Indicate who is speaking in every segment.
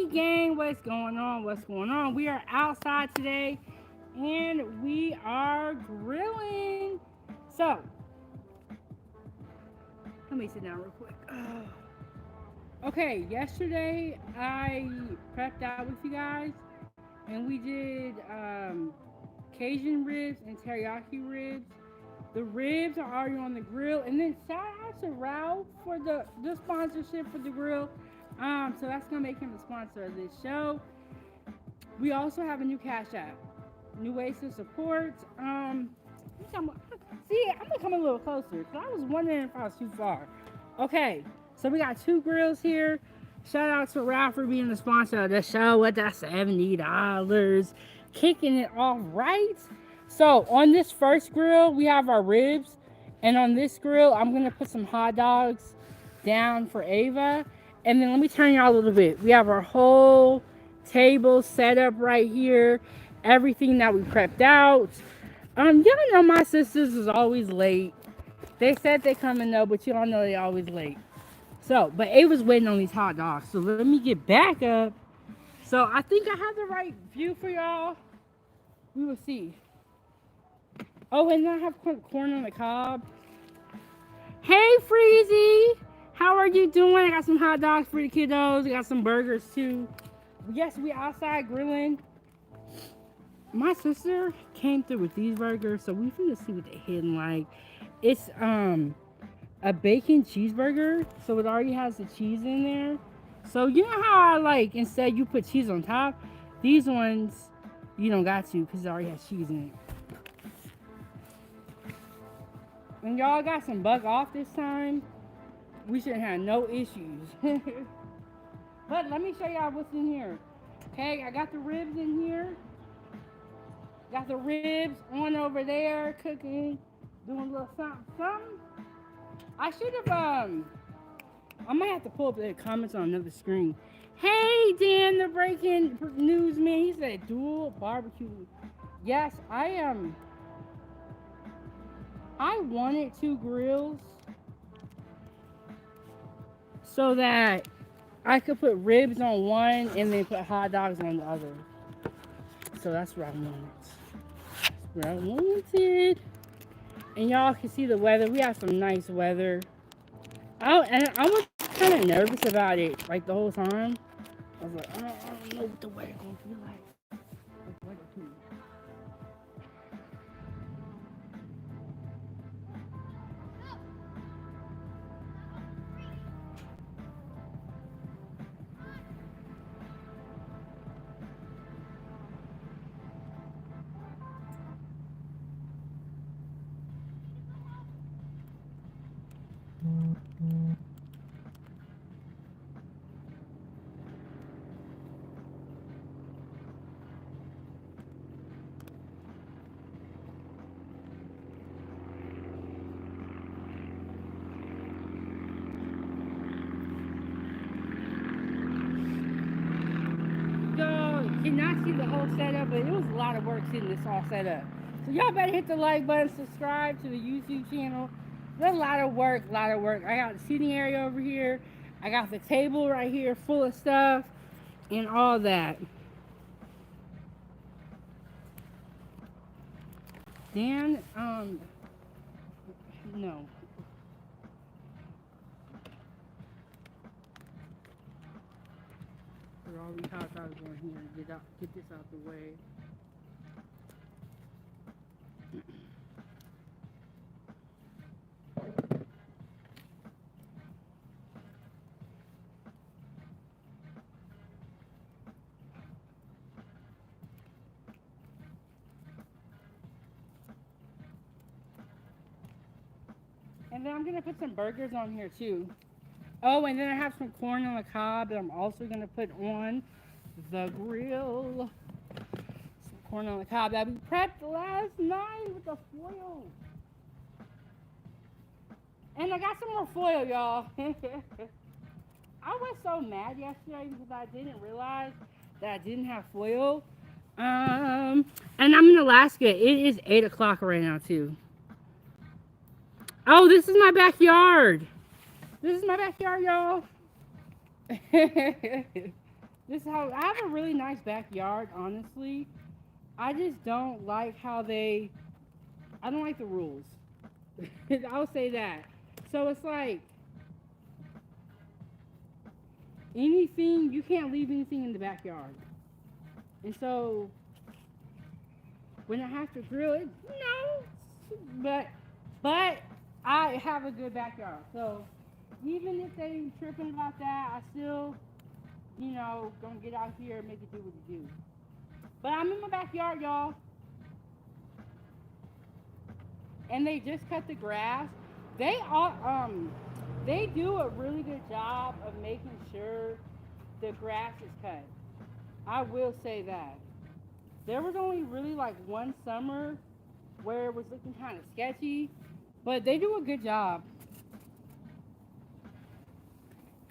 Speaker 1: Hey gang, what's going on? What's going on? We are outside today and we are grilling. So, let me sit down real quick. Okay, yesterday I prepped out with you guys and we did Cajun ribs and teriyaki ribs. The ribs are already on the grill, and then shout out to Ralph for the sponsorship for the grill. So that's gonna make him the sponsor of this show. We also have a new Cash App, new ways to support. See, I'm gonna come a little closer because I was wondering if I was too far. Okay, so we got two grills here. Shout out to Ralph for being the sponsor of the show with that $70, kicking it off right. So on this first grill, we have our ribs, and on this grill, I'm gonna put some hot dogs down for Ava. And then let me turn y'all a little bit. We have our whole table set up right here, everything that we prepped out. Y'all know my sisters is always late. They said they coming though, but y'all know they always late. So, but Ava's waiting on these hot dogs. So let me get back up. So I think I have the right view for y'all. We will see. Oh, and I have corn on the cob. Hey, Freezy. How are you doing? I got some hot dogs for the kiddos. I got some burgers too. Yes, we outside grilling. My sister came through with these burgers, so we finna see what they hitting like. It's a bacon cheeseburger, so it already has the cheese in there. So you know how I like instead you put cheese on top? These ones you don't got to because it already has cheese in it. And y'all got some buck off this time. We shouldn't have no issues. But let me show y'all what's in here. Okay, I got the ribs in here. Got the ribs on over there cooking, doing a little something, something. I should have, I might have to pull up the comments on another screen. Hey, Dan, the breaking news man. He said dual barbecue. Yes, I wanted two grills so that I could put ribs on one and then put hot dogs on the other. So that's what I wanted. That's what I wanted. And y'all can see the weather. We have some nice weather. And I was kind of nervous about it, like the whole time. I was like, I don't know what the weather gonna be like. Did not see the whole setup, but it was a lot of work getting this all set up. So y'all better hit the like button, subscribe to the YouTube channel. There's a lot of work, I got the seating area over here. I got the table right here full of stuff and all that. Dan, no. All these hot dogs going here and get this out the way. And then I'm gonna put some burgers on here too. Oh, and then I have some corn on the cob that I'm also going to put on the grill. Some corn on the cob that we prepped last night with the foil. And I got some more foil, y'all. I was so mad yesterday because I didn't realize that I didn't have foil. And I'm in Alaska. It is 8 o'clock right now, too. Oh, this is my backyard. This is my backyard, y'all. This is how I have a really nice backyard, honestly. I just don't like how they. I don't like the rules. I'll say that. So it's like anything you can't leave anything in the backyard, and so when I have to grill it, no, but I have a good backyard. So even if they tripping about that, I still gonna get out here and make it do what it do. But I'm in my backyard, y'all, and they just cut the grass. They are they do a really good job of making sure the grass is cut. I will say that. There was only really like one summer where it was looking kind of sketchy, but they do a good job.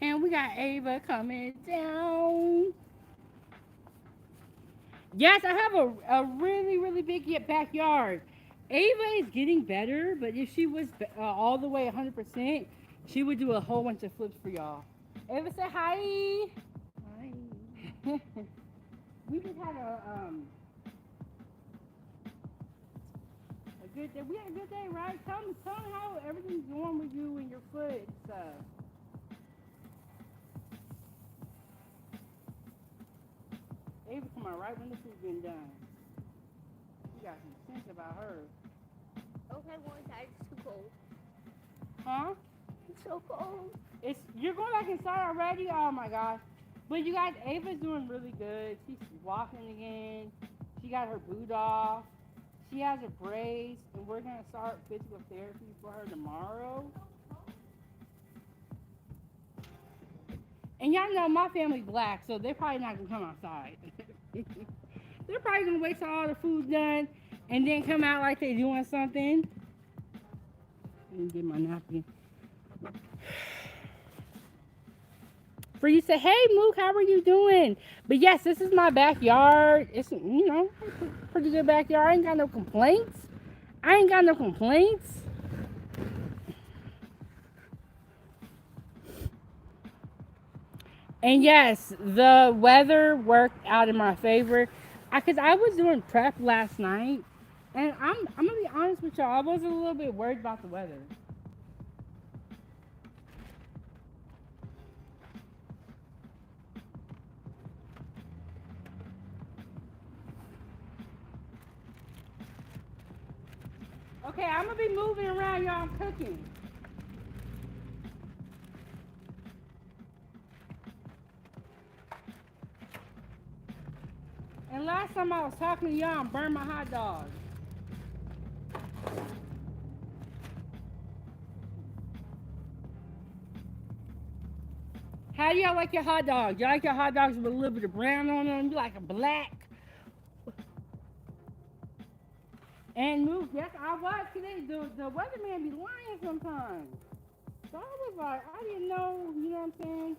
Speaker 1: And we got Ava coming down. Yes, I have a really, really big backyard. Ava is getting better, but if she was all the way 100%, she would do a whole bunch of flips for y'all. Ava, say hi. Hi. We just had a good day. We had a good day, right? Tell me how everything's going with you and your foot. Ava come out right when the food's been done. You got some sense about her.
Speaker 2: Okay, one side it's too cold.
Speaker 1: Huh?
Speaker 2: It's so cold.
Speaker 1: You're going back inside already? Oh my gosh. But you guys, Ava's doing really good. She's walking again. She got her boot off. She has a brace, and we're gonna start physical therapy for her tomorrow. And y'all know my family black, so they're probably not gonna come outside. They're probably gonna wait till all the food's done and then come out like they doing something. Let me get my napkin. For you say, hey Mook, how are you doing? But yes, this is my backyard. It's pretty good backyard. I ain't got no complaints. And yes, the weather worked out in my favor. Cause I was doing prep last night, and I'm gonna be honest with y'all. I was a little bit worried about the weather. Okay, I'm gonna be moving around, y'all. I'm cooking. And last time I was talking to y'all, I burned my hot dogs. How do y'all like your hot dogs? You like your hot dogs with a little bit of brown on them? You like a black? And move, yes, I was today. The weatherman be lying sometimes. So I was like, I didn't know, you know what I'm saying?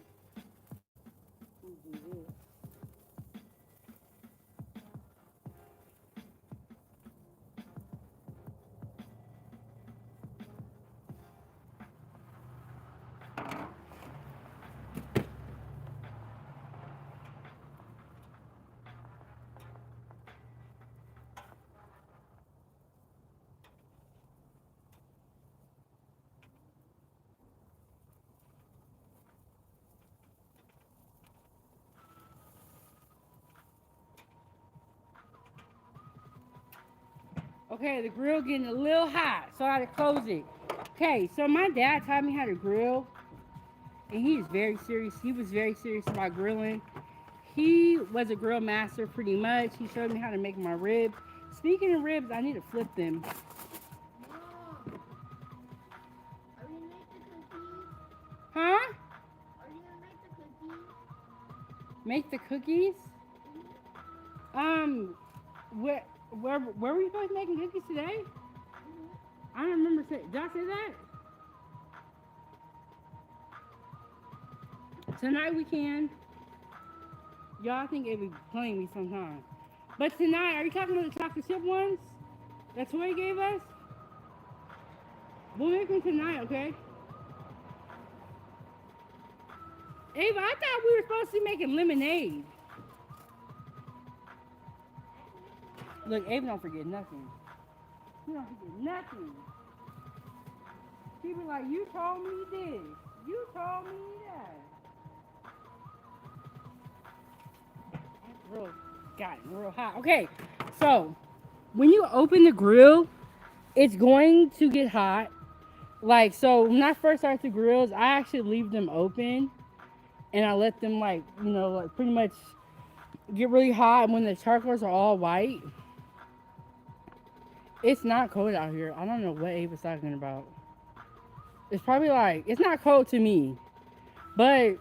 Speaker 1: Okay, the grill getting a little hot, so I had to close it. Okay, so my dad taught me how to grill, and he is very serious. He was very serious about grilling. He was a grill master pretty much. He showed me how to make my ribs. Speaking of ribs, I need to flip them.
Speaker 2: Mom, are we gonna make the cookies?
Speaker 1: Huh?
Speaker 2: Are you gonna make the cookies?
Speaker 1: Make the cookies? Um, where were you supposed to making cookies today? I don't remember saying. Did I say that? Tonight we can. Y'all think it be playing me sometimes. But tonight, are you talking about the chocolate chip ones? That's what he gave us? We'll make them tonight, okay? Ava, I thought we were supposed to be making lemonade. Look, Ava don't forget nothing. She don't forget nothing. She be like, you told me this. You told me that. Real, got it, real hot. Okay, so when you open the grill, it's going to get hot. Like, so when I first start the grills, I actually leave them open and I let them, like, like pretty much get really hot. And when the charcoals are all white, it's not cold out here. I don't know what Ava's talking about. It's probably like, it's not cold to me. But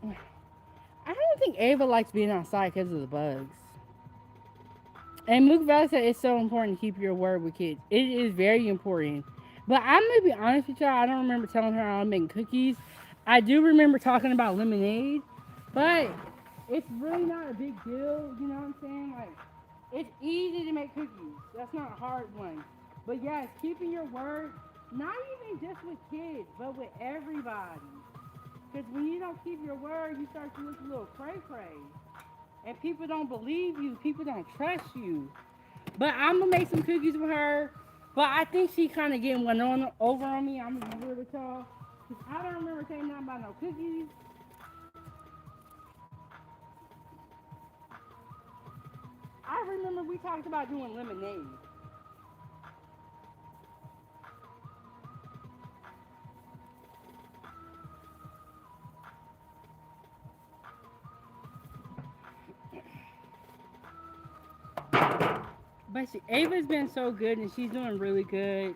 Speaker 1: I don't think Ava likes being outside because of the bugs. And Mook Valley said it's so important to keep your word with kids. It is very important. But I'm going to be honest with y'all. I don't remember telling her I'm making cookies. I do remember talking about lemonade. But it's really not a big deal. You know what I'm saying? Like, it's easy to make cookies. That's not a hard one. But yes, keeping your word, not even just with kids, but with everybody. Because when you don't keep your word, you start to look a little cray-cray. And people don't believe you. People don't trust you. But I'm going to make some cookies with her. But I think she kind of getting one over on me. I'm going to be real with y'all. Because I don't remember saying nothing about no cookies. I remember we talked about doing lemonade. But Ava's been so good and she's doing really good.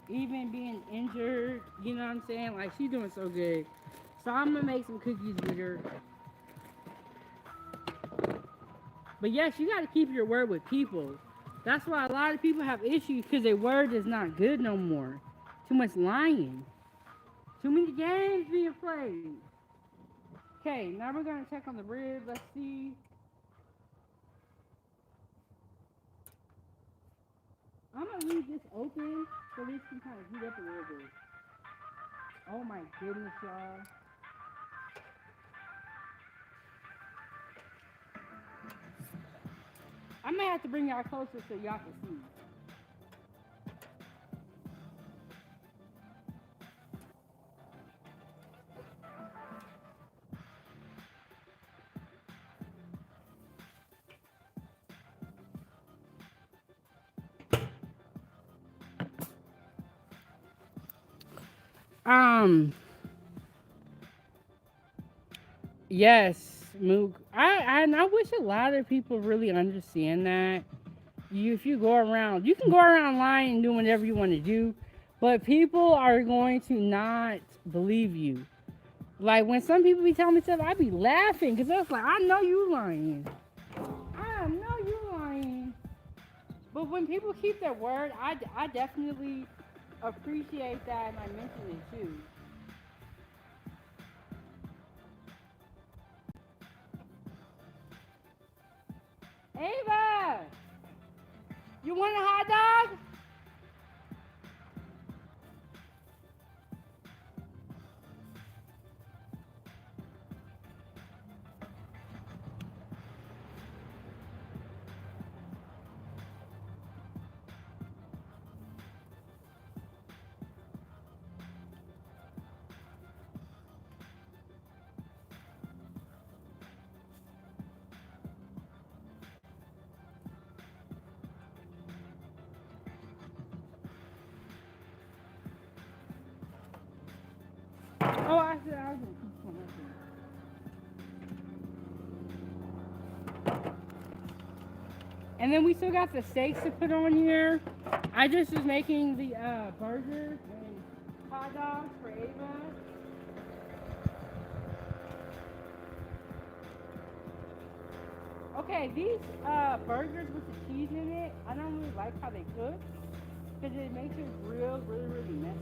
Speaker 1: Even being injured, you know what I'm saying? Like, she's doing so good. So I'm going to make some cookies with her. But yes, you got to keep your word with people. That's why a lot of people have issues because their word is not good no more. Too much lying. Too many games being played. Okay, now we're going to check on the ribs. Let's see. I'm going to leave this open so this can kind of heat up a little bit. Oh my goodness, y'all. I may have to bring y'all closer so y'all can see. Yes, Mook. I wish a lot of people really understand that. If you go around, you can go around lying and do whatever you want to do, but people are going to not believe you. Like when some people be telling me stuff, I be laughing because I was like, I know you lying. I know you lying. But when people keep their word, I definitely appreciate that and I mention it too. Ava, you want a hot dog? Oh, I said I was gonna keep one up here. And then we still got the steaks to put on here. I just was making the burgers and hot dogs for Ava. Okay, these burgers with the cheese in it, I don't really like how they cook because it makes your grill really, really messy.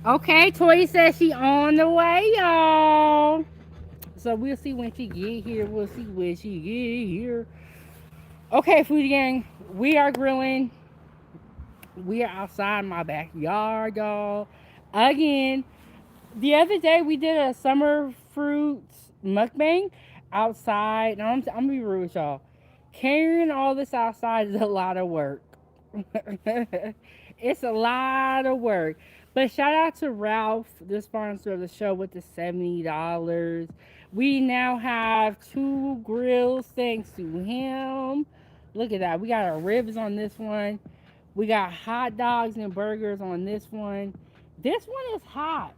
Speaker 1: Okay, Toy says she on the way, y'all. So we'll see when she get here. We'll see when she get here. Okay, foodie gang, we are grilling. We are outside my backyard, y'all. Again, the other day we did a summer fruits mukbang outside. Now I'm gonna be real with y'all. Carrying all this outside is a lot of work. It's a lot of work. But shout out to Ralph, the sponsor of the show, with the $70. We now have two grills thanks to him. Look at that. We got our ribs on this one. We got hot dogs and burgers on this one. This one is hot.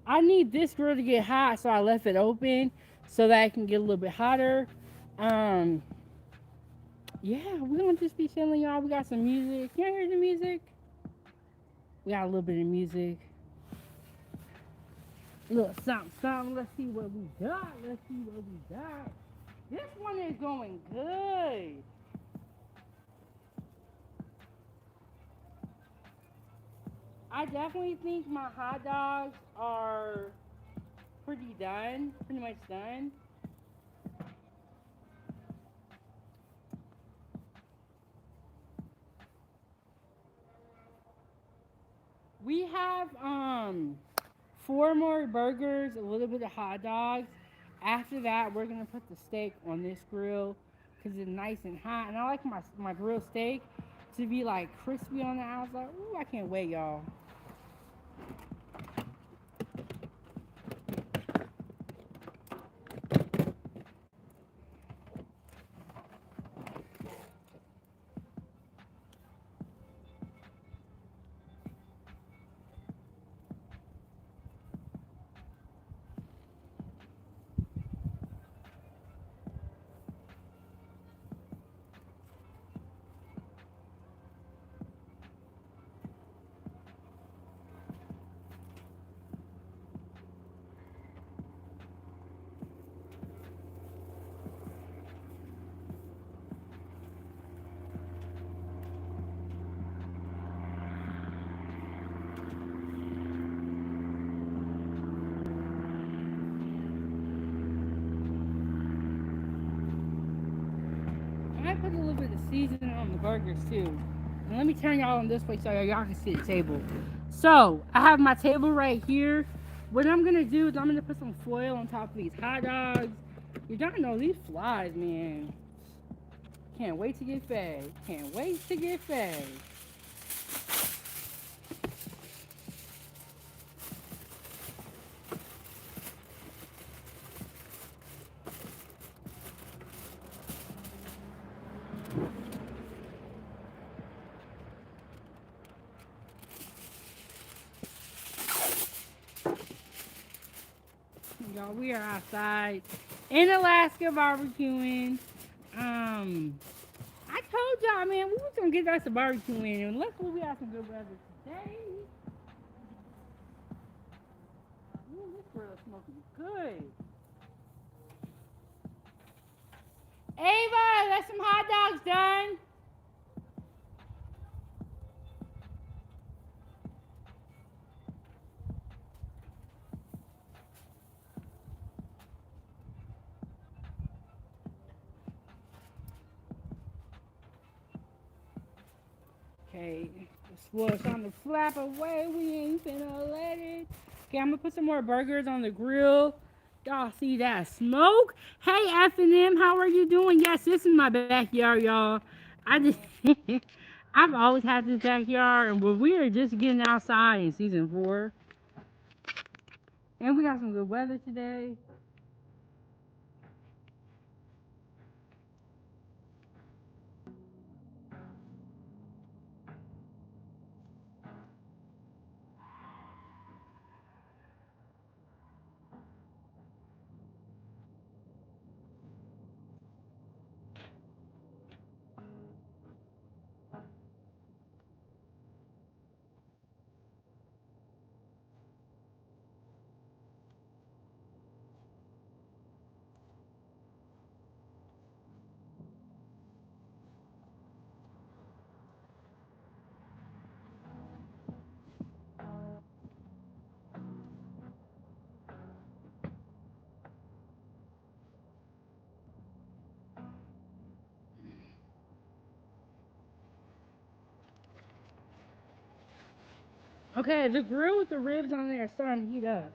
Speaker 1: I need this grill to get hot, so I left it open so that it can get a little bit hotter. Um, yeah, we're gonna just be chilling, y'all. We got some music. You hear the music? We got a little bit of music. A little something, something. Let's see what we got. Let's see what we got. This one is going good. I definitely think my hot dogs are pretty much done. We have four more burgers, a little bit of hot dogs. After that, we're gonna put the steak on this grill because it's nice and hot. And I like my grilled steak to be like crispy on the outside. Ooh, I can't wait, y'all. I might put a little bit of seasoning on the burgers too. And let me turn y'all on this way so y'all can see the table. So I have my table right here. What I'm gonna do is I'm gonna put some foil on top of these hot dogs. You don't know these flies, man. Can't wait to get fed. Can't wait to get fed. Y'all, we are outside in Alaska barbecuing. I told y'all, man, we was gonna get us a barbecue in, and luckily we had some good weather today. Ooh, this grill is smoking good. Ava, that's some hot dogs done. Okay, the spoil's trying to flap away. We ain't finna let it. Okay, I'm gonna put some more burgers on the grill. Y'all see that smoke? Hey, F&M, how are you doing? Yes, this is my backyard, y'all. I just, I've always had this backyard, and we are just getting outside in season 4. And we got some good weather today. Okay, the grill with the ribs on there is starting to heat up.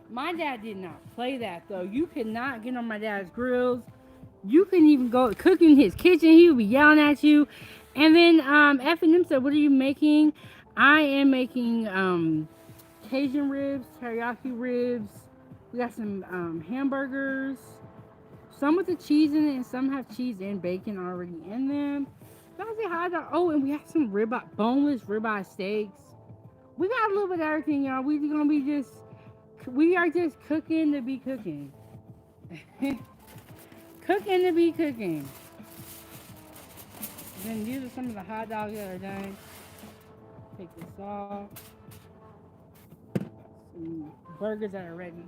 Speaker 1: My dad did not play that though. You could not get on my dad's grills. You couldn't even go cook in his kitchen. He would be yelling at you. And then F&M said, "What are you making?" I am making Cajun ribs, teriyaki ribs. We got some hamburgers. Some with the cheese in it, and some have cheese and bacon already in them. That's a hot dog. Oh, and we have some boneless ribeye steaks. We got a little bit of everything, y'all. We are just cooking to be cooking. Cooking to be cooking. Then these are some of the hot dogs that are done. Take this off. Some burgers that are ready.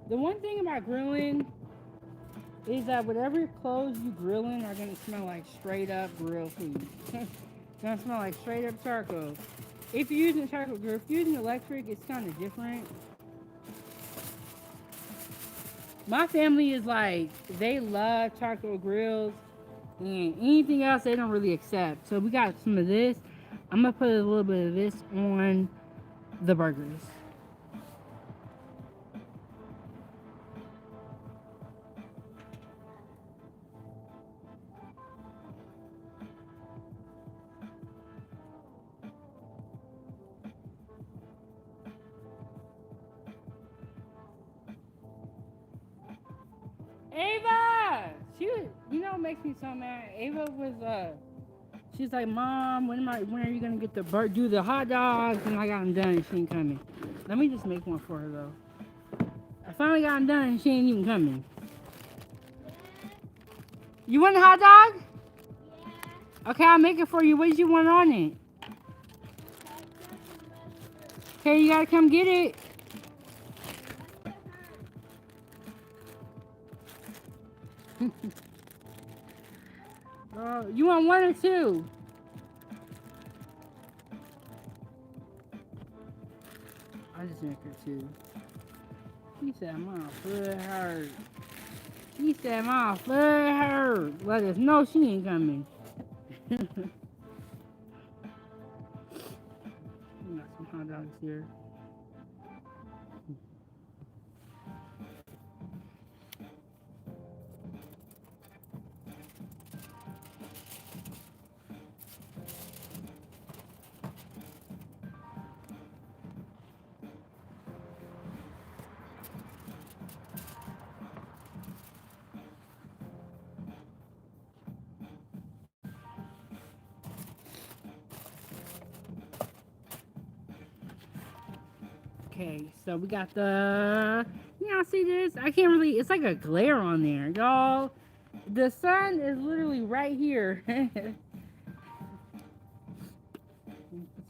Speaker 1: The one thing about grilling is that whatever clothes you grilling are gonna smell like straight up grill food. Gonna smell like straight up charcoal. If you're using charcoal grill, if you're using electric, it's kind of different. My family is like, they love charcoal grills, and anything else they don't really accept. So we got some of this. I'm gonna put a little bit of this on the burgers. Ava! What makes me so mad? Ava was, she's like, "Mom, when are you gonna get do the hot dogs?" And I got them done and she ain't coming. Let me just make one for her though. I finally got them done and she ain't even coming. You want a hot dog? Yeah. Okay, I'll make it for you. What did you want on it? Okay, you gotta come get it. You want one or two? I just make her two. She said my foot hurt. She said my foot hurt. Let us know she ain't coming. We got some hot dogs here. Okay, so we got y'all see this? I can't really, it's like a glare on there, y'all. The sun is literally right here. Put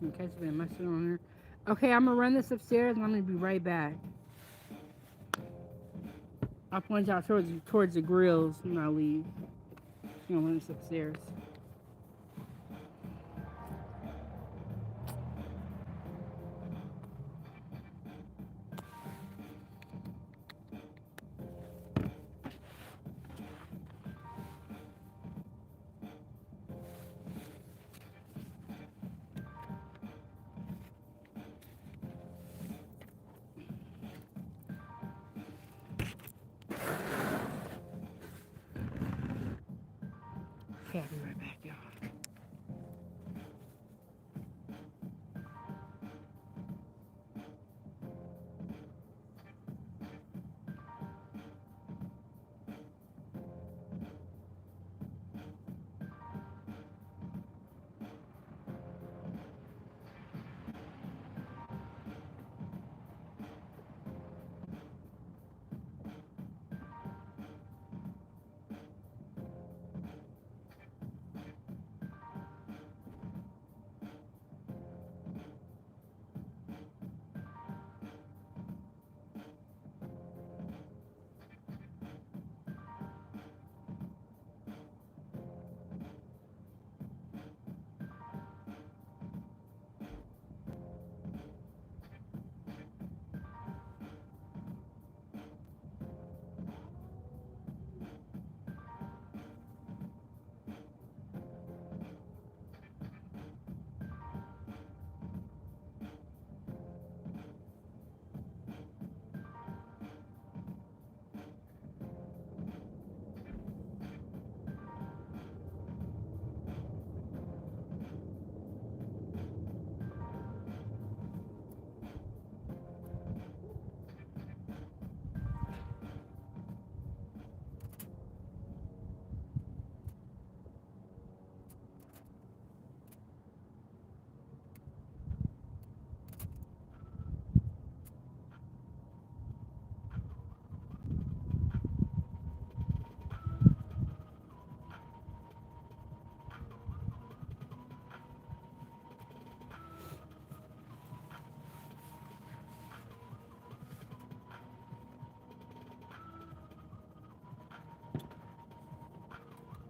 Speaker 1: some ketchup and mustard on there. Okay, I'm gonna run this upstairs and I'm gonna be right back. I'll point out towards the grills when I leave. I'm gonna run this upstairs. Okay, I'll be right back, y'all.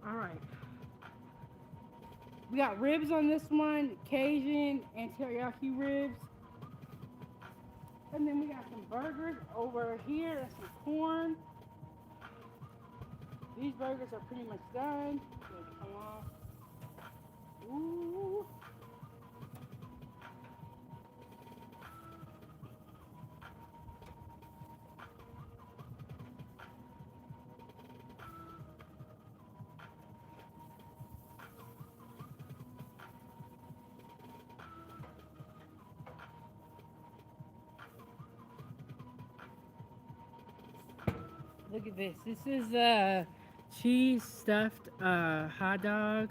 Speaker 1: All right. We got ribs on this one, Cajun and teriyaki ribs. And then we got some burgers over here. That's some corn. These burgers are pretty much done. Gonna come off. Ooh. Look at this. This is a cheese stuffed hot dog.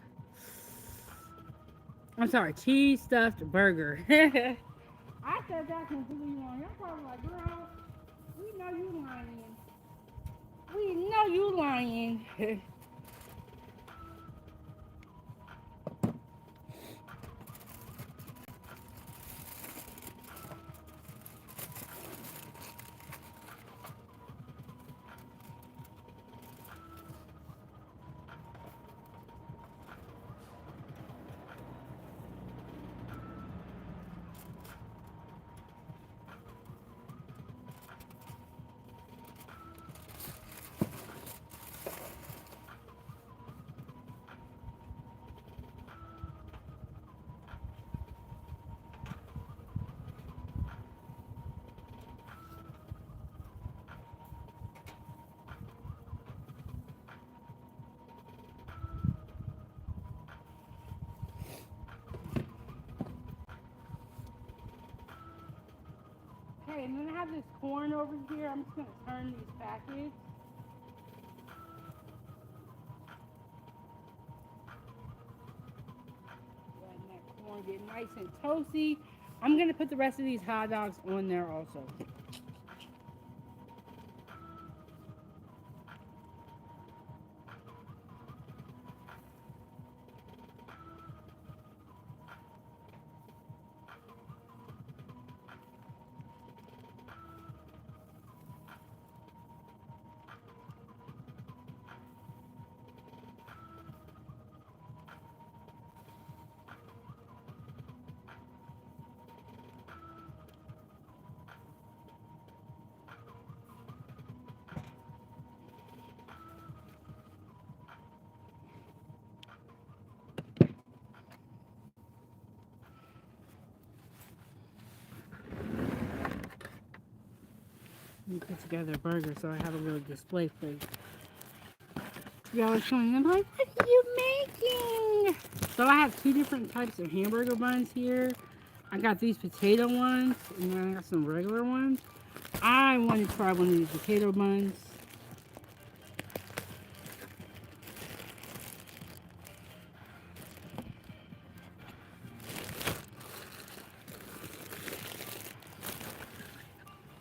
Speaker 1: I'm sorry, cheese stuffed burger. I said that completely wrong. Y'all probably like, girl, we know you lying. We know you lying. Okay, and then I have this corn over here. I'm just going to turn these packets. Letting that corn get nice and toasty. I'm going to put the rest of these hot dogs on there also. Let me put together a burger so I have a little display plate. Y'all are showing them like, what are you making? So I have two different types of hamburger buns here. I got these potato ones, and then I got some regular ones. I want to try one of these potato buns.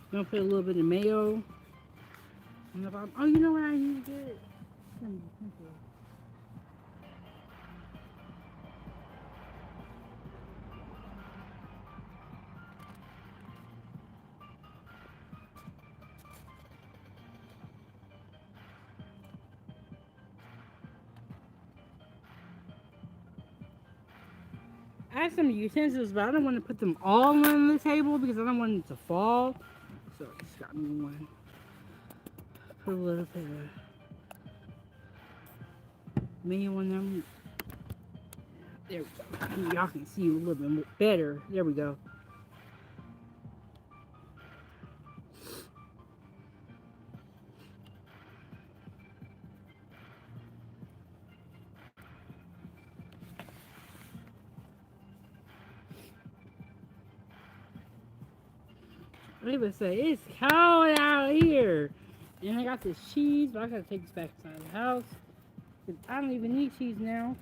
Speaker 1: I'm gonna put a little bit of mayo on the bottom. Oh, you know what I need to get? I have some utensils, but I don't want to put them all on the table because I don't want it to fall. So I just got me one. Put a little bit of mayo on them. There we go. Y'all can see a little bit better. There we go. I even say it's cold out here. And I got this cheese, but I gotta take this back inside the house. Cause I don't even need cheese now.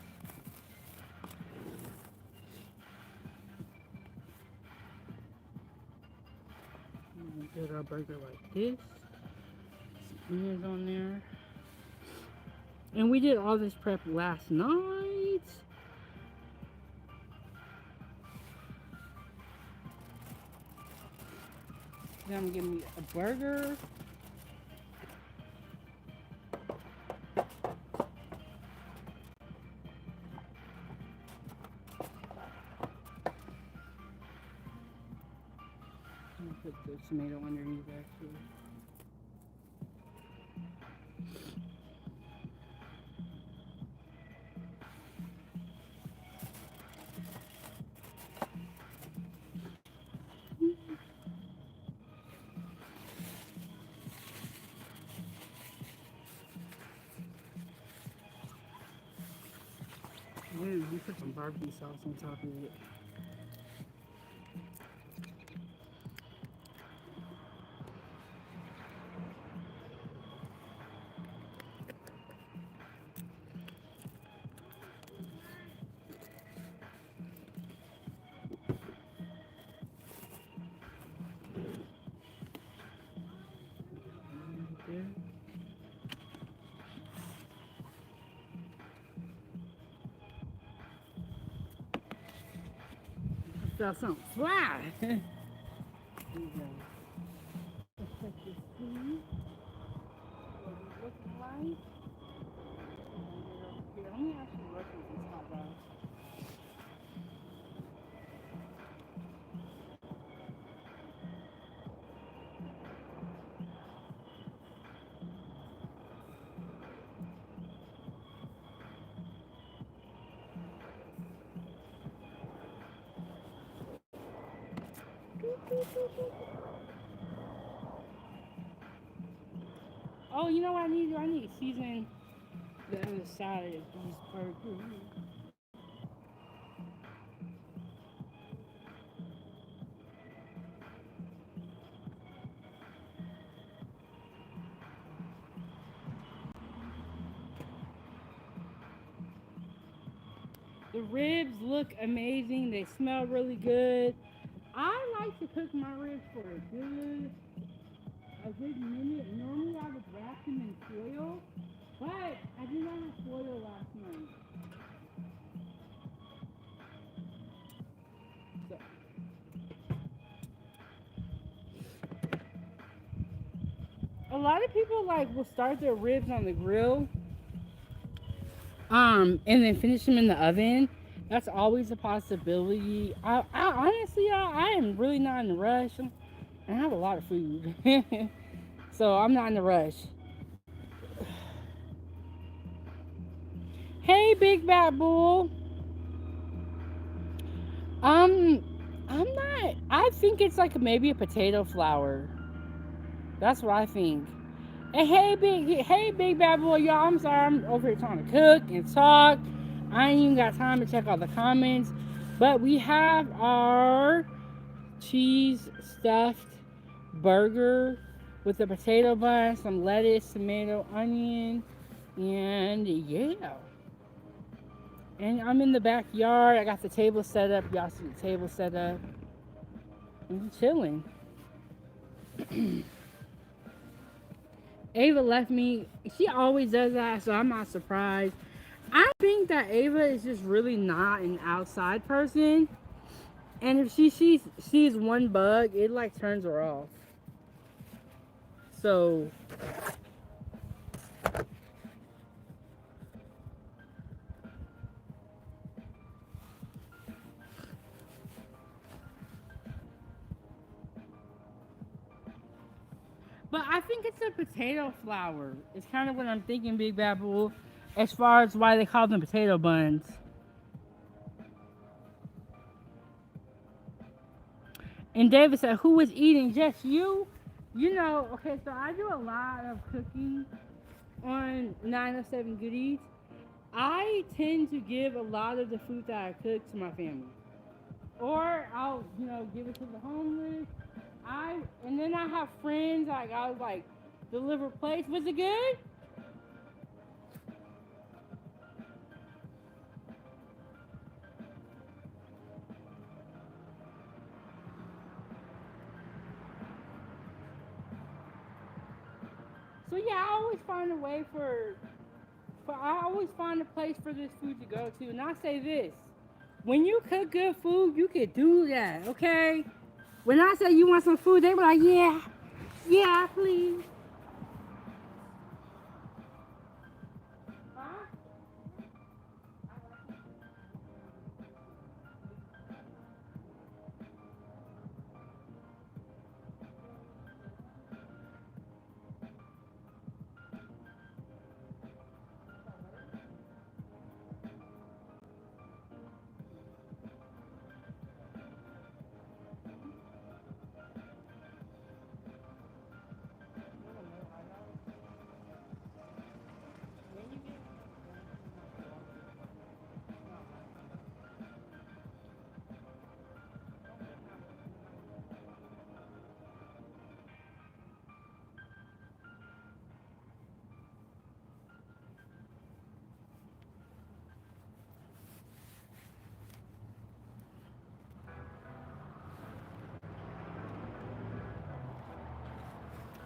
Speaker 1: Build our burger like this. Some onions on there. And we did all this prep last night. Then I'm gonna give me a burger. I'm gonna put the tomato underneath actually. Ooh, we put some barbecue sauce on top of it. Saw something fly. There you go. Let's check this sleeve. What it's looking like. Let me actually work with these hot dogs. Oh, you know what I need to do? I need to season the other side of these burgers. The ribs look amazing. They smell really good. I like to cook my ribs for a good minute. Normally I would wrap them in foil, but I did not have foil last night. So. A lot of people will start their ribs on the grill, and then finish them in the oven. That's always a possibility. I honestly, I am really not in a rush. I have a lot of food, so I'm not in a rush. Hey, Big Bad Bull. I'm not. I think it's like maybe a potato flour. That's what I think. And hey, big bad boy, y'all. I'm sorry, I'm over here trying to cook and talk. I ain't even got time to check all the comments. But we have our cheese stuffed burger with a potato bun, some lettuce, tomato, onion, and yeah. And I'm in the backyard. I got the table set up. Y'all see the table set up. I'm chilling. Ava left me. She always does that, so I'm not surprised. I think that Ava is just really not an outside person. And if she sees one bug, it like turns her off. So but I think it's a potato flour. It's kind of what I'm thinking, Big Bad Bull, as far as why they call them potato buns. And David said, who was eating? Just you? You know, okay, so I do a lot of cooking on 907 Goodies. I tend to give a lot of the food that I cook to my family. Or I'll, give it to the homeless. And then I have friends, like, I was like, deliver plates. Was it good? So yeah, I always find a way I always find a place for this food to go to. And I say this, when you cook good food, you can do that, okay? When I say you want some food, they be like, yeah, please. Huh?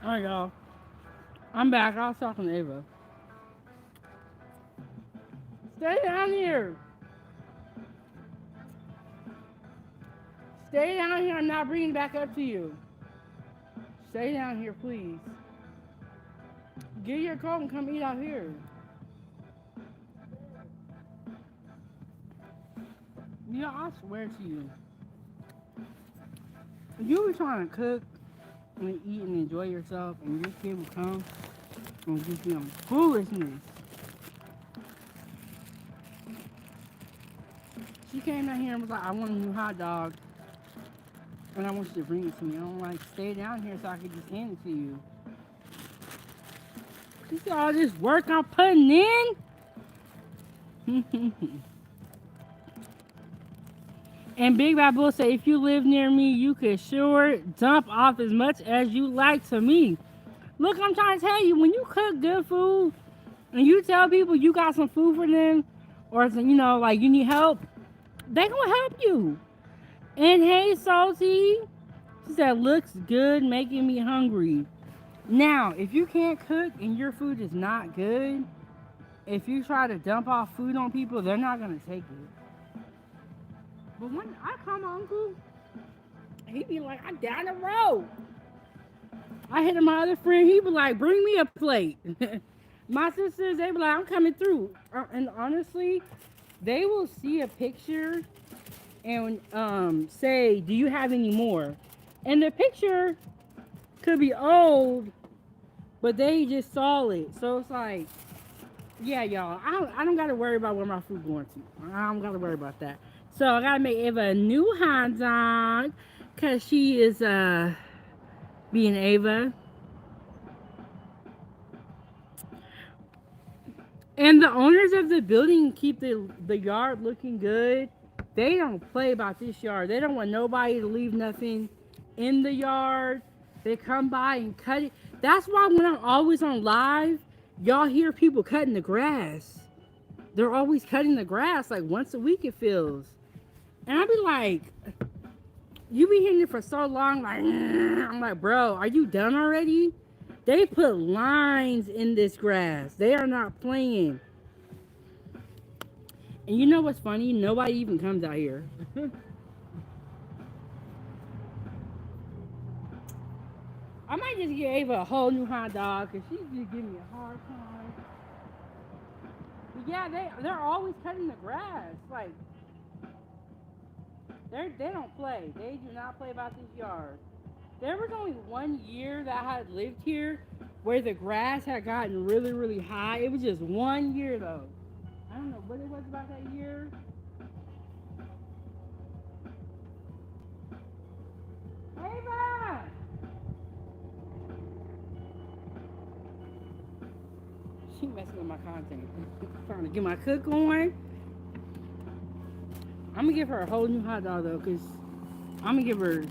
Speaker 1: All right, y'all. I'm back. I was talking to Ava. Stay down here. Stay down here. I'm not bringing it back up to you. Stay down here, please. Get your coat and come eat out here. I swear to you. If you were trying to cook and eat and enjoy yourself, and your kid will come and do some foolishness. She came down here and was like, I want a new hot dog. And I want you to bring it to me. I'm like, stay down here so I can just hand it to you. You see all this work I'm putting in? And Big Bad Bull said, if you live near me, you could sure dump off as much as you like to me. Look, I'm trying to tell you, when you cook good food and you tell people you got some food for them, or like you need help, they gonna help you. And hey, Salty, she said, looks good, making me hungry. Now, if you can't cook and your food is not good, if you try to dump off food on people, they're not gonna take it. But when I call my uncle, he be like, I'm down the road. I hit my other friend, he be like, bring me a plate. My sisters, they be like, I'm coming through. And honestly, they will see a picture and say, do you have any more? And the picture could be old, but they just saw it. So it's like, yeah, y'all, I don't got to worry about where my food going to. I don't got to worry about that. So I got to make Ava a new hot dog because she is being Ava. And the owners of the building keep the yard looking good. They don't play about this yard. They don't want nobody to leave nothing in the yard. They come by and cut it. That's why when I'm always on live, y'all hear people cutting the grass. They're always cutting the grass like once a week it feels. And I be like, you be hitting it for so long, like, I'm like, bro, are you done already? They put lines in this grass. They are not playing. And you know what's funny? Nobody even comes out here. I might just give Ava a whole new hot dog because she's just giving me a hard time. But yeah, they're always cutting the grass. Like, they don't play. They do not play about this yard. There was only 1 year that I had lived here where the grass had gotten really, really high. It was just 1 year though. I don't know what it was about that year. Ava! She messing with my content. Trying to get my cook on. I'm gonna give her a whole new hot dog though, cause I'm gonna give her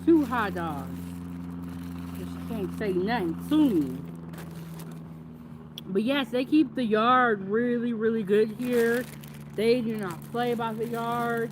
Speaker 1: 2 hot dogs. Cause she can't say nothing to me. But yes, they keep the yard really, really good here. They do not play about the yard.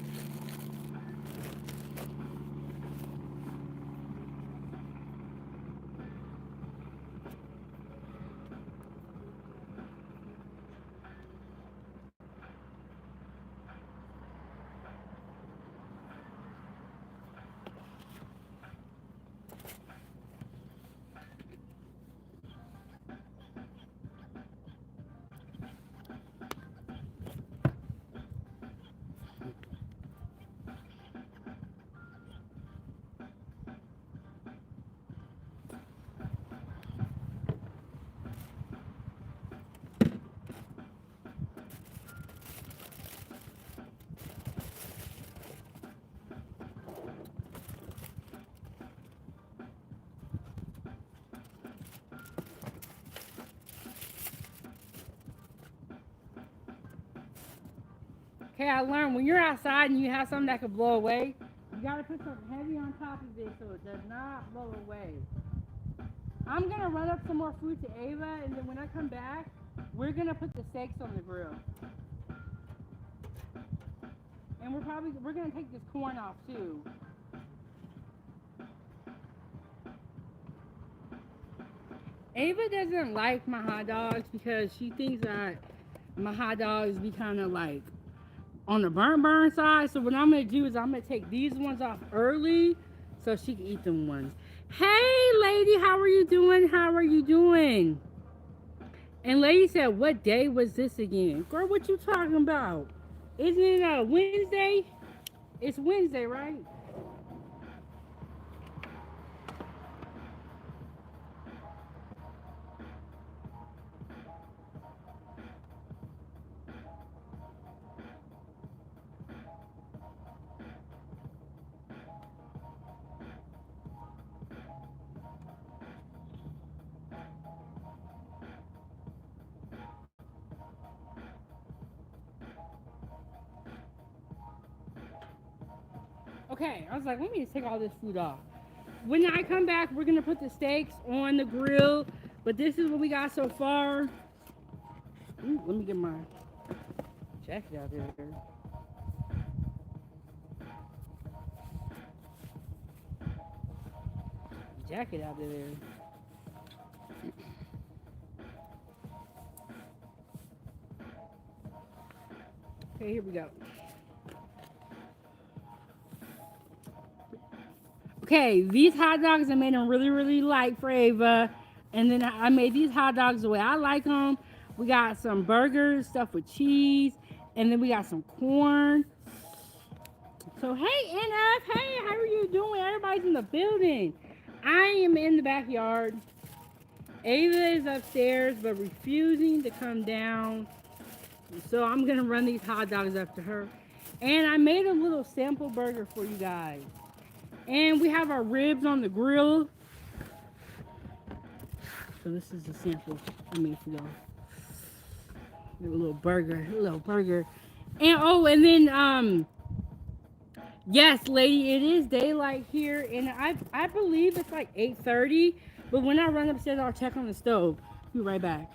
Speaker 1: Okay, I learned when you're outside and you have something that could blow away, you gotta put something heavy on top of it so it does not blow away. I'm gonna run up some more food to Ava, and then when I come back, we're gonna put the steaks on the grill. And we're gonna take this corn off too. Ava doesn't like my hot dogs because she thinks that my hot dogs be kind of like on the burn side. So what I'm gonna do is I'm gonna take these ones off early so she can eat them ones. Hey lady, how are you doing? How are you doing? And lady said, what day was this again? Girl, what you talking about? Isn't it Wednesday? It's Wednesday, right? Okay, I was like, let me just take all this food off. When I come back, we're gonna put the steaks on the grill. But this is what we got so far. Ooh, let me get my jacket out there. Jacket out there. Okay, here we go. Okay, these hot dogs I made them really, really light for Ava. And then I made these hot dogs the way I like them. We got some burgers stuffed with cheese. And then we got some corn. So, hey, NF, hey, how are you doing? Everybody's in the building. I am in the backyard. Ava is upstairs, but refusing to come down. So I'm going to run these hot dogs up to her. And I made a little sample burger for you guys. And we have our ribs on the grill. So this is a sample I made for y'all. A little burger, a little burger. And oh, and then yes, lady, it is daylight here, and I believe it's like 8:30. But when I run upstairs, I'll check on the stove. Be right back.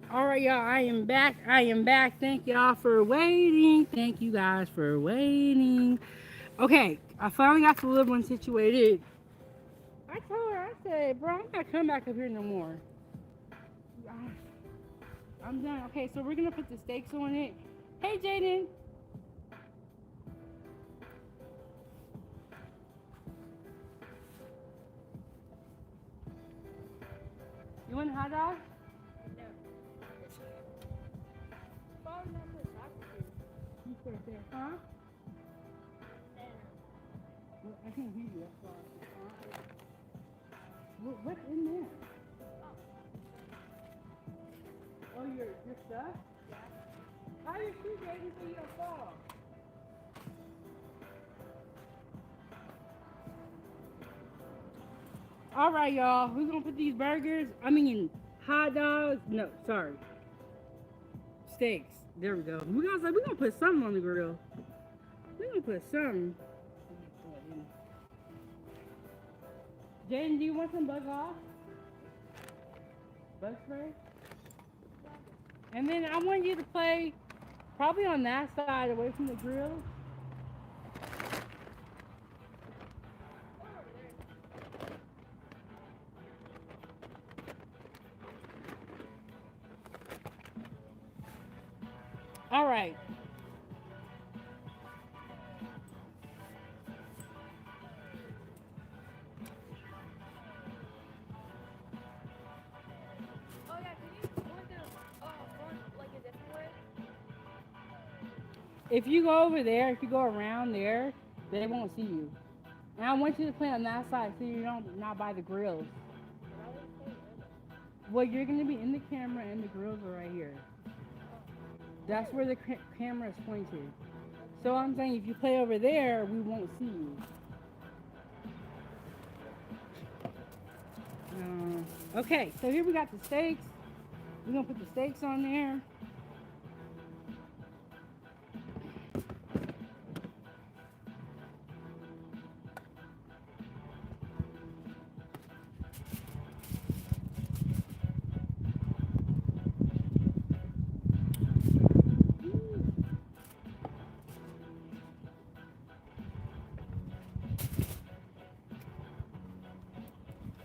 Speaker 1: All right, y'all. I am back. I am back. Thank y'all for waiting. Thank you guys for waiting. Okay, I finally got the little one situated. I told her, I said, bro, I'm not coming back up here no more. I'm done. Okay, so we're gonna put the steaks on it. Hey, Jaden. You want a hot dog? You put it there. Huh? I can't hear you. That's why. What's in there? Oh, your stuff? Yeah. How your shoes ready so you don't fall? All right, y'all. We're gonna put these burgers. I mean, hot dogs. No, sorry, steaks. There we go. We're gonna put something on the grill. We're gonna put something. Jaden, do you want some bug off? Bug spray? And then I want you to play probably on that side away from the grill. All right.
Speaker 2: Oh yeah, can you point the front like a different way?
Speaker 1: If you go over there, if you go around there, they won't see you. And I want you to play on that side so you don't not by the grills. Well, you're gonna be in the camera and the grills are right here. That's where the camera is pointed. So I'm saying if you play over there, we won't see you. Okay, so here we got the steaks. We're gonna put the steaks on there.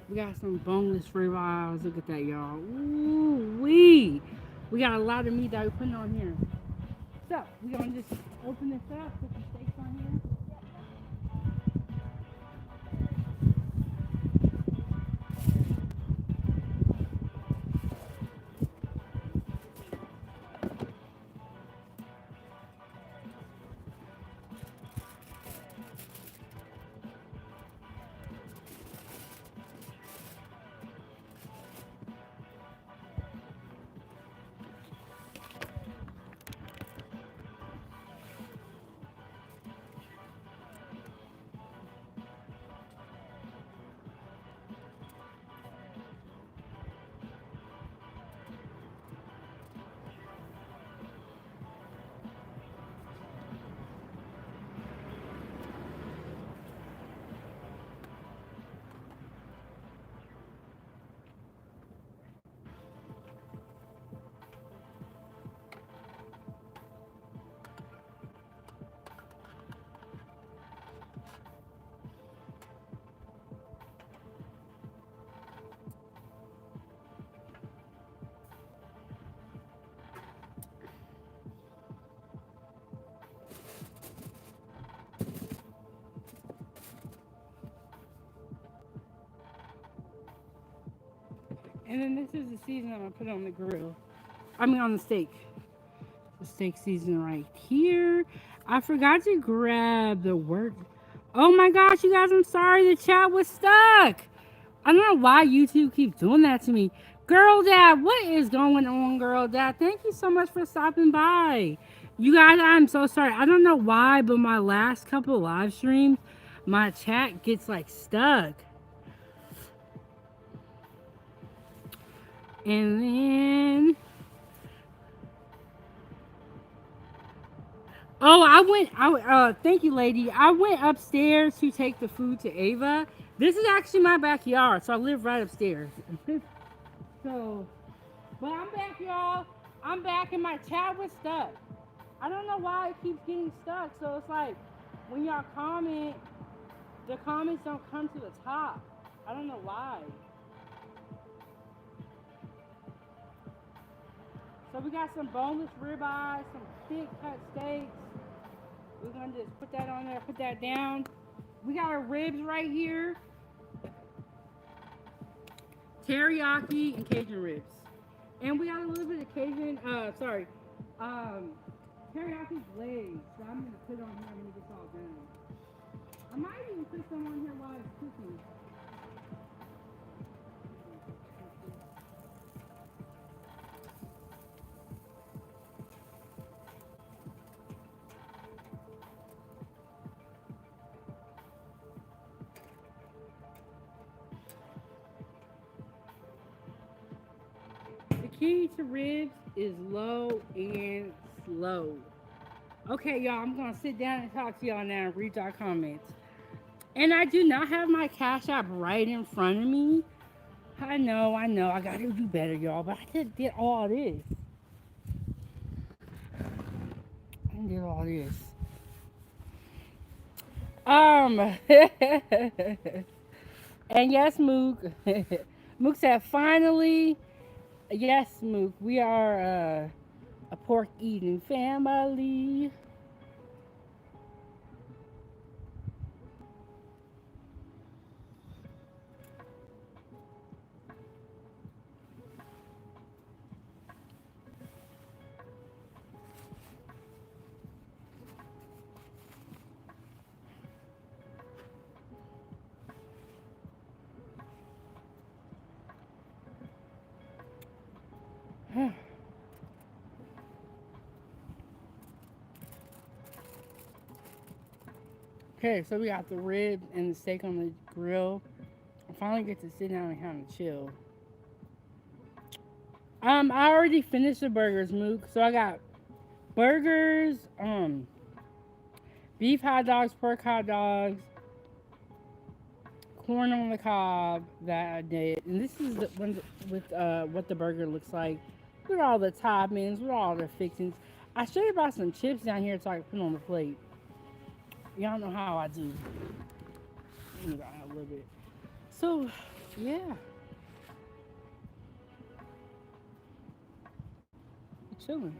Speaker 1: We got some boneless ribeyes. Look at that, y'all. Ooh wee! We got a lot of meat that we're putting on here. So we're gonna just open this up, put the steaks on here. And then this is the season I'm gonna put on the grill. I mean on the steak. The steak season right here. I forgot to grab the word. Oh my gosh, you guys, I'm sorry the chat was stuck. I don't know why YouTube keeps doing that to me. Girl Dad, what is going on, Girl Dad? Thank you so much for stopping by. You guys, I'm so sorry. I don't know why, but my last couple live streams, my chat gets like stuck. And then, oh, thank you, lady. I went upstairs to take the food to Ava. This is actually my backyard, so I live right upstairs. So, but I'm back, y'all. I'm back, and my chat was stuck. I don't know why it keeps getting stuck. So it's like when y'all comment, the comments don't come to the top. I don't know why. So we got some boneless ribeyes, some thick cut steaks. We're gonna just put that on there, put that down. We got our ribs right here. Teriyaki and Cajun ribs. And we got a little bit of Cajun, teriyaki glaze. So I'm gonna put it on here when it gets all done. I might even put some on here while it's cooking. key to ribs is low and slow. Okay, y'all, I'm gonna sit down and talk to y'all now and read y'all comments. And I do not have my Cash App right in front of me. I know, I gotta do better, y'all, but I just did all this. I did all this. Um, and yes, Mook. Mook said, finally, yes, Mook, we are a pork eating family. Okay, so we got the ribs and the steak on the grill. I finally get to sit down and kind of chill. I already finished the burgers, Mook. So I got burgers, beef hot dogs, pork hot dogs, corn on the cob that I did, and this is the one with what the burger looks like, with all the toppings, with all the fixings. I should have brought some chips down here so I can put on the plate. Y'all know how I do. Let me go out a little bit. So, yeah, we're chilling.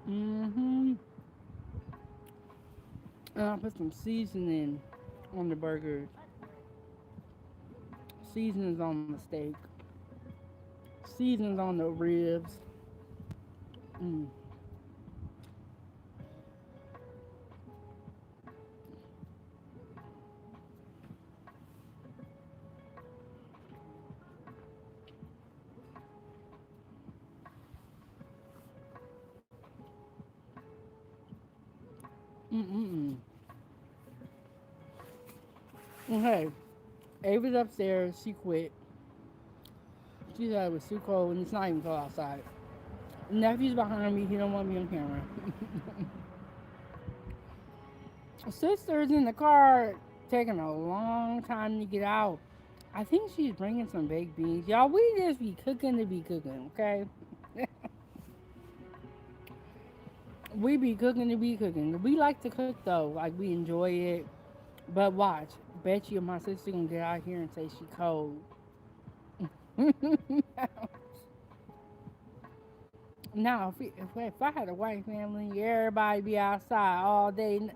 Speaker 1: Mm-hmm. And I'll put some seasoning on the burgers. Seasonings on the steak. Seasonings on the ribs. Mm. Mm-mm-mm. Okay, Ava's upstairs. She quit. She said it was too cold, and it's not even cold outside. Nephew's behind me. He don't want me on camera. Sister's in the car, taking a long time to get out. I think she's bringing some baked beans. Y'all, we just be cooking to be cooking, okay? We be cooking to be cooking. We like to cook though. Like we enjoy it. But watch. Bet you my sister gonna get out here and say she cold. Now, if I had a white family, everybody be outside all day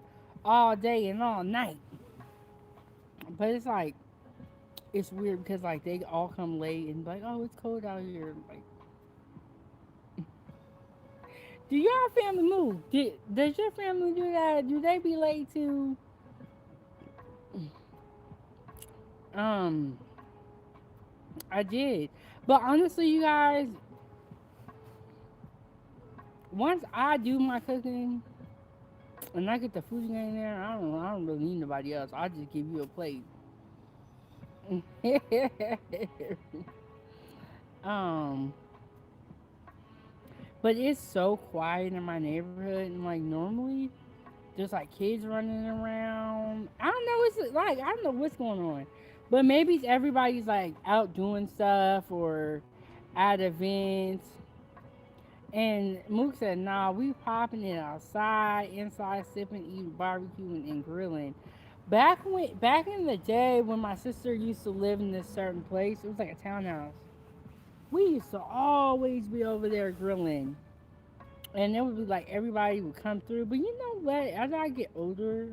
Speaker 1: and all night. But it's like it's weird because like they all come late and like, oh, it's cold out here. Like, do your family move? Does your family do that? Do they be late too? Um, I did, but honestly, you guys, once I do my cooking and I get the food in there, I don't really need nobody else. I just give you a plate. um, but it's so quiet in my neighborhood, and like normally there's like kids running around. I don't know. It's like I don't know what's going on, but maybe everybody's like out doing stuff or at events. And Mook said, "Nah, we popping it outside, inside, sipping, eating, barbecuing, and grilling." Back in the day when my sister used to live in this certain place, it was like a townhouse. We used to always be over there grilling, and it would be like everybody would come through. But you know what? As I get older,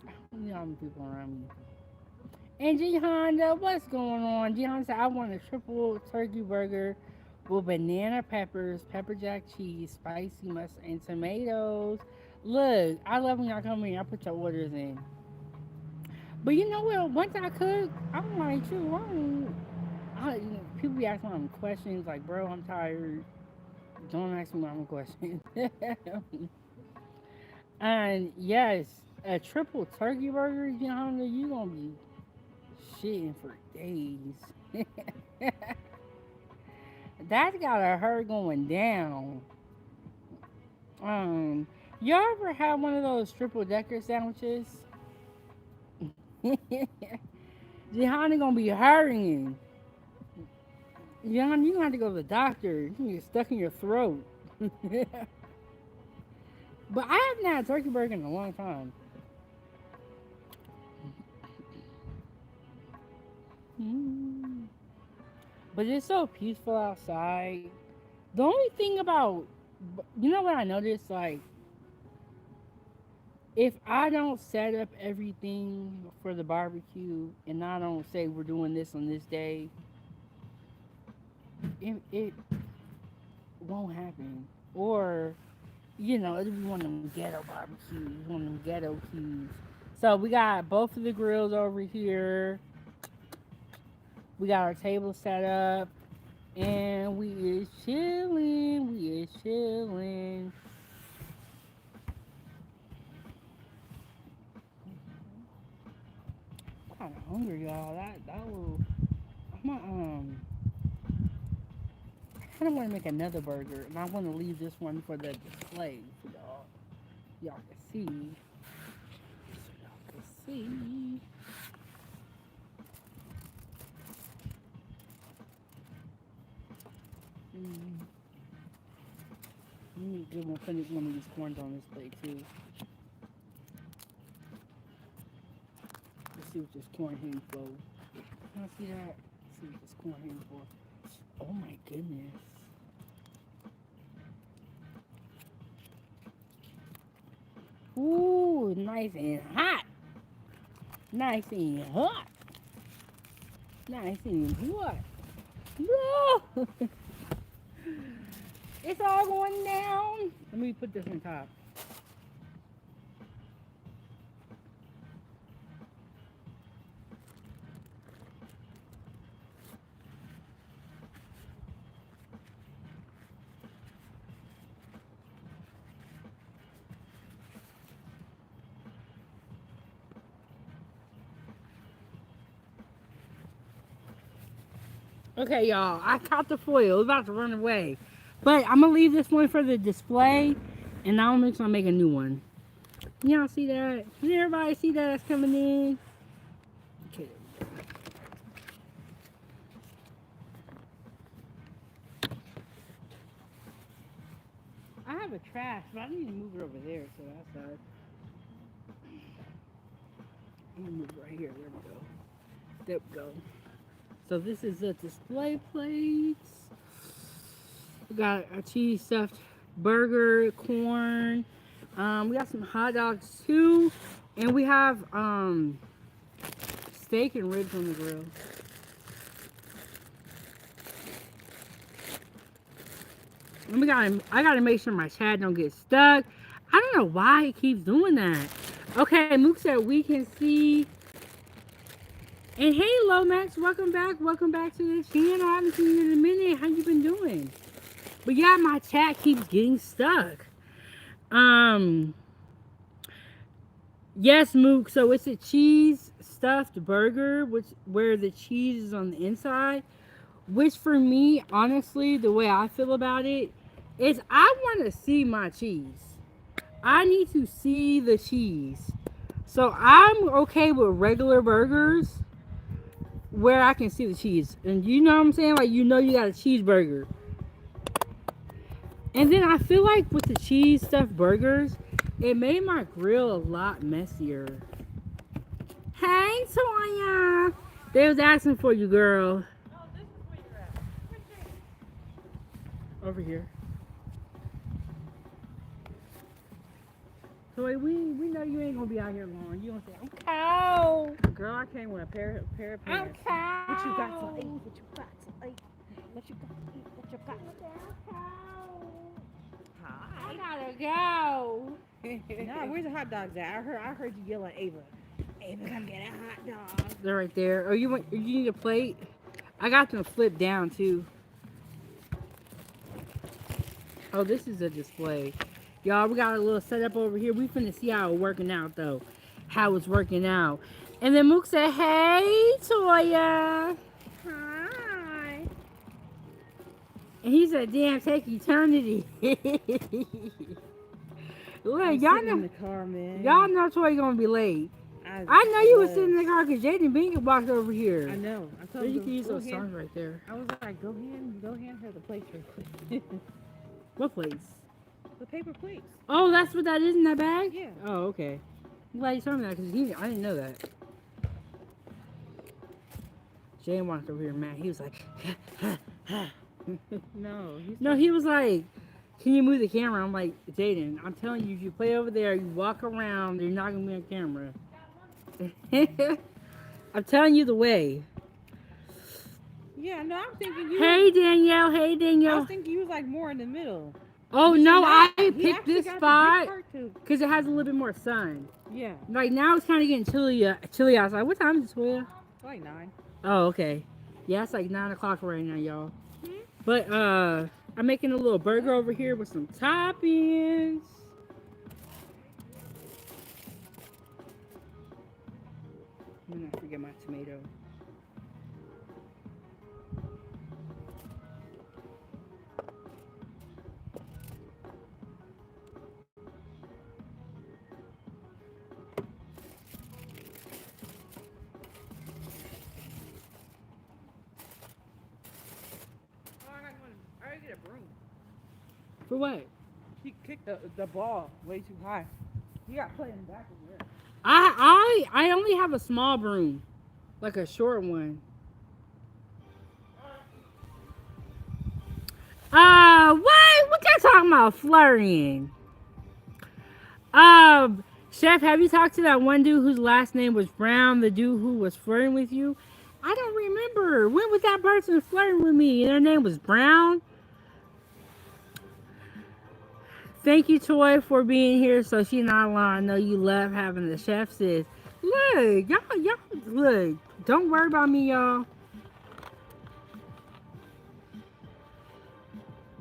Speaker 1: I don't need all the people around me. And G Honda, what's going on? G Honda said, I want a triple turkey burger with banana peppers, pepper jack cheese, spicy mustard, and tomatoes. Look, I love when y'all come in. I put your orders in. But you know what? Once I cook, I'm like, too long. People be asking me questions like, bro, I'm tired. Don't ask me my question. And yes, a triple turkey burger, you know, you gonna be shitting for days. That's gotta hurt going down. Um, you ever had one of those triple decker sandwiches? Johanna gonna be hurting. Johanna, you gonna have to go to the doctor. You can get stuck in your throat. But I haven't had a turkey burger in a long time. Mm. But it's so peaceful outside. The only thing about, you know what I noticed? Like, if I don't set up everything for the barbecue and I don't say we're doing this on this day, it won't happen. Or, you know, it'll be one of them ghetto barbecues, one of them ghetto cues. So we got both of the grills over here. We got our table set up. And we is chilling. We is chilling. I'm kind of hungry, y'all. That will. I'm gonna I kind of want to make another burger, and I want to leave this one for the display for y'all. Y'all can see. So y'all can see. Mm. Let me give one of these corns on this plate too. Let's see what this corn here for. Can I see that? Let's see what this corn here for. Oh my goodness. Ooh, nice and hot. Nice and hot. Nice and hot. No! It's all going down. Let me put this on top. Okay, y'all, I caught the foil. It's about to run away. But I'm going to leave this one for the display, and I'm going to make a new one. Y'all see that? Can everybody see that that's coming in? Okay. I have a trash, but I need to move it over there, so that's that. I'm going to move it right here. There we go. There we go. So this is the display plates. We got a cheese stuffed burger, corn. We got some hot dogs too, and we have steak and ribs on the grill. And I gotta make sure my chat don't get stuck. I don't know why he keeps doing that. Okay, Mook said we can see. And hey, Lomax, welcome back. Welcome back to the channel. I haven't seen you in a minute. How you been doing? But yeah, my chat keeps getting stuck. Yes, Mook. So it's a cheese stuffed burger, where the cheese is on the inside. Which for me, honestly, the way I feel about it is I want to see my cheese. I need to see the cheese. So I'm okay with regular burgers where I can see the cheese. And you know what I'm saying? Like, you know you got a cheeseburger. And then I feel like with the cheese stuffed burgers, it made my grill a lot messier. Hey, Toya. They was asking for you, girl.
Speaker 2: No, this is where you're at. Right there.
Speaker 1: Over here. Toy, we know you ain't gonna be out here long. You gonna say, I'm cold.
Speaker 2: Girl, I came with a pair of
Speaker 1: I'm
Speaker 2: pants.
Speaker 1: cold.
Speaker 2: What you got to eat? What you got to eat? What you got to eat? What you got to eat?
Speaker 1: I
Speaker 2: Hi.
Speaker 1: gotta go.
Speaker 2: Nah, where's the hot dogs at? I heard you yell at Ava. Ava, come get a hot dog.
Speaker 1: They're right there. Oh, you need a plate? I got them flipped down too. Oh, this is a display. Y'all, we got a little setup over here. We finna see how it's working out, though. How it's working out. And then Mook said, hey, Toya.
Speaker 2: Hi.
Speaker 1: And he said, damn, take eternity. Look,
Speaker 2: I'm
Speaker 1: y'all
Speaker 2: sitting in
Speaker 1: know,
Speaker 2: the car, man.
Speaker 1: y'all know Toya gonna be late. I know you was sitting in the car because Jaden Bingham walked over here.
Speaker 2: I know. I told
Speaker 1: You
Speaker 2: him
Speaker 1: can use
Speaker 2: go
Speaker 1: those
Speaker 2: hand-
Speaker 1: songs right there.
Speaker 2: I was like, go hand her the plates real quick.
Speaker 1: What place?
Speaker 2: The paper plates.
Speaker 1: Oh, that's what that is in that bag?
Speaker 2: Yeah.
Speaker 1: Oh, okay. I'm glad you told me that because I didn't know that. Jaden walked over here, man. He was like,
Speaker 2: No.
Speaker 1: no, he was like, can you move the camera? I'm like, Jaden, I'm telling you, if you play over there, you walk around, you're not going to be on camera. I'm telling you the way.
Speaker 2: Yeah, no, I'm thinking you.
Speaker 1: Hey, Danielle. Hey,
Speaker 2: I
Speaker 1: Danielle.
Speaker 2: was thinking you was like more in the middle.
Speaker 1: Oh,
Speaker 2: He
Speaker 1: no,
Speaker 2: said,
Speaker 1: I
Speaker 2: he
Speaker 1: picked
Speaker 2: actually
Speaker 1: this
Speaker 2: got the big
Speaker 1: spot
Speaker 2: part too.
Speaker 1: because it has a little bit more sun.
Speaker 2: Yeah,
Speaker 1: Like, now it's kind of getting chilly outside. What time is it, Toya?
Speaker 2: like 9.
Speaker 1: Oh, okay. Yeah, it's like 9 o'clock right now, y'all.
Speaker 2: Hmm?
Speaker 1: But, I'm making a little burger over here with some toppings. I'm not forget my tomato.
Speaker 2: I gotta get a broom.
Speaker 1: For what?
Speaker 2: He kicked the ball way too high. He got playing back over there.
Speaker 1: I only have a small broom, like a short one. What y'all talking about flirting? Chef, have you talked to that one dude whose last name was Brown, the dude who was flirting with you? I don't remember. When was that person flirting with me? And their name was Brown? Thank you, Toy, for being here. So she's not alone. I know you love having the chef sis. Look, y'all, look. Don't worry about me, y'all.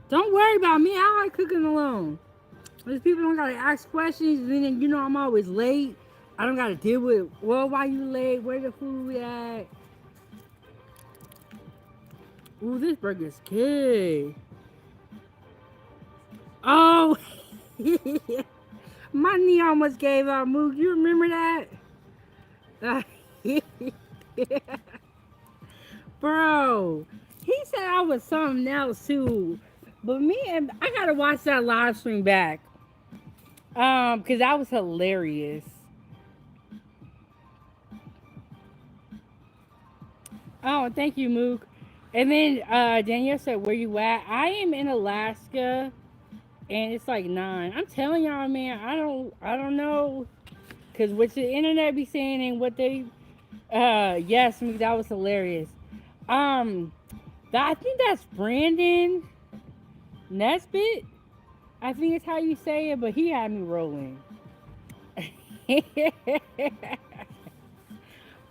Speaker 1: Don't worry about me. I like cooking alone. These people don't gotta ask questions. And then you know I'm always late. I don't gotta deal with, well, why you late? Where the food at? Ooh, this burger's good. Oh, my knee almost gave out. Mook, you remember that? Bro, he said I was something else too. But me and I gotta watch that live stream back. Because that was hilarious. Oh, thank you, Mook. And then Danielle said, where you at? I am in Alaska and it's like 9. I'm telling y'all, man, I don't know. Cause what the internet be saying and what they yes, Mook, that was hilarious. I think that's Brandon Nesbitt. I think it's how you say it, but he had me rolling.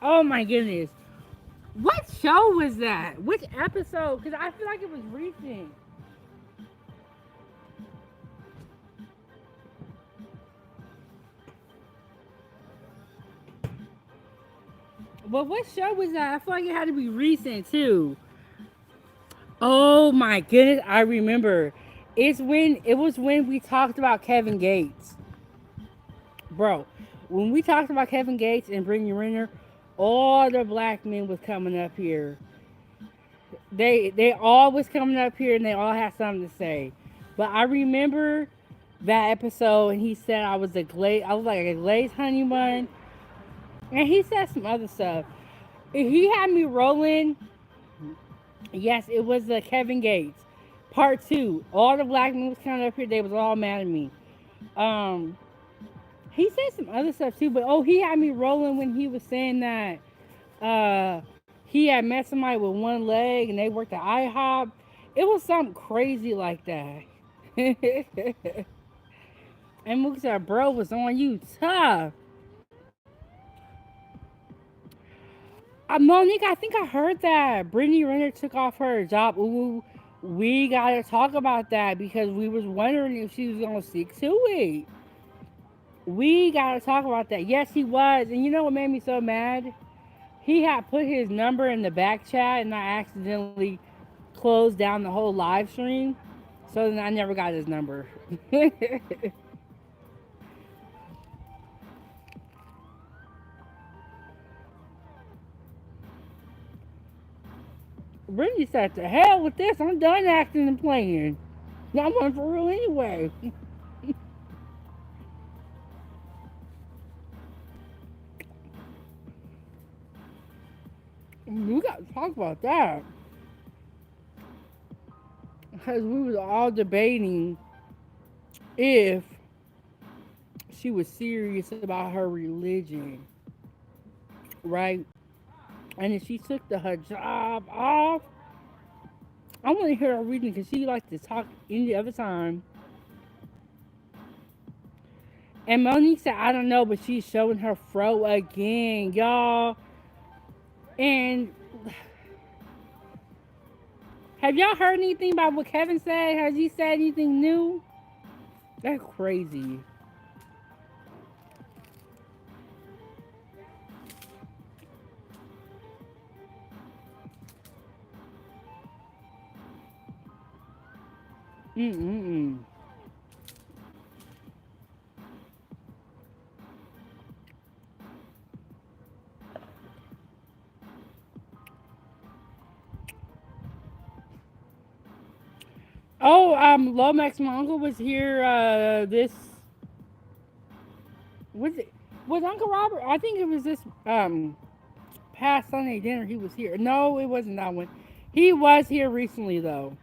Speaker 1: Oh my goodness. What show was that? Which episode? Because I feel like it was recent. But what show was that? I feel like it had to be recent too. Oh my goodness, I remember. It was when we talked about Kevin Gates. Bro, when we talked about Kevin Gates and Brittany Renner, all the black men was coming up here. They all was coming up here and they all had something to say. But I remember that episode and he said I was like a glazed honey bun. And he said some other stuff. He had me rolling. Yes, it was the Kevin Gates. Part 2. All the black men was coming up here, they was all mad at me. He said some other stuff too, but he had me rolling when he was saying that he had met somebody with one leg and they worked at IHOP. It was something crazy like that. And Mook said, bro was on you tough. Monique, I think I heard that Brittany Renner took off her job. Ooh, We gotta talk about that because we was wondering if she was gonna stick to it. We gotta talk about that. Yes, he was. And you know what made me so mad? He had put his number in the back chat and I accidentally closed down the whole live stream. So then I never got his number. Brittany said, to hell with this. I'm done acting and playing. Not one for real anyway. We got to talk about that. Because we was all debating if she was serious about her religion, right? And if she took the hijab off, I want to hear her reading because she likes to talk any other time. And Monique said, I don't know, but she's showing her fro again, y'all. And have y'all heard anything about what Kevin said? Has he said anything new? That's crazy. Mm-mm-mm. Oh, Lomax, my uncle was here, was it, was Uncle Robert? I think it was this, past Sunday dinner he was here. No, it wasn't that one. He was here recently, though.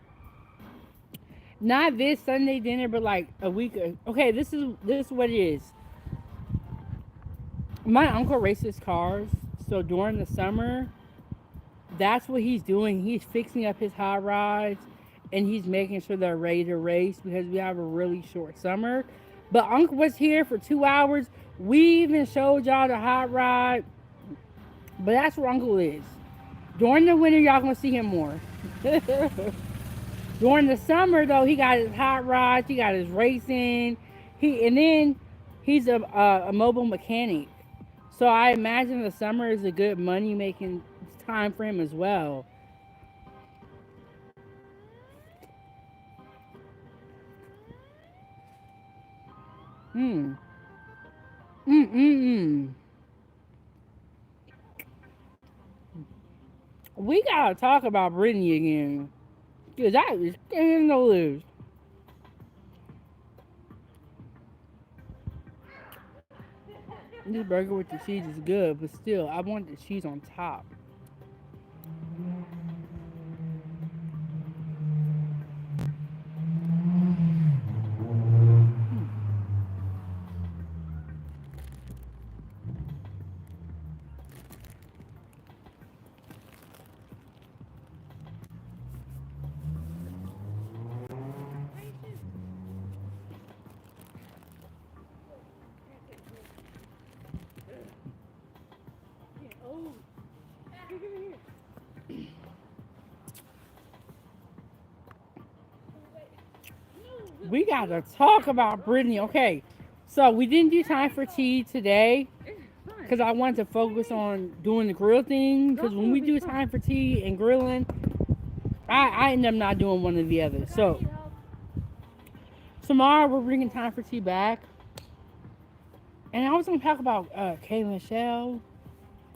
Speaker 1: Not this Sunday dinner, but like a week. Okay, this is what it is. My uncle races cars, so during the summer, that's what he's doing. He's fixing up his hot rods, and he's making sure they're ready to race because we have a really short summer. But Uncle was here for 2 hours. We even showed y'all the hot rod, but that's where Uncle is. During the winter, y'all gonna see him more. During the summer, though, he got his hot rods, he got his racing, and then he's a mobile mechanic. So I imagine the summer is a good money making time for him as well. Hmm. Mm. We gotta talk about Brittany again, cause that is getting to lose. This burger with the cheese is good, but still, I want the cheese on top. We gotta talk about Brittany. Okay, so we didn't do time for tea today because I wanted to focus on doing the grill thing. Because when we do time for tea and grilling, I end up not doing one or the other. So tomorrow we're bringing time for tea back, and I was gonna talk about Kay Michelle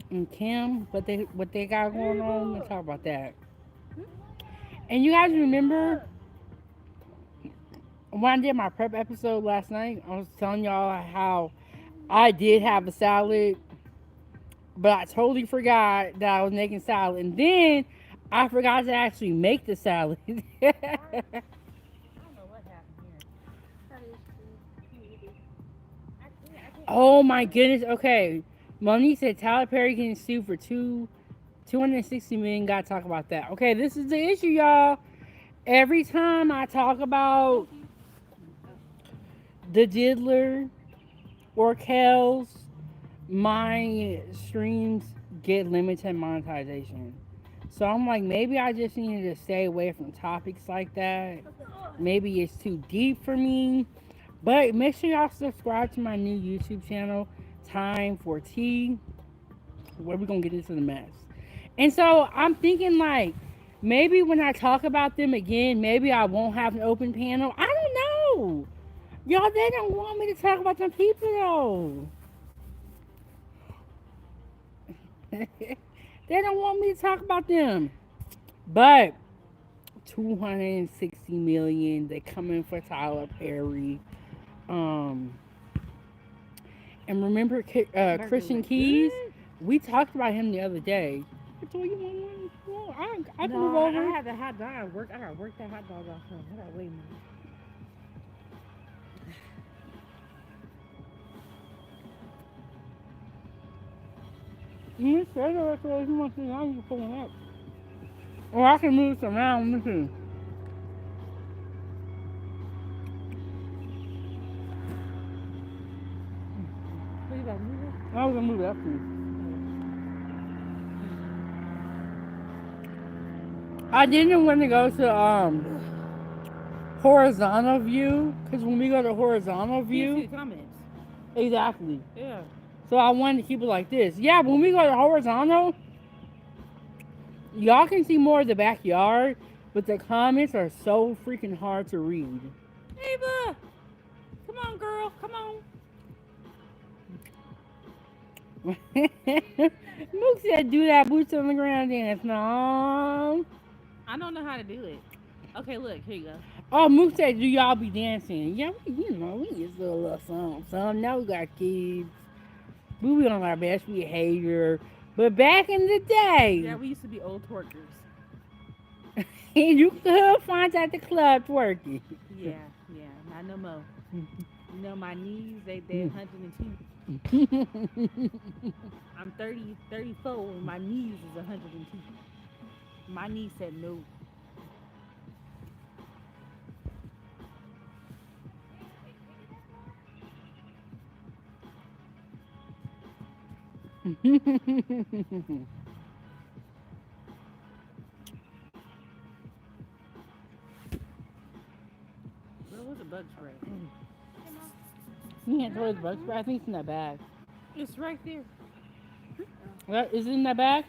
Speaker 1: and Kim, what they got going on. Let's talk about that. And you guys remember when I did my prep episode last night? I was telling y'all how I did have a salad, but I totally forgot that I was making salad, and then I forgot to actually make the salad. Oh my goodness. Okay, Monique said Tyler Perry getting sued for 260 million. Gotta talk about that. Okay, this is the issue, y'all. Every time I talk about the diddler or Kells, my streams get limited monetization. So I'm like, maybe I just need to stay away from topics like that. Maybe it's too deep for me. But make sure y'all subscribe to my new YouTube channel, Time for Tea, where we're gonna get into the mess. And so I'm thinking like maybe when I talk about them again, maybe I won't have an open panel. I don't know. Y'all, they don't want me to talk about them people though. They don't want me to talk about them. But 260 million, they coming for Tyler Perry. Um and remember Christian Keys? We talked about him the other day. I told you one. Well, I can move over.
Speaker 2: I had the hot dog. I gotta work that hot dog off. I gotta wait more.
Speaker 1: You said it, so if you want to see how you pull it up. Or I can move some around. Let me see.
Speaker 2: What you about to move it?
Speaker 1: I was gonna move it up to you. I didn't want to go to horizontal view because when we go to horizontal
Speaker 2: You see
Speaker 1: view,
Speaker 2: the comments.
Speaker 1: exactly.
Speaker 2: Yeah.
Speaker 1: So I wanted to keep it like this. Yeah, when we go to horizontal, y'all can see more of the backyard, but the comments are so freaking hard to read.
Speaker 2: Ava, come on, girl. Come on.
Speaker 1: Mook said, "Do that boots on the ground dance." No.
Speaker 2: I don't know how to do it. Okay, look. Here you go.
Speaker 1: Oh, Mook said, "Do y'all be dancing?" Yeah, we just do a little something. Something. Now we got kids. We be on our best behavior. But back in the day,
Speaker 2: Yeah, we used to be old twerkers.
Speaker 1: you could find at the club twerking.
Speaker 2: Yeah, not no more. You know, my knees, they're 102. I'm 34, and my knees is 102. My knee said no. Where was the bug spray?
Speaker 1: You can't throw the bug spray. I think it's in that bag.
Speaker 2: It's right there.
Speaker 1: Is it in that bag?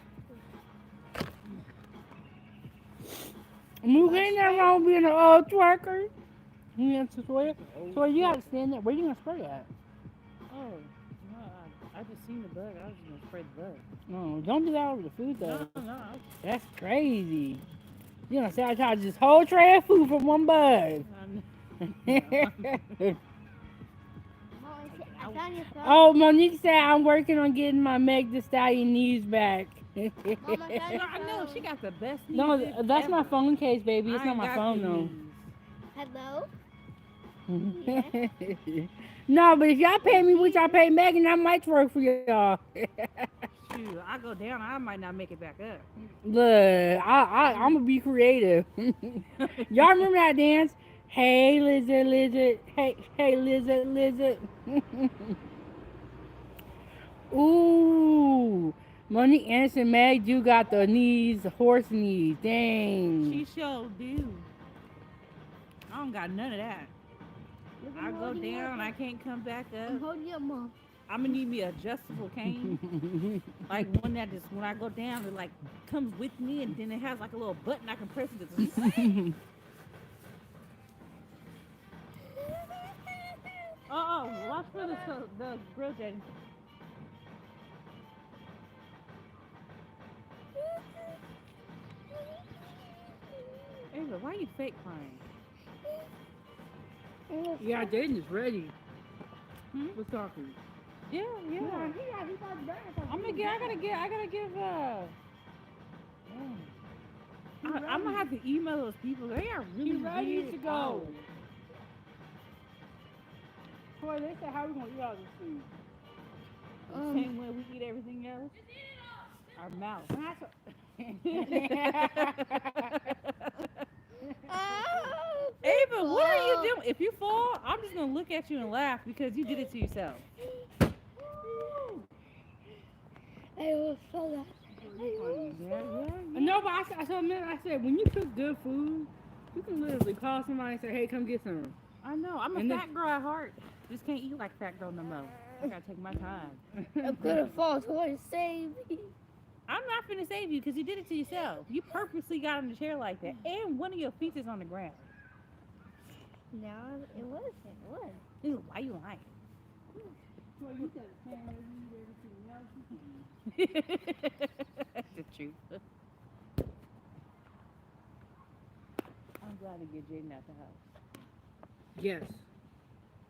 Speaker 1: Mook, ain't nothing wrong being an old twerker. You have to spray it? So you gotta stand there. Where you gonna spray at?
Speaker 2: Oh, no, I just seen the bug. I was just gonna spray the bug.
Speaker 1: No, don't do that over the food though.
Speaker 2: No.
Speaker 1: That's crazy. You gonna sabotage this whole tray of food for one bug.
Speaker 3: I found your phone.
Speaker 1: Oh, Monique said I'm working on getting my Meg Thee Stallion knees back.
Speaker 3: Mom, I found your
Speaker 2: I know she
Speaker 3: phone.
Speaker 2: got the best knees.
Speaker 1: No, that's
Speaker 2: ever.
Speaker 1: my phone case, baby. It's
Speaker 2: I
Speaker 1: not
Speaker 2: ain't
Speaker 1: my
Speaker 2: got
Speaker 1: phone
Speaker 2: good
Speaker 1: though.
Speaker 3: Hello?
Speaker 1: No, but if y'all pay me what y'all pay Megan, I might work for y'all.
Speaker 2: Shoot, I go down, I might not make it back up.
Speaker 1: Look, I'm gonna be creative. Y'all remember that dance? Hey lizard, lizard. Hey lizard, lizard. Ooh, Monique Anderson, Meg do got the knees, horse knees. Dang.
Speaker 2: She sure do. I don't got none of that. I go down, I can't come back
Speaker 3: I'm
Speaker 2: up.
Speaker 3: holding your mom.
Speaker 2: I'm gonna need me an adjustable cane. Like one that just, when I go down, it like comes with me and then it has like a little button I can press it. Just oh, watch for the grill, Jenny. Ava, why you fake crying?
Speaker 1: Yeah, Jaden is ready.
Speaker 2: Hmm?
Speaker 1: What's talking?
Speaker 2: Yeah. I'm gonna get. I gotta give. I'm gonna have to email those people. They are really
Speaker 1: He ready
Speaker 2: weird.
Speaker 1: to go. Boy, they said how we gonna eat all this food?
Speaker 2: The same way we eat everything else. Our mouth. Ava, what are you doing? If you fall, I'm just gonna look at you and laugh because you did it to yourself.
Speaker 3: I was so loud.
Speaker 1: funny.
Speaker 2: Yeah.
Speaker 1: No, but I told him, I said, when you cook good food, you can literally call somebody and say, hey, come get some.
Speaker 2: I know. I'm a
Speaker 1: And then-
Speaker 2: fat girl at heart. Just can't eat like fat girl no more. I gotta take my time.
Speaker 3: I'm gonna fall towards save me.
Speaker 2: I'm not finna save you because you did it to yourself. You purposely got on the chair like that, and one of your feet is on the ground.
Speaker 3: No, it wasn't. It was.
Speaker 2: Ew, why you lying?
Speaker 1: Well, you said can't eat everything else.
Speaker 2: That's the truth. I'm glad to get Jaden out the house.
Speaker 1: Yes.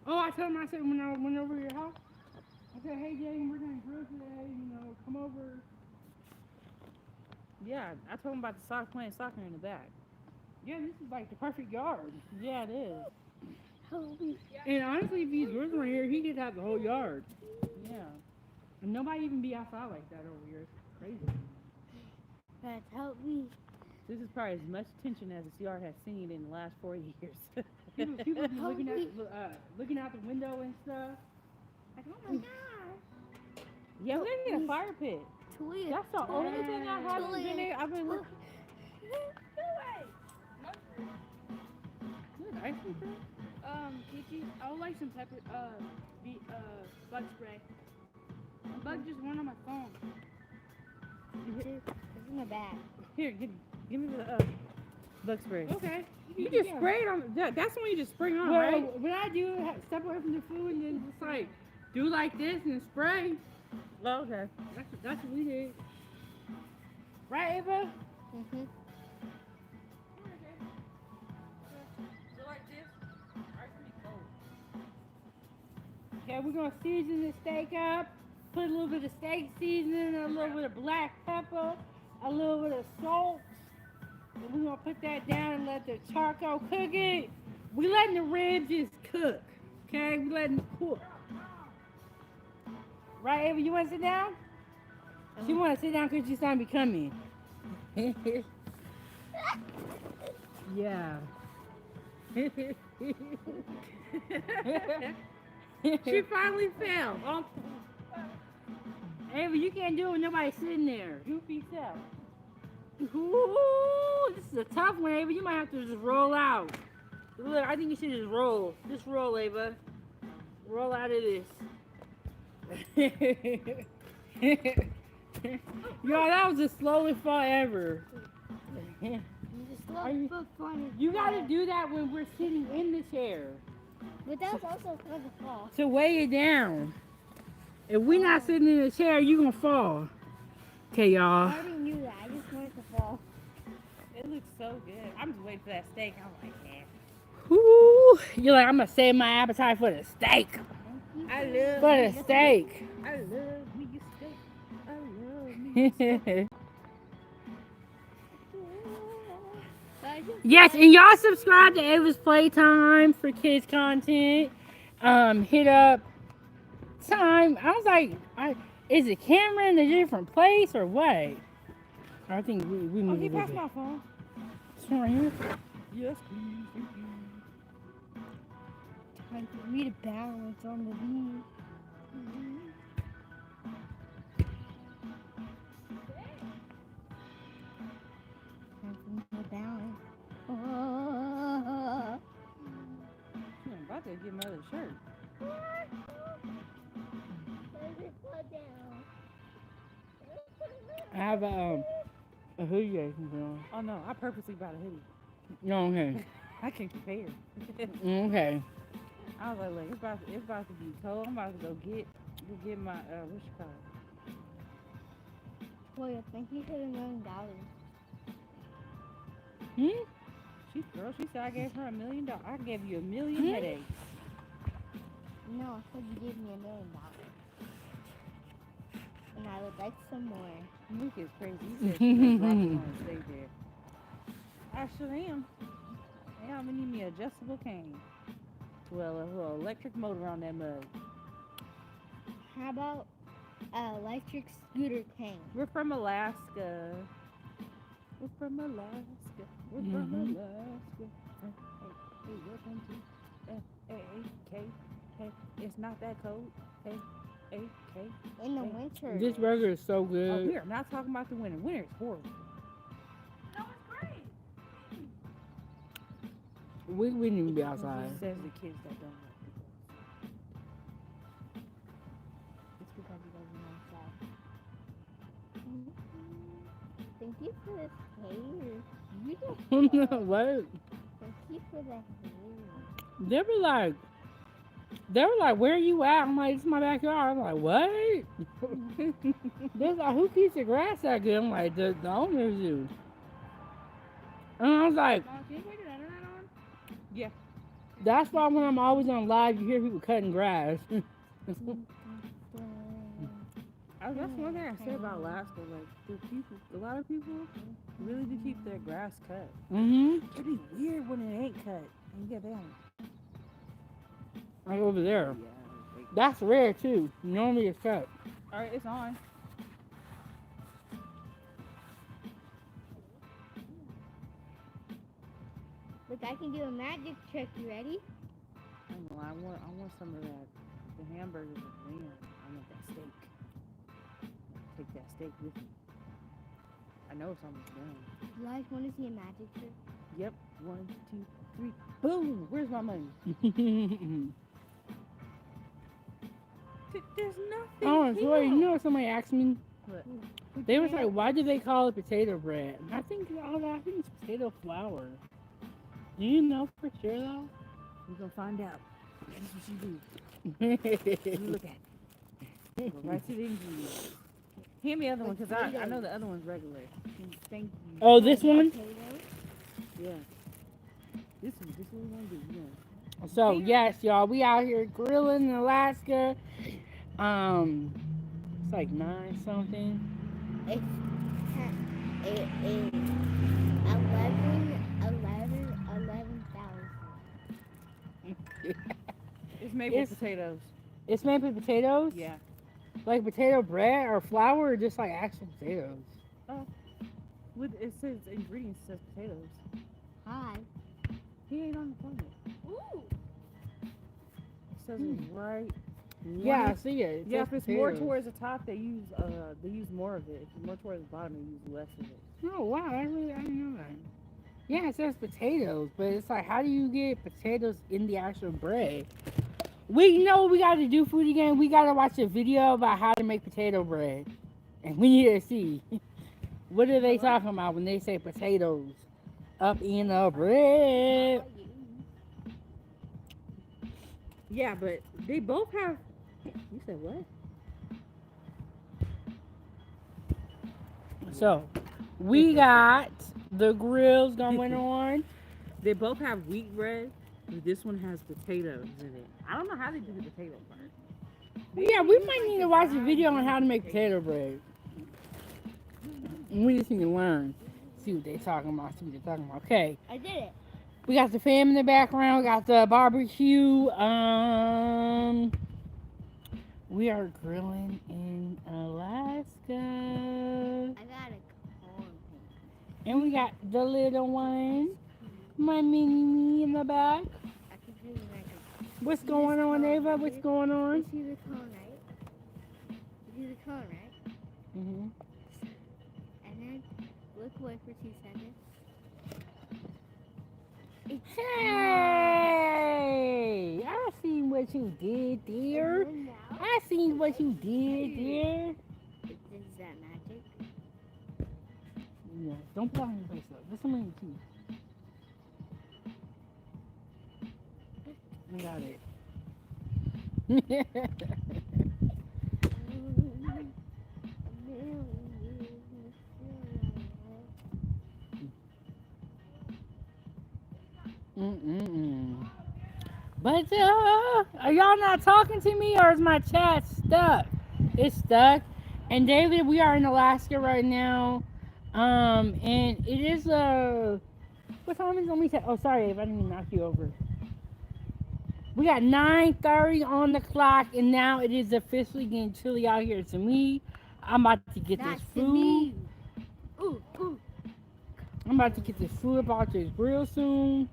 Speaker 1: Oh, I told him, I said, when I went over to your house, I said, hey, Jaden, we're going to grill today, you know, come over.
Speaker 2: Yeah, I told him about the soccer playing soccer in the back.
Speaker 1: Yeah, this is like the perfect yard.
Speaker 2: Yeah, it is.
Speaker 3: Help me.
Speaker 1: And honestly, if he's grilling right here, he could have the whole yard.
Speaker 2: Yeah.
Speaker 1: And nobody even be outside like that over here. It's crazy.
Speaker 3: Guys, help me.
Speaker 2: This is probably as much attention as this yard has seen in the last 4 years.
Speaker 1: People be looking out the window and stuff. Like, oh my God.
Speaker 2: Yeah, we gotta get a fire pit.
Speaker 3: Talia.
Speaker 2: That's the only thing I haven't been there. I've been looking.
Speaker 1: Good ice cream cream?
Speaker 4: Kiki, I would like some pepper, bug spray. A bug just went on my phone.
Speaker 3: It's in the bag.
Speaker 2: Here, give me the bug spray.
Speaker 1: Okay.
Speaker 2: You just spray it on. That's when you just spray on,
Speaker 1: Well,
Speaker 2: right?
Speaker 1: what I do, step away from the food and then just like do like this and spray.
Speaker 2: Oh, okay.
Speaker 1: That's what we did. Right, Ava?
Speaker 3: Mm-hmm.
Speaker 2: So like this, ice cream cold.
Speaker 1: Okay, we're gonna season the steak up. Put a little bit of steak seasoning, a little bit of black pepper, a little bit of salt. And we're gonna put that down and let the charcoal cook it. We letting the ribs just cook. Okay, we letting them cook. Right, Ava, you wanna sit down? She wanna sit down because she's starting to be coming. Yeah. She finally fell. Oh. Ava, you can't do it with nobody sitting there.
Speaker 2: Goofy self.
Speaker 1: Ooh, this is a tough one, Ava. You might have to just roll out. Look, I think you should just roll. Just roll, Ava. Roll out of this. Yo, that was the slowest fall ever. Are you-
Speaker 3: funny.
Speaker 1: You gotta do that when we're sitting in the chair
Speaker 3: But that was also fun to fall.
Speaker 1: to weigh it down. If we're not sitting in the chair, you're gonna fall. Okay,
Speaker 3: I
Speaker 1: y'all.
Speaker 3: already knew that. I just wanted to fall.
Speaker 2: It looks so good. I'm just waiting for that steak. I'm like, yeah.
Speaker 1: Woo. You're like, I'm gonna save my appetite for the steak.
Speaker 2: I love
Speaker 1: For the steak.
Speaker 2: I love me a steak. I love me a steak.
Speaker 1: Yes, and y'all subscribe to Ava's Playtime for kids content. Hit up time. I was like, is the camera in a different place or what? I think we
Speaker 2: Oh,
Speaker 1: moved
Speaker 2: he
Speaker 1: a little
Speaker 2: passed
Speaker 1: bit.
Speaker 2: my phone.
Speaker 1: It's right here.
Speaker 2: Yes, please. Thank you.
Speaker 3: Time for me to balance on the beam. Time for me to balance. Oh.
Speaker 2: I'm about to get my other shirt.
Speaker 1: I have a hoodie I can put on.
Speaker 2: Oh no, I purposely bought a hoodie.
Speaker 1: No, okay.
Speaker 2: I can compare.
Speaker 1: Okay.
Speaker 2: I was like, look, it's about to be cold. I'm about to go get my what you call it?
Speaker 3: Boy, I think you hit $1 million.
Speaker 1: Hmm?
Speaker 2: She said I gave her $1 million. I gave you 1 million headaches.
Speaker 3: No, I said you gave me $1 million. And I would like some more.
Speaker 2: Luke is crazy. He said she was going to stay there. I sure am. Yeah, I'm gonna need me an adjustable cane. Well, a little electric motor on that mug.
Speaker 3: How about electric scooter cane?
Speaker 2: We're from Alaska. We're from Alaska. We're from Alaska. Hey, welcome to AK. Hey, it's not that cold. Hey, A-K.
Speaker 3: In the
Speaker 2: Wait.
Speaker 3: winter.
Speaker 1: This burger is so
Speaker 2: Oh,
Speaker 1: good.
Speaker 2: we are not talking about the winter. Winter is horrible.
Speaker 4: No, it's great.
Speaker 1: We wouldn't even be outside.
Speaker 2: Says the kids that don't like to go outside. It's because you guys are outside.
Speaker 3: Thank you for this hair. You just
Speaker 1: What?
Speaker 3: thank you for the hair.
Speaker 1: They were like, where are you at? I'm like, it's my backyard. I'm like, what? They're like, who keeps the grass that good? I'm like, the owners do. And I was like,
Speaker 4: Mom, can you put your internet on?
Speaker 2: Yeah.
Speaker 1: that's why when I'm always on live, you hear people cutting grass.
Speaker 2: That's one thing I said about Alaska. Like, the people, a lot of people really do keep their grass cut.
Speaker 1: Mm-hmm.
Speaker 2: It'd be weird when it ain't cut. And yeah, they don't.
Speaker 1: Right over there.
Speaker 2: Yeah.
Speaker 1: That's rare too. Normally it's cut.
Speaker 2: All right, it's on.
Speaker 3: Look, I can do a magic trick. You ready?
Speaker 2: I know. I want some of that. The hamburgers with lamb. I want that steak. Take that steak with me. I know it's almost done.
Speaker 3: You guys want to see a magic trick?
Speaker 2: Yep. 1, 2, 3. Boom. Where's my money? There's nothing.
Speaker 1: Oh,
Speaker 2: here.
Speaker 1: Joy, you know what somebody asked me?
Speaker 2: What?
Speaker 1: They was like, why do they call it potato bread? And I think it's potato flour. Do you know for sure though?
Speaker 2: We're gonna find out. That's what you do. You look at it. Go right to the ingredients. Hand me the other one, because I know the other one's regular. Thank you.
Speaker 1: Oh, this one?
Speaker 3: Potatoes.
Speaker 2: Yeah. This one we're gonna do. Yeah.
Speaker 1: So yes, y'all, we out here grilling in Alaska. It's like 9 something.
Speaker 3: It's 10, it is 11,000.
Speaker 2: It's made with
Speaker 1: It's-
Speaker 2: potatoes.
Speaker 1: It's made with potatoes?
Speaker 2: Yeah.
Speaker 1: Like potato bread or flour or just like actual potatoes?
Speaker 2: With it says ingredients says potatoes.
Speaker 3: Hi.
Speaker 2: He ain't on the phone yet.
Speaker 4: Ooh.
Speaker 2: It says it right.
Speaker 1: Yeah, I see it. It
Speaker 2: Yeah,
Speaker 1: says
Speaker 2: if it's more
Speaker 1: potatoes.
Speaker 2: towards the top, they use more of it. If it's more towards the bottom, they use less of it.
Speaker 1: Oh wow, I didn't know that. Yeah, it says potatoes, but it's like, how do you get potatoes in the actual bread? We know what we got to do, foodie gang. We got to watch a video about how to make potato bread, and we need to see what are they talking about when they say potatoes up in the bread.
Speaker 2: Yeah, but they both have. You said what?
Speaker 1: So we got the grills going on.
Speaker 2: They both have wheat bread, but this one has potatoes in it. I don't know how they do the potato part.
Speaker 1: Yeah, we might need to watch a video on how to make potato bread. And we just need to learn. See what they're talking about. Okay.
Speaker 3: I did it.
Speaker 1: We got the fam in the background. We got the barbecue. We are grilling in Alaska.
Speaker 3: I got a corn pig.
Speaker 1: And we got the little one. My mini in the back.
Speaker 3: I can tell you right now.
Speaker 1: What's going on, Ava? What's going
Speaker 3: You
Speaker 1: on?
Speaker 3: see the cone, right? You see the cone, right?
Speaker 1: Mm-hmm.
Speaker 3: And then look away for 2 seconds. It's
Speaker 1: Hey! I seen what you did there.
Speaker 3: And now,
Speaker 1: I seen what you did there.
Speaker 3: is that magic?
Speaker 1: Yeah, don't block your face up. Listen to me, too. I got it. But are y'all not talking to me, or is my chat stuck? It's stuck. And David, we are in Alaska right now. And it is what time is it? Let me check. Oh, sorry, Ava, I didn't even knock you over. We got 9:30 on the clock, and now it is officially getting chilly out here to me. I'm about to get
Speaker 3: Not
Speaker 1: this
Speaker 3: to
Speaker 1: food.
Speaker 3: me. Ooh, ooh.
Speaker 1: I'm about to get this food up out this grill soon.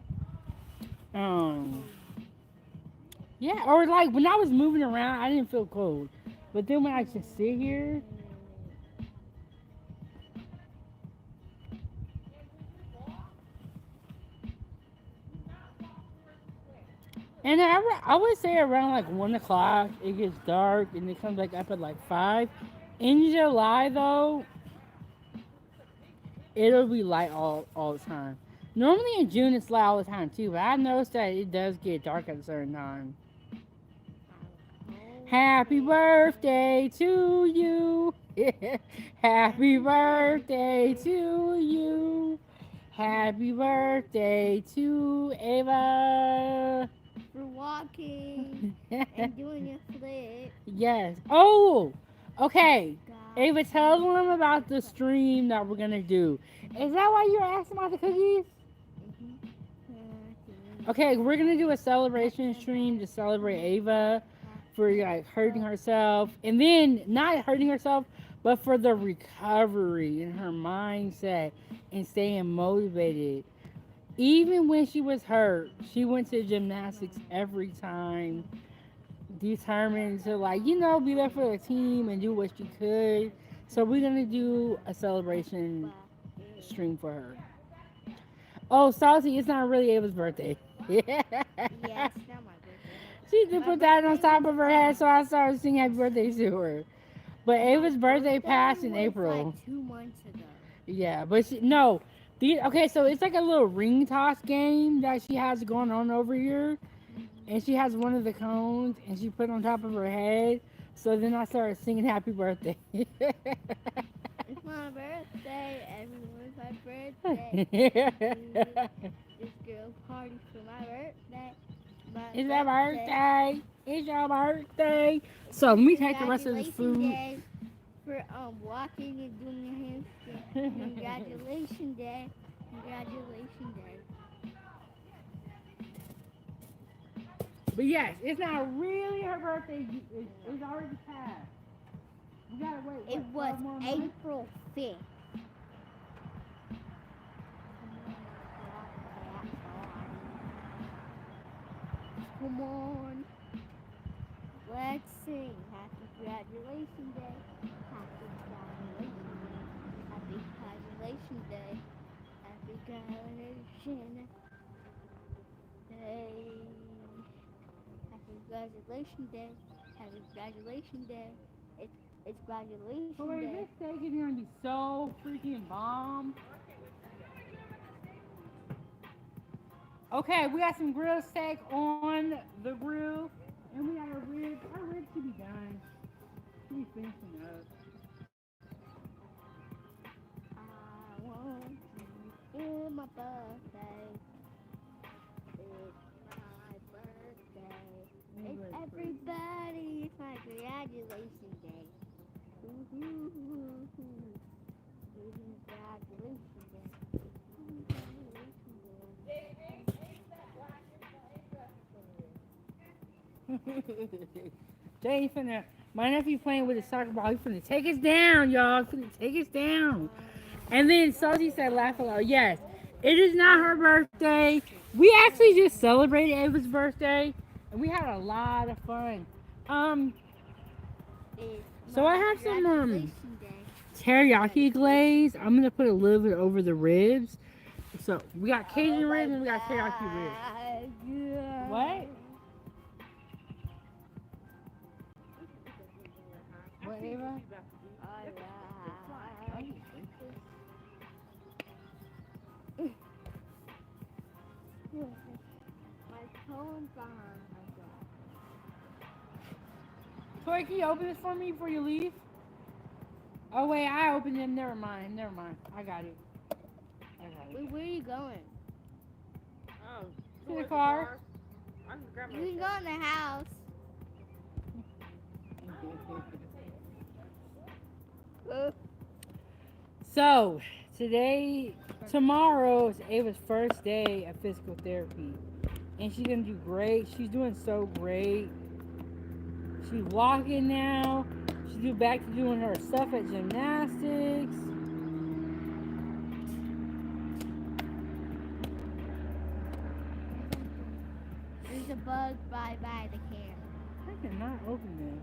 Speaker 1: Yeah, or like when I was moving around, I didn't feel cold. But then when I just sit here, and I would say around like 1 o'clock, it gets dark and it comes back up at like 5. In July though, it'll be light all the time. Normally in June it's light all the time too, but I noticed that it does get dark at a certain time. Happy birthday to you. Happy birthday to you. Happy birthday to Ava.
Speaker 3: For walking and doing a flip.
Speaker 1: Yes. Oh, okay.
Speaker 3: God.
Speaker 1: Ava, tell them about the stream that we're gonna do. Is that why you were asking about the cookies? Okay, we're gonna do a celebration stream to celebrate Ava for like hurting herself, and then not hurting herself, but for the recovery in her mindset and staying motivated. Even when she was hurt, she went to gymnastics every time, determined to be there for the team and do what she could. So we're gonna do a celebration stream for her. Oh, Salty, it's not really Ava's birthday.
Speaker 3: Yeah, it's not my birthday.
Speaker 1: She did put that on top of her head, so I started singing happy birthday to her. But Ava's birthday passed in
Speaker 3: was
Speaker 1: April.
Speaker 3: like 2 months ago.
Speaker 1: Yeah, but no. Okay, so it's like a little ring toss game that she has going on over here. And she has one of the cones, and she put it on top of her head. So then I started singing happy birthday.
Speaker 3: It's my birthday. Everyone's my birthday. This girl parties for my birthday.
Speaker 1: It's your birthday. It's your birthday. So let me take the rest of this food.
Speaker 3: Day for walking and doing your handstand. Congratulations day. Congratulations day.
Speaker 1: But yes, it's not really her birthday. It's already passed. You gotta wait.
Speaker 3: It was April 5th. Come on. Let's sing. Happy graduation day. Happy graduation day. Happy graduation day. Happy graduation day. Happy graduation day. Happy graduation day. It's graduation
Speaker 1: So wait,
Speaker 3: day.
Speaker 1: this steak is gonna be so freaking bomb. Okay, we got some grilled steak on the grill, and we got our ribs. Our ribs should be done. Should be finishing up.
Speaker 3: I want you in my birthday. It's my birthday. It's everybody. It's my graduation day. Congratulations day.
Speaker 1: Jay finna, my nephew playing with his soccer ball. He's finna take us down, y'all. He's finna take us down. And then Salty said, laugh aloud. Yes, it is not her birthday. We actually just celebrated Ava's birthday, and we had a lot of fun. So I have some teriyaki glaze. I'm gonna put a little bit over the ribs. So we got Cajun ribs and we got teriyaki ribs. What? What, Ava?
Speaker 3: My phone's behind my dog.
Speaker 1: Toy, can you open this for me before you leave? Oh wait, I opened them. Never mind. I got it.
Speaker 3: Wait, where are you going?
Speaker 1: To the car.
Speaker 3: You can go in the house.
Speaker 1: So tomorrow is Ava's first day of physical therapy, and she's gonna do great. She's doing so great. She's walking now. She's back to doing her stuff at gymnastics.
Speaker 3: There's a bug by the camera.
Speaker 1: I cannot open this.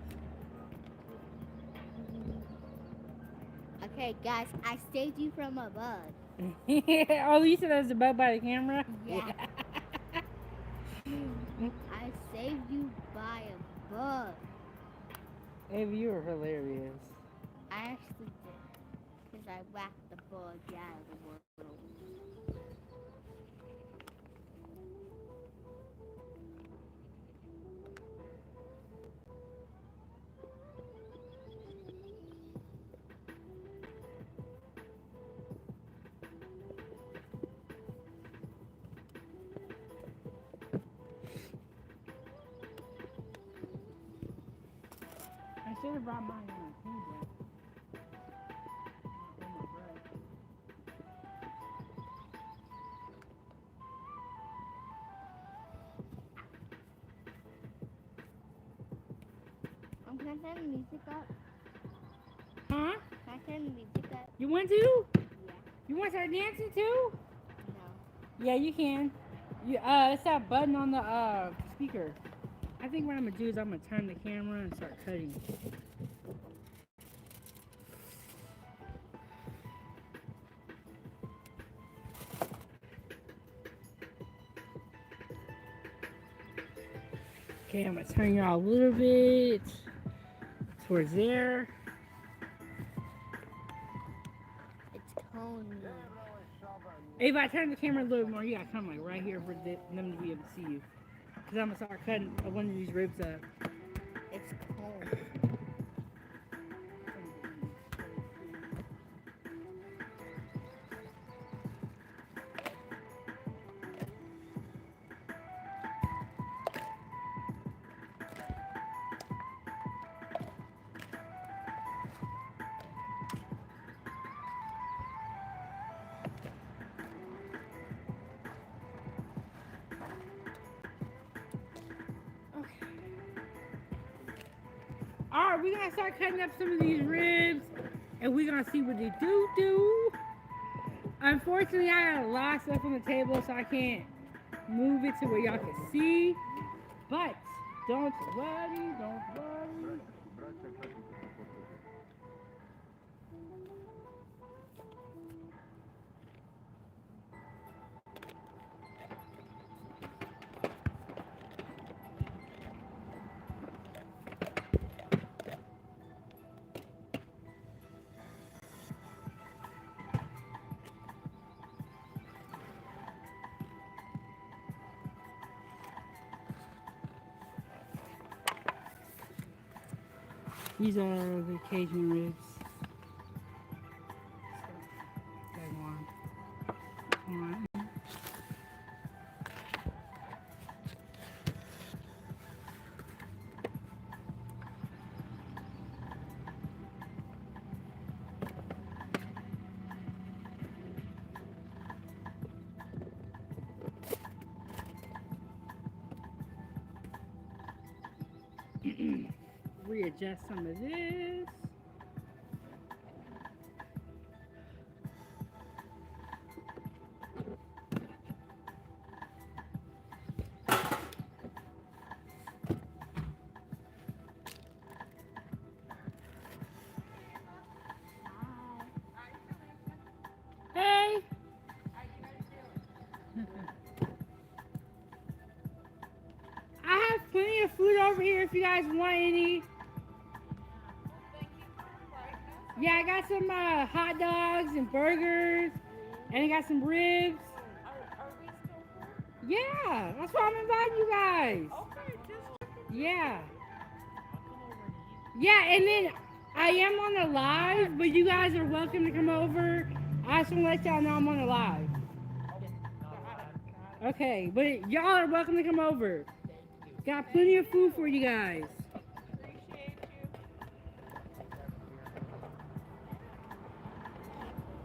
Speaker 3: Okay, guys, I saved you from a bug.
Speaker 1: Oh, you said that was a bug by the camera?
Speaker 3: Yeah. I saved you by a bug.
Speaker 1: Amy, you were hilarious.
Speaker 3: I actually did. Because I whacked the bug out of the world.
Speaker 1: I should have brought mine on Tuesday.
Speaker 3: Can I turn the music up?
Speaker 1: Huh?
Speaker 3: Can I turn the music up?
Speaker 1: You want to?
Speaker 3: Yeah.
Speaker 1: You want to start dancing too?
Speaker 3: No.
Speaker 1: Yeah, you can. You it's that button on the speaker. I think what I'm gonna do is I'm gonna turn the camera and start cutting. Okay, I'm gonna turn y'all a little bit towards there.
Speaker 3: It's Tony.
Speaker 1: If I turn the camera a little more, you gotta come like right here for them to be able to see you. Cause I'm gonna start cutting one of these ribs up.
Speaker 3: It's cold.
Speaker 1: Alright, we're gonna start cutting up some of these ribs and we're gonna see what they do. Unfortunately, I got a lot of stuff on the table, so I can't move it to where y'all can see. But don't worry, don't worry. These are the Cajun ribs. One. Readjust some of this. Hey. I have plenty of food over here if you guys want any. Yeah, I got some hot dogs and burgers, and I got some ribs.
Speaker 2: Are we still full?
Speaker 1: Yeah, that's why I'm inviting you guys.
Speaker 2: Okay, just
Speaker 1: Yeah.
Speaker 2: I'll come over and eat.
Speaker 1: Yeah, and then I am on the live, but you guys are welcome to come over. I just want to let y'all know I'm on the live. Okay, but y'all are welcome to come over. Got plenty of food for you guys.
Speaker 2: Appreciate you.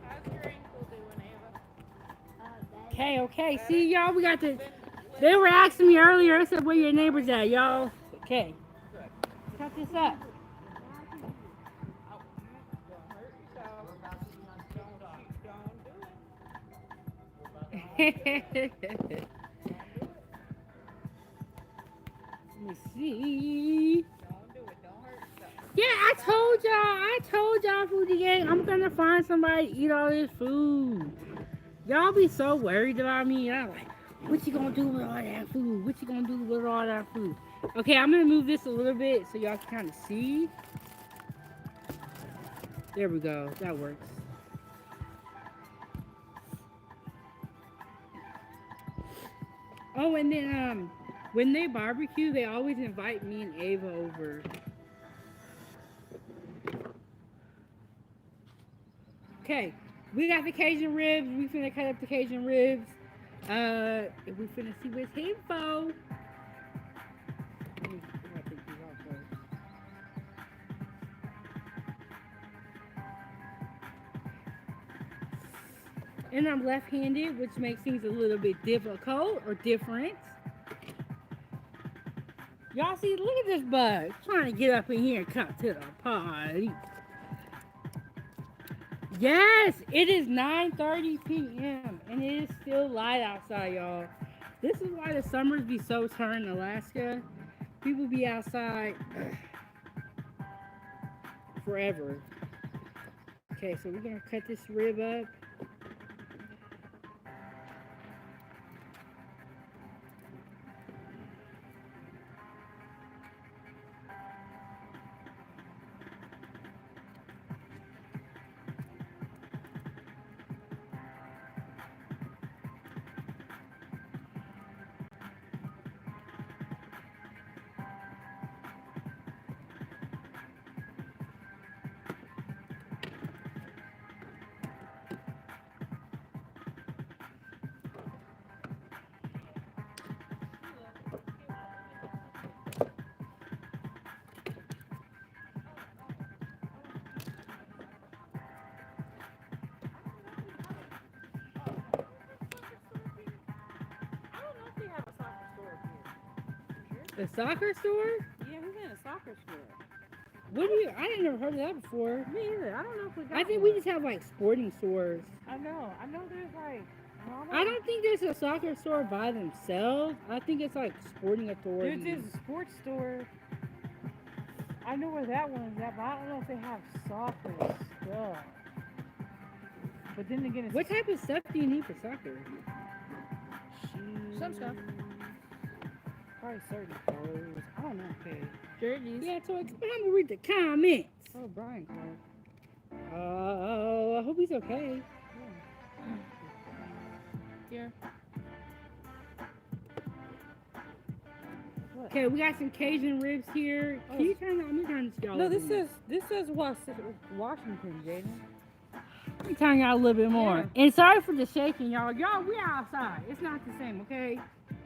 Speaker 2: How's your ankle doing, Ava?
Speaker 1: Okay. See, y'all, we got the... They were asking me earlier, I said, where your neighbors at, y'all? Okay. Cut this up.
Speaker 2: Don't hurt yourself. Don't do it.
Speaker 1: Let me see.
Speaker 2: Don't do it. Don't hurt yourself.
Speaker 1: Yeah, I told y'all, foodie gang, I'm gonna find somebody to eat all this food. Y'all be so worried about me. I'm like, what you gonna do with all that food? What you gonna do with all that food? Okay, I'm gonna move this a little bit so y'all can kind of see. There we go. That works. Oh, and then when they barbecue, they always invite me and Ava over. Okay, we got the Cajun ribs. We finna cut up the Cajun ribs. We finna see what's info. And I'm left-handed, which makes things a little bit difficult or different. Y'all see, look at this bug trying to get up in here and come to the party. Yes, it is 9:30 p.m. and it is still light outside, y'all. This is why the summers be so turned in Alaska. People be outside forever. Okay, so we're gonna cut this rib up. A soccer store?
Speaker 2: Yeah, we got a soccer store.
Speaker 1: What do you? I didn't never heard of that before.
Speaker 2: Me either. I don't know if we got
Speaker 1: I think
Speaker 2: one.
Speaker 1: we just have like sporting stores.
Speaker 2: I know there's like...
Speaker 1: I don't think there's a soccer store by themselves. I think it's like sporting authorities.
Speaker 2: There's a sports store. I know where that one is at, but I don't know if they have soccer stuff. But then again, it's...
Speaker 1: What type of stuff do you need for soccer?
Speaker 2: shoes.
Speaker 4: Some stuff.
Speaker 2: Probably certain clothes. I don't know. Okay.
Speaker 4: Jerseys.
Speaker 1: Yeah, so I'm gonna read the comments.
Speaker 2: Oh, Brian Clark.
Speaker 1: Oh, I hope he's okay.
Speaker 4: Here.
Speaker 2: What?
Speaker 1: Okay, we got some Cajun ribs here. Can you turn that? I'm gonna turn this y'all.
Speaker 2: No, this says Washington, Jaden.
Speaker 1: Let me turn y'all a little bit more.
Speaker 2: Yeah.
Speaker 1: And sorry for the shaking, y'all. Y'all, we outside. It's not the same, okay?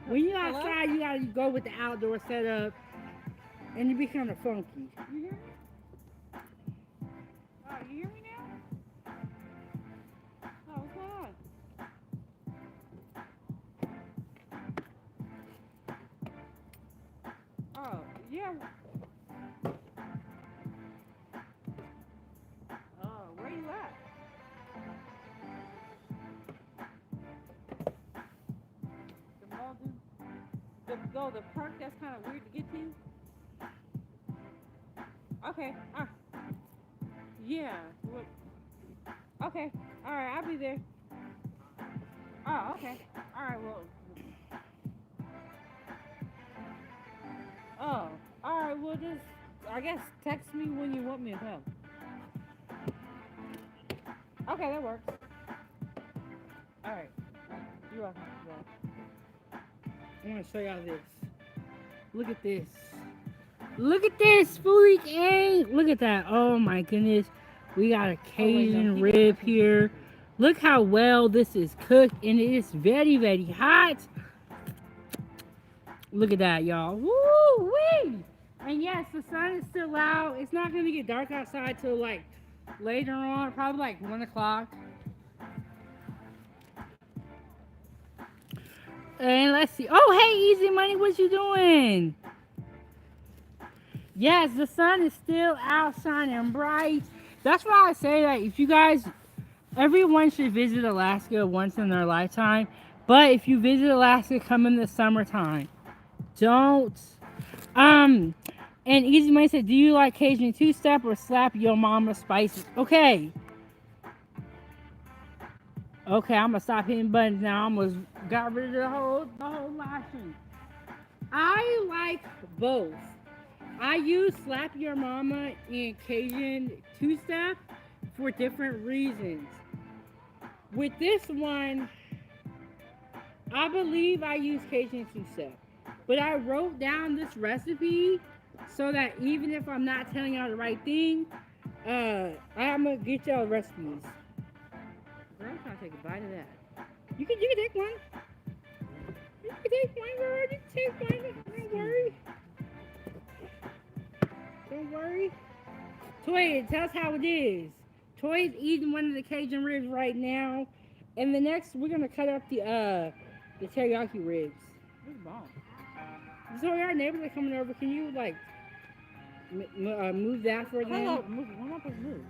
Speaker 1: When you're
Speaker 2: Hello?
Speaker 1: outside, you gotta go with the outdoor setup, and you be kind of funky.
Speaker 2: You hear me? Oh, you hear me now? Oh, what's going on? Oh, yeah. Oh, where you at? The Malden? The park that's kind of weird to get to? Okay. Yeah. What? Okay. All right. I'll be there. Oh, okay. All right. Well. Oh. All right. Well, just I guess text me when you want me to come. Okay, that works. All right. You're welcome.
Speaker 1: I want to show y'all this. Look at this. Look at this, foodie gang. Look at that. Oh my goodness. We got a Cajun rib here. Look how well this is cooked, and it is very, very hot. Look at that, y'all. Woo-wee! And yes, the sun is still out. It's not going to get dark outside till like later on, probably like 1 o'clock. And let's see. Oh, hey, Easy Money, what you doing? Yes, the sun is still out shining bright. That's why I say that if you guys, everyone should visit Alaska once in their lifetime. But if you visit Alaska, come in the summertime. Don't. And Easy Money said, do you like Cajun two-step or slap your mama spicy? Okay. Okay, I'm gonna stop hitting buttons now. I almost got rid of the whole lashing. I like both. I use slap your mama and Cajun two-step for different reasons. With this one, I believe I use Cajun two-step, but I wrote down this recipe so that even if I'm not telling y'all the right thing, I'm gonna get y'all recipes. Girl, I'm trying to take a bite of that. You can take one. You can take one, girl. You can take one. Don't worry. Don't worry. Toya, tell us how it is. Toya's eating one of the Cajun ribs right now, and the next we're gonna cut up the teriyaki ribs. It's bomb. So our neighbors are coming over. Can you like move that for them?
Speaker 2: What am I supposed to move?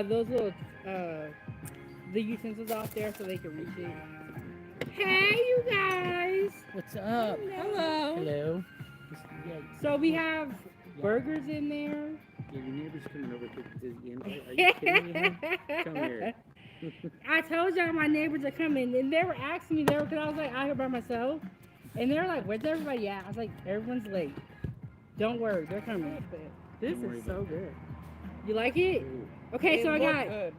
Speaker 1: Those little the utensils out there so they can reach it. Hey, you guys.
Speaker 5: What's up?
Speaker 2: Hello.
Speaker 5: Hello.
Speaker 1: So we have burgers in there.
Speaker 5: Yeah, your neighbor's coming over to the invite. Are you kidding me? Huh? Come here.
Speaker 1: I told y'all my neighbors are coming, and they were asking me there because I was like out here by myself, and they're like, "Where's everybody at?" I was like, "Everyone's late. Don't worry, they're coming." This
Speaker 5: Don't worry
Speaker 1: is so
Speaker 5: about
Speaker 1: good. You like it?
Speaker 5: Ooh.
Speaker 1: Okay, so I
Speaker 2: It
Speaker 1: got
Speaker 2: looked good.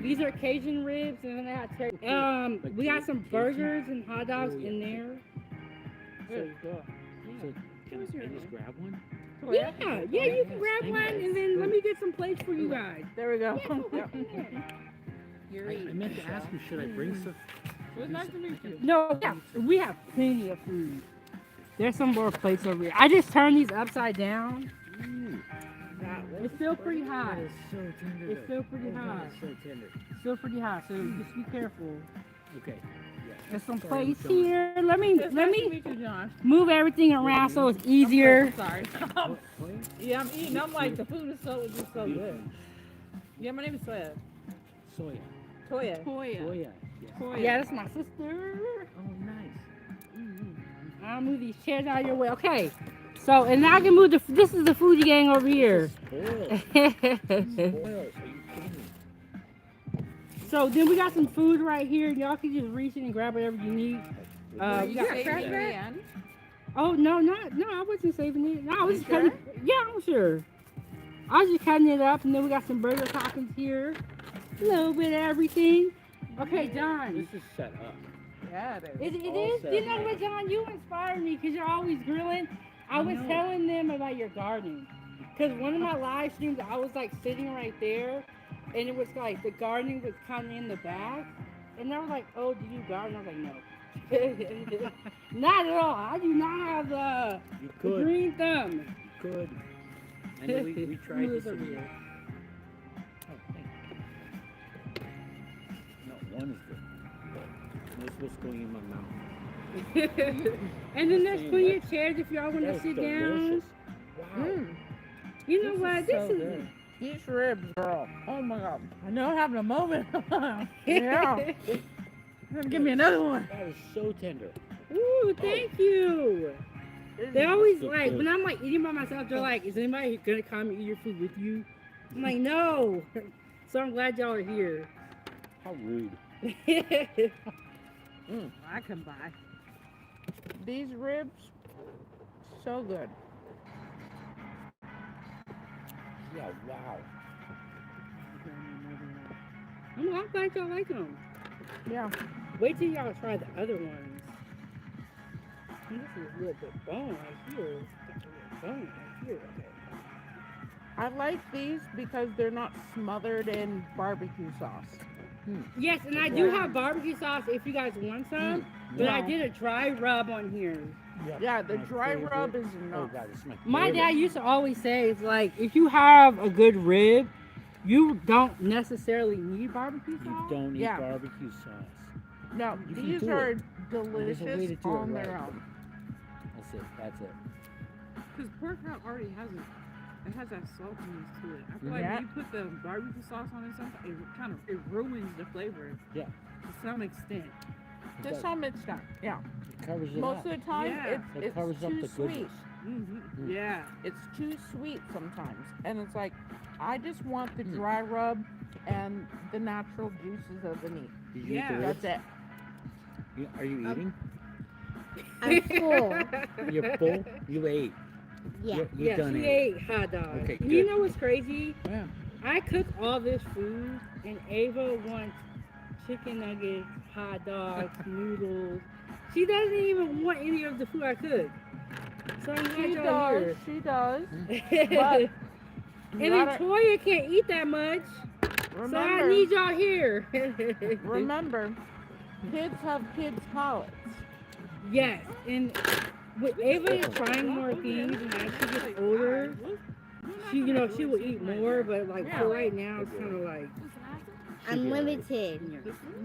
Speaker 1: these are Cajun ribs, and then I got we got some burgers and hot dogs
Speaker 5: Oh, yeah.
Speaker 1: in there.
Speaker 2: Good.
Speaker 5: So, can I just grab one?
Speaker 1: Yeah, you can grab
Speaker 5: Thank
Speaker 1: one,
Speaker 5: you.
Speaker 1: and then let me get some plates for you guys.
Speaker 2: There we go.
Speaker 5: I meant to ask you, should I bring some?
Speaker 2: It was nice to meet you.
Speaker 1: No, yeah, we have plenty of food. There's some more plates over here. I just turned these upside down.
Speaker 5: Ooh,
Speaker 1: It's still pretty hot.
Speaker 5: that is so tender.
Speaker 1: It's still pretty
Speaker 5: Oh,
Speaker 1: hot.
Speaker 5: that is so tender.
Speaker 1: Still pretty hot, so just be careful.
Speaker 5: Okay. Yeah.
Speaker 1: There's some
Speaker 5: Sorry,
Speaker 1: plates
Speaker 5: John.
Speaker 1: here. Let me
Speaker 2: It's nice to meet you, John.
Speaker 1: move everything around so it's easier.
Speaker 2: Sorry.
Speaker 5: What?
Speaker 2: Yeah, I'm eating. I'm like, the food is so good. Yeah, my name is Soya.
Speaker 5: Soya.
Speaker 2: Toya.
Speaker 5: Soya. Yes.
Speaker 1: Yeah, that's my sister.
Speaker 5: Oh, nice.
Speaker 1: I'll move these chairs out of your way. Okay. So, and now I can move this is the foodie gang over here.
Speaker 5: Spoiled. Spoiled. Are you kidding me?
Speaker 1: So then we got some food right here. Y'all can just reach in and grab whatever you need. We got crack back. Oh no, I wasn't saving it. No, I was just cutting. Yeah, I'm sure. I was just cutting it up, and then we got some burger toppings here. A little bit of everything. Okay, John.
Speaker 5: This is set up.
Speaker 2: Yeah,
Speaker 1: It
Speaker 5: all
Speaker 1: is.
Speaker 5: set
Speaker 1: You know
Speaker 5: up.
Speaker 1: what, John? You inspired me because you're always grilling. I was
Speaker 5: know.
Speaker 1: telling them about your garden. Because one of my live streams, I was like sitting right there, and it was like the gardening was kind of in the back. And they were like, "Oh, do you garden?" I was like, "No." Not at all. I do not have the
Speaker 5: You could.
Speaker 1: green thumb.
Speaker 5: You could. I know we tried
Speaker 1: Who
Speaker 5: this
Speaker 1: is over
Speaker 5: over
Speaker 1: here?
Speaker 5: here. Oh, thank you. No, one is good. That's what's going in my mouth.
Speaker 1: And then there's plenty of chairs if y'all want
Speaker 5: That
Speaker 1: to
Speaker 5: is
Speaker 1: sit
Speaker 5: delicious.
Speaker 1: down.
Speaker 5: Wow.
Speaker 1: You know what? This is.
Speaker 5: good.
Speaker 2: These ribs, girl. Oh my god. I know I'm having a moment. Yeah. Give me another one.
Speaker 5: That is so tender.
Speaker 1: Ooh, thank you. They always
Speaker 5: so
Speaker 1: like
Speaker 5: good.
Speaker 1: when I'm like eating by myself. They're like, "Is anybody gonna come and eat your food with you?" I'm like, "No." So I'm glad y'all are here.
Speaker 5: How rude.
Speaker 2: I can buy. These ribs, so good.
Speaker 5: Yeah, wow.
Speaker 1: I'm glad y'all like them.
Speaker 2: Yeah.
Speaker 1: Wait till y'all try the other ones. And this is a little bit bone right here. Got a little bone right here. Okay.
Speaker 2: I like these because they're not smothered in barbecue sauce.
Speaker 1: Yes, and I do have barbecue sauce if you guys want some. But I
Speaker 2: No.
Speaker 1: did a dry rub on here.
Speaker 2: Yeah, the
Speaker 5: My
Speaker 2: dry
Speaker 5: favorite.
Speaker 2: rub is
Speaker 5: Oh
Speaker 2: enough.
Speaker 5: god, it's my
Speaker 1: My
Speaker 5: favorite.
Speaker 1: dad used to always say, it's like, if you have a good rib, you don't necessarily need barbecue
Speaker 5: You
Speaker 1: sauce.
Speaker 5: don't need
Speaker 2: Yeah.
Speaker 5: barbecue sauce.
Speaker 2: No,
Speaker 5: You can
Speaker 2: these
Speaker 5: do
Speaker 2: are
Speaker 5: it. There's a way to
Speaker 2: delicious
Speaker 5: do it
Speaker 2: on
Speaker 5: right.
Speaker 2: their own.
Speaker 5: That's it. That's it.
Speaker 4: Because pork chop already has it has that saltiness to it. I feel like
Speaker 2: Yeah.
Speaker 4: when you put the barbecue sauce on it, sometimes it ruins the flavor.
Speaker 5: Yeah.
Speaker 4: To some extent.
Speaker 5: It
Speaker 2: To
Speaker 5: does.
Speaker 2: some extent, yeah.
Speaker 5: It covers it
Speaker 2: Most
Speaker 5: up.
Speaker 4: Yeah.
Speaker 2: of the time,
Speaker 5: It
Speaker 2: it's
Speaker 5: covers up
Speaker 2: too
Speaker 5: the
Speaker 2: sweet.
Speaker 5: goodness.
Speaker 2: Mm-hmm.
Speaker 1: Yeah.
Speaker 2: It's too sweet sometimes, and it's like I just want the dry rub and the natural juices of the meat.
Speaker 5: Did you eat
Speaker 1: Yeah.
Speaker 5: the
Speaker 2: That's
Speaker 5: ribs?
Speaker 2: it.
Speaker 5: Are you eating?
Speaker 3: I'm full.
Speaker 5: You're full? You ate.
Speaker 3: Yeah.
Speaker 5: You
Speaker 1: Yeah,
Speaker 5: done
Speaker 1: she
Speaker 5: ate.
Speaker 1: ate hot dogs.
Speaker 5: Okay,
Speaker 1: You
Speaker 5: good.
Speaker 1: know what's crazy?
Speaker 5: Yeah.
Speaker 1: I cook all this food, and Ava wants chicken nuggets, hot dogs, noodles. She doesn't even want any of the food I cook. So I'm glad
Speaker 2: She
Speaker 1: y'all
Speaker 2: does. She does.
Speaker 1: here.
Speaker 2: But
Speaker 1: And
Speaker 2: you
Speaker 1: then
Speaker 2: gotta
Speaker 1: Toya can't eat that much, so I
Speaker 2: remember,
Speaker 1: need y'all here.
Speaker 2: remember, kids have kids' palates.
Speaker 1: Yes, and with Ava is trying more things, and as she gets older, she will eat more. But like for right now, it's kind of like.
Speaker 3: Unlimited.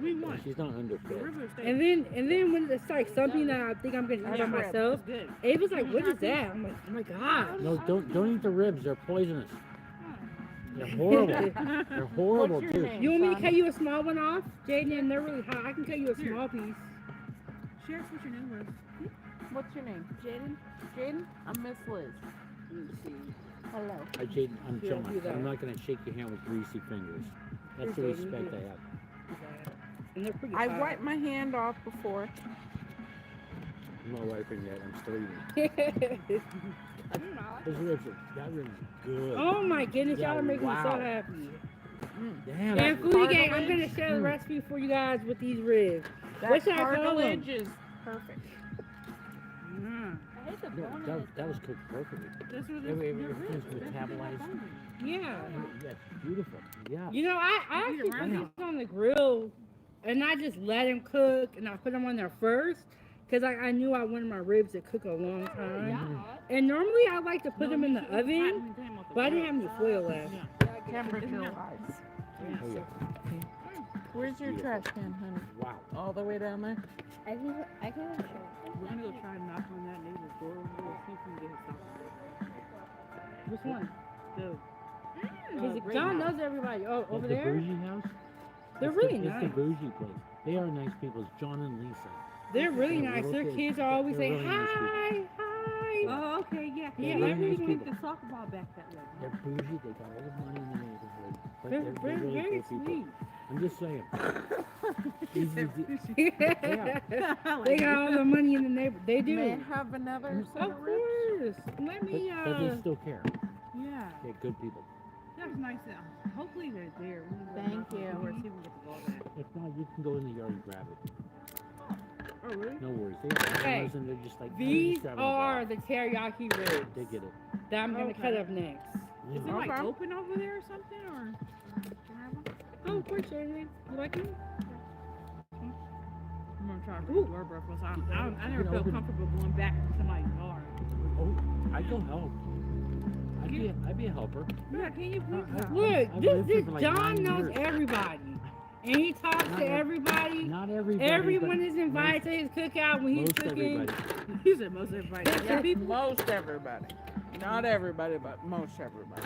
Speaker 1: We want.
Speaker 5: She's not underfed.
Speaker 1: And then when it's like something that I think I'm gonna eat by myself, Ava's like, "What is that?" I'm like, "Oh my god!"
Speaker 5: No, don't eat the ribs. They're poisonous. They're horrible. They're horrible
Speaker 2: What's your
Speaker 5: too.
Speaker 2: name?
Speaker 1: You want me to
Speaker 2: son?
Speaker 1: cut you a small one off, Jaden? And they're really hot. I can cut you a small piece.
Speaker 4: Share us what your name was.
Speaker 2: What's your name?
Speaker 4: Jaden.
Speaker 2: Jaden? I'm Miss Liz.
Speaker 1: Let me see.
Speaker 2: Hello.
Speaker 5: Jaden, I'm
Speaker 1: Yeah,
Speaker 5: John.
Speaker 1: do that.
Speaker 5: I'm not gonna shake your hand with greasy fingers. That's the
Speaker 1: Here, Jaden,
Speaker 5: respect
Speaker 1: do
Speaker 5: I have.
Speaker 1: And they're pretty
Speaker 2: I
Speaker 1: hot.
Speaker 2: wiped my hand off before.
Speaker 5: I'm not wiping yet. I'm still eating. Those ribs that ribs is good.
Speaker 1: Oh my goodness, y'all are making me so
Speaker 5: Wow.
Speaker 1: happy.
Speaker 5: Damn.
Speaker 1: And
Speaker 5: that's
Speaker 1: Foodie Gang, I'm
Speaker 2: cartilage.
Speaker 1: gonna share the recipe for you guys with these ribs.
Speaker 2: That
Speaker 1: What should I call
Speaker 2: cartilage
Speaker 1: them?
Speaker 2: is perfect.
Speaker 4: I hate the
Speaker 5: No,
Speaker 4: boneless.
Speaker 5: that was cooked perfectly.
Speaker 4: This was
Speaker 5: Everything's metabolized.
Speaker 1: Yeah.
Speaker 5: Yes, beautiful. Yeah.
Speaker 1: You know, I actually put these on the grill, and I just let them cook, and I put them on there first, because I knew I wanted my ribs to cook a long time. And normally I like to put them in the oven, but I didn't have any foil left.
Speaker 2: Temperature wise.
Speaker 5: Oh, yeah.
Speaker 2: Where's your trash can, honey?
Speaker 5: Wow.
Speaker 2: All the way down there?
Speaker 3: I can show.
Speaker 1: We're gonna go try to knock on that neighbor's door. We'll see if we can get his house. Which one? Because John knows everybody. Oh, over
Speaker 5: the
Speaker 1: there?
Speaker 5: bougie house?
Speaker 1: They're
Speaker 5: It's
Speaker 1: really
Speaker 5: the,
Speaker 1: nice.
Speaker 5: It's the bougie place. They are nice people. It's John and Lisa.
Speaker 1: They're really
Speaker 5: They're
Speaker 1: nice.
Speaker 5: little
Speaker 1: Their
Speaker 5: kids.
Speaker 1: kids are always
Speaker 5: They're
Speaker 1: saying,
Speaker 5: really nice people.
Speaker 1: hi, hi.
Speaker 2: Oh, okay, yeah.
Speaker 1: Yeah,
Speaker 5: really
Speaker 1: every
Speaker 5: nice
Speaker 1: week
Speaker 5: people.
Speaker 2: the soccer ball back that way.
Speaker 5: They're bougie. They got all the money in the neighborhood. But
Speaker 1: They're
Speaker 5: they're
Speaker 1: very,
Speaker 5: really
Speaker 1: very
Speaker 5: cool people.
Speaker 1: sweet.
Speaker 5: I'm just saying.
Speaker 1: They got all the money in the neighborhood. They do.
Speaker 2: May I have another set
Speaker 1: Of
Speaker 2: of ribs?
Speaker 1: course. Let me,
Speaker 5: But they still care.
Speaker 1: yeah.
Speaker 5: They're good people.
Speaker 1: That's nice. Hopefully they're there.
Speaker 2: Thank you.
Speaker 1: See if we can get the ball back.
Speaker 5: If not, you can go in the yard and grab it.
Speaker 1: Oh, really?
Speaker 5: No worries. They have
Speaker 1: Okay.
Speaker 5: cameras and they're just like,
Speaker 1: These
Speaker 5: just grabbing the
Speaker 1: are
Speaker 5: ball.
Speaker 1: the teriyaki ribs
Speaker 5: They get it.
Speaker 1: that I'm going to cut up next.
Speaker 5: Yeah.
Speaker 1: Is it like
Speaker 2: Okay.
Speaker 1: open over there or something? Or? Oh, of course, Jaden. You like it?
Speaker 4: I'm gonna try to
Speaker 1: Ooh.
Speaker 4: door breakfast. I
Speaker 5: You
Speaker 4: never
Speaker 5: know,
Speaker 4: felt
Speaker 5: open-
Speaker 4: comfortable going back to somebody's yard.
Speaker 5: Oh, I'd go help. I'd be a helper.
Speaker 4: Yeah, can you please?
Speaker 1: Look,
Speaker 5: I've
Speaker 1: this
Speaker 5: lived here for like
Speaker 1: John
Speaker 5: 9
Speaker 1: knows
Speaker 5: years.
Speaker 1: everybody. And he talks
Speaker 5: Not
Speaker 1: to
Speaker 5: ev-
Speaker 1: everybody.
Speaker 5: Not everybody.
Speaker 1: Everyone
Speaker 5: but
Speaker 1: is invited to his cookout when he's
Speaker 5: most
Speaker 1: cooking.
Speaker 5: everybody.
Speaker 4: He said most everybody.
Speaker 2: Yeah, most everybody. Not everybody, but most everybody.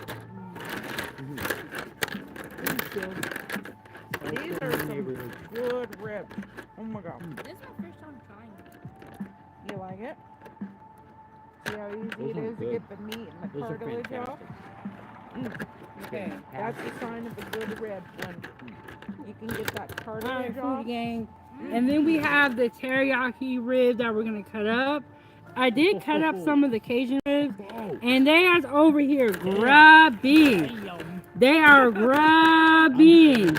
Speaker 2: These are some
Speaker 5: Neighborhood.
Speaker 2: good ribs. Oh my god.
Speaker 4: This is my first time trying it.
Speaker 2: You like it? See how easy
Speaker 5: Those
Speaker 2: it
Speaker 5: are
Speaker 2: is to
Speaker 5: good.
Speaker 2: get the meat and the
Speaker 5: Those are
Speaker 2: cartilage off?
Speaker 5: fantastic.
Speaker 1: Okay.
Speaker 2: That's a sign of a good rib when you can get that
Speaker 1: All right,
Speaker 2: cartilage
Speaker 1: food
Speaker 2: off.
Speaker 1: gang. And then we have the teriyaki rib that we're going to cut up. I did cut up some of the Cajun ribs.
Speaker 5: Whoa.
Speaker 1: And they are over here grubbing. They are grubbing.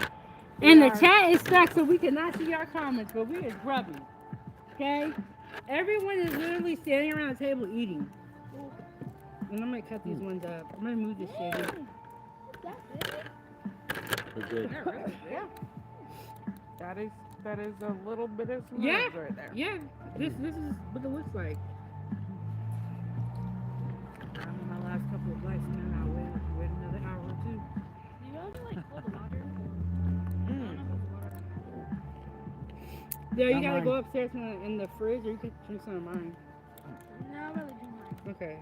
Speaker 1: And the chat is stuck, so we cannot see our comments, but we are grubbing. Okay? Everyone is literally standing around the table eating. And I'm going to cut these ones up. I'm going to move this shit.
Speaker 5: They're good.
Speaker 2: Yeah. That is a little bit of some
Speaker 1: Yeah.
Speaker 2: ribs right there.
Speaker 1: Yeah, this is what it looks like.
Speaker 4: I'm in my last couple of bites, and then I'll wait another hour or two.
Speaker 3: You guys like cold water?
Speaker 1: Yeah, you
Speaker 5: Not
Speaker 1: gotta
Speaker 5: mine.
Speaker 1: go upstairs in the fridge, or you can drink some of mine.
Speaker 3: No, I really do mine.
Speaker 1: Okay.